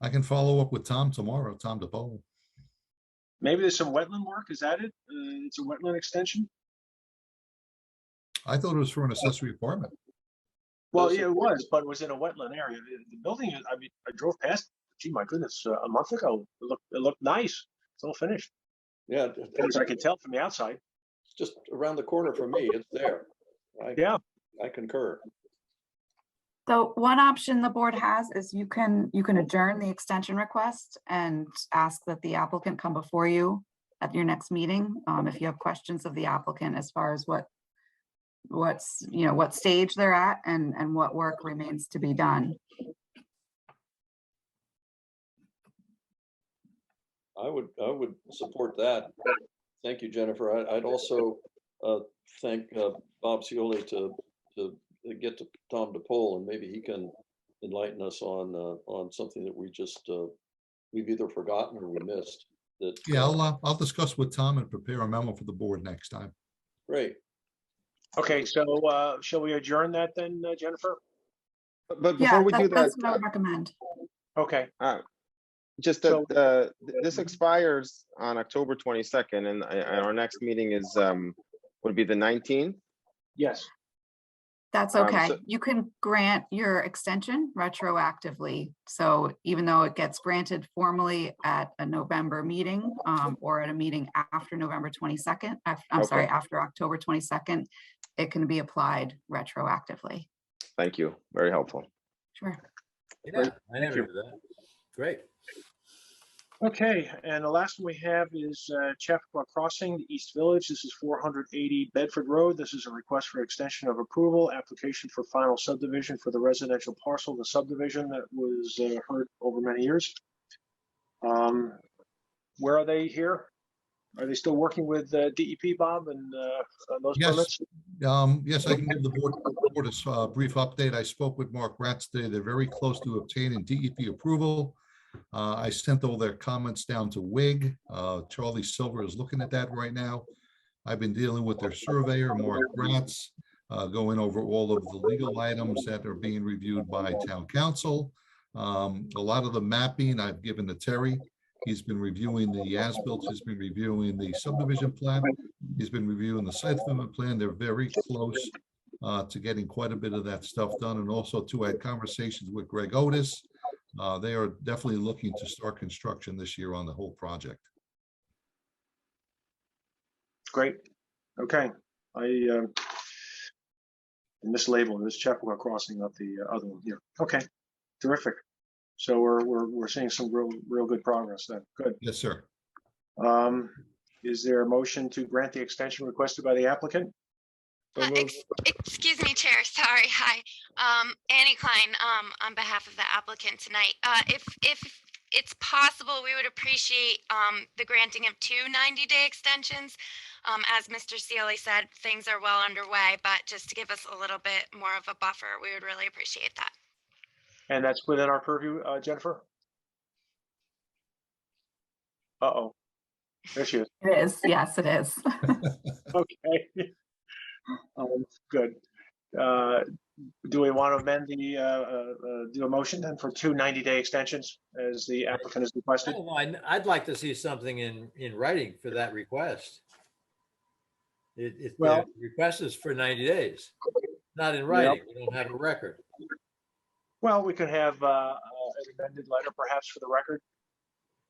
I can follow up with Tom tomorrow, Tom DePolo. Maybe there's some wetland work. Is that it? It's a wetland extension? I thought it was for an accessory apartment. Well, yeah, it was, but it was in a wetland area. The building, I mean, I drove past, gee, my goodness, a month ago. It looked nice. It's all finished. Yeah. As I could tell from the outside. It's just around the corner from me. It's there. Yeah. I concur. So one option the board has is you can adjourn the extension request and ask that the applicant come before you at your next meeting. If you have questions of the applicant as far as what stage they're at and what work remains to be done. I would support that. Thank you, Jennifer. I'd also thank Bob Cioli to get to Tom DePole, and maybe he can enlighten us on something that we've either forgotten or we missed. That Yeah, I'll discuss with Tom and prepare a memo for the board next time. Great. Okay, so shall we adjourn that then, Jennifer? But before we do that, That's what I would recommend. Okay. just that this expires on October 22nd, and our next meeting is would be the 19th. Yes. That's Um, okay. so- You can grant your extension retroactively. So even though it gets granted formally at a November meeting, or at a meeting after November 22nd, I'm sorry, Okay. after October 22nd, it can be applied retroactively. Thank you. Very helpful. Sure. Yeah, Great, I thank never you. knew that. Great. Okay, and the last one we have is Chappaqua Crossing, the East Village. This is 480 Bedford Road. This is a request for extension of approval, application for final subdivision for the residential parcel, the subdivision that was heard over many years. Where are they here? Are they still working with DEP, Bob, and on those Yes. permits? Yes, I can give the board a brief update. I spoke with Mark Ratz today. They're very close to obtaining DEP approval. I sent all their comments down to WIG. Charlie Silver is looking at that right now. I've been dealing with their surveyor, Mark Ratz, going over all of the legal items that are being reviewed by town council. A lot of the mapping I've given to Terry. He's been reviewing the as-built, he's been reviewing the subdivision plan, he's been reviewing the site development plan. They're very close to getting quite a bit of that stuff done. And also too, I had conversations with Greg Otis. They are definitely looking to start construction this year on the whole project. Great. Okay. I mislabeled this Chappaqua Crossing, not the other one here. Okay. Terrific. So we're seeing some real good progress then. Good. Yes, sir. Is there a motion to grant the extension requested by the applicant? So moved. Excuse me, Chair. Sorry. Hi. Annie Klein, on behalf of the applicant tonight. If it's possible, we would appreciate the granting of 2 90-day extensions. As Mr. Sealy said, things are well underway, but just to give us a little bit more of a buffer, we would really appreciate that. And that's within our purview, Jennifer? Uh-oh. There she is. It is. Yes, it is. Okay. Good. Do we want to amend the, do a motion then for 2 90-day extensions as the applicant has requested? Oh, I'd like to see something in writing for that request. The request is for 90 days, not in writing. We don't have a record. Well, we could have an amended letter perhaps for the record.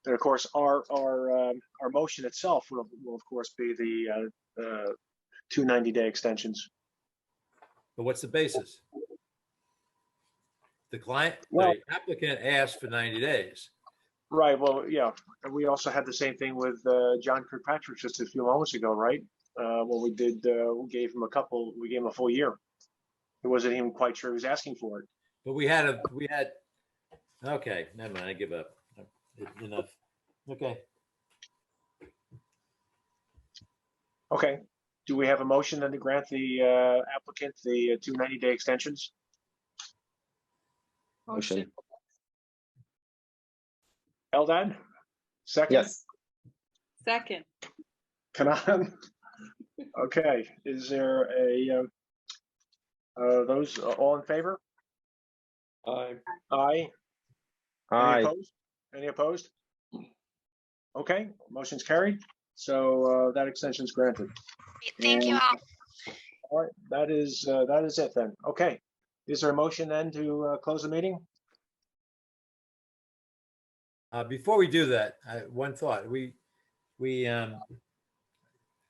And of course, our motion itself will of course be the 2 90-day extensions. But what's the basis? The applicant asked for 90 days. Right. Well, yeah. And we also had the same thing with John Kirkpatrick just a few moments ago, right? When we did, we gave him a full year. He wasn't even quite sure he was asking for it. But okay, never mind, I give up. Enough. Okay. Okay. Do we have a motion then to grant the applicant the 2 90-day extensions? Motion. Eldad? Second? Yes. Second. Kanan? Okay. Is there those all in favor? Aye. Aye. Aye. Any opposed? Any opposed? Okay, motion's carried. So that extension is granted. Thank you And- all. All right, that is it then. Okay. Is there a motion then to close the meeting? Before we do that, one thought. It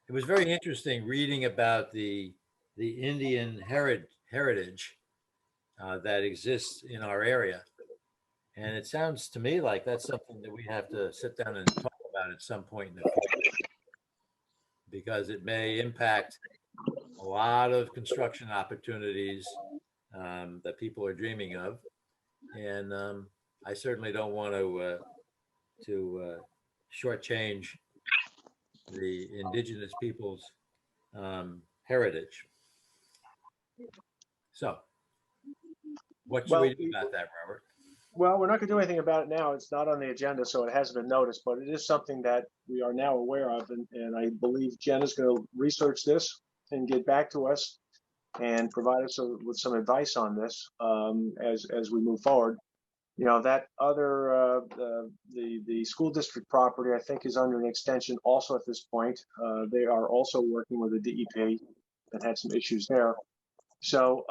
was very interesting reading about the Indian heritage that exists in our area. And it sounds to me like that's something that we have to sit down and talk about at some point in the future, because it may impact a lot of construction opportunities that people are dreaming of. And I certainly don't want to shortchange the indigenous people's heritage. So what should we do about that, Robert? Well, we're not going to do anything about it now. It's not on the agenda, so it hasn't been noticed, but it is something that we are now aware of. And I believe Jen is going to research this and get back to us and provide us with some advice on this as we move forward. You know, that other, the school district property, I think, is under an extension also at this point. They are also working with the DEP that had some issues there. So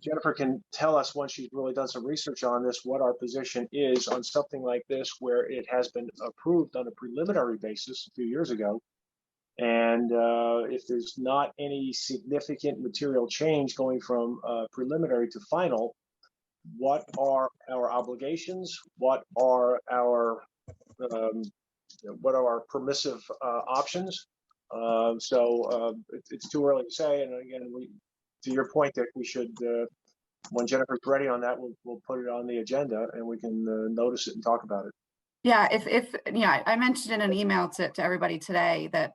Jennifer can tell us once she's really done some research on this, what our position is on something like this, where it has been approved on a preliminary basis a few years ago. And if there's not any significant material change going from preliminary to final, what are our obligations? What are our permissive options? It's too early to say. And again, to your point, that we should, when Jennifer's ready on that, we'll put it on the agenda and we can notice it and talk about it. Yeah, I mentioned in an email to everybody today that,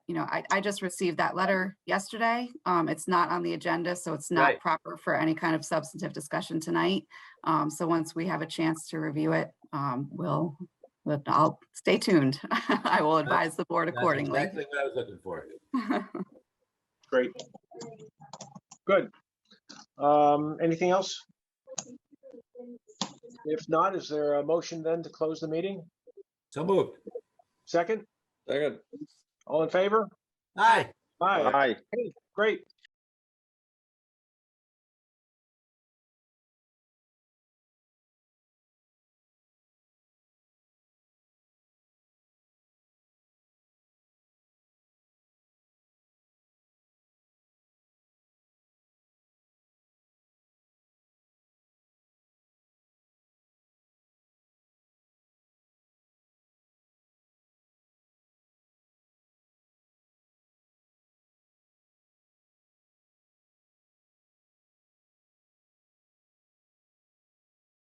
I just received that letter yesterday. It's not on the agenda, so it's not Right. proper for any kind of substantive discussion tonight. So once we have a chance to review it, I'll stay tuned. I will advise the board That's accordingly. exactly what I was looking for. Great. Good. Anything else? If not, is there a motion then to close the meeting? So moved. Second? Second. All in favor? Aye. Aye. Aye. Hey, great.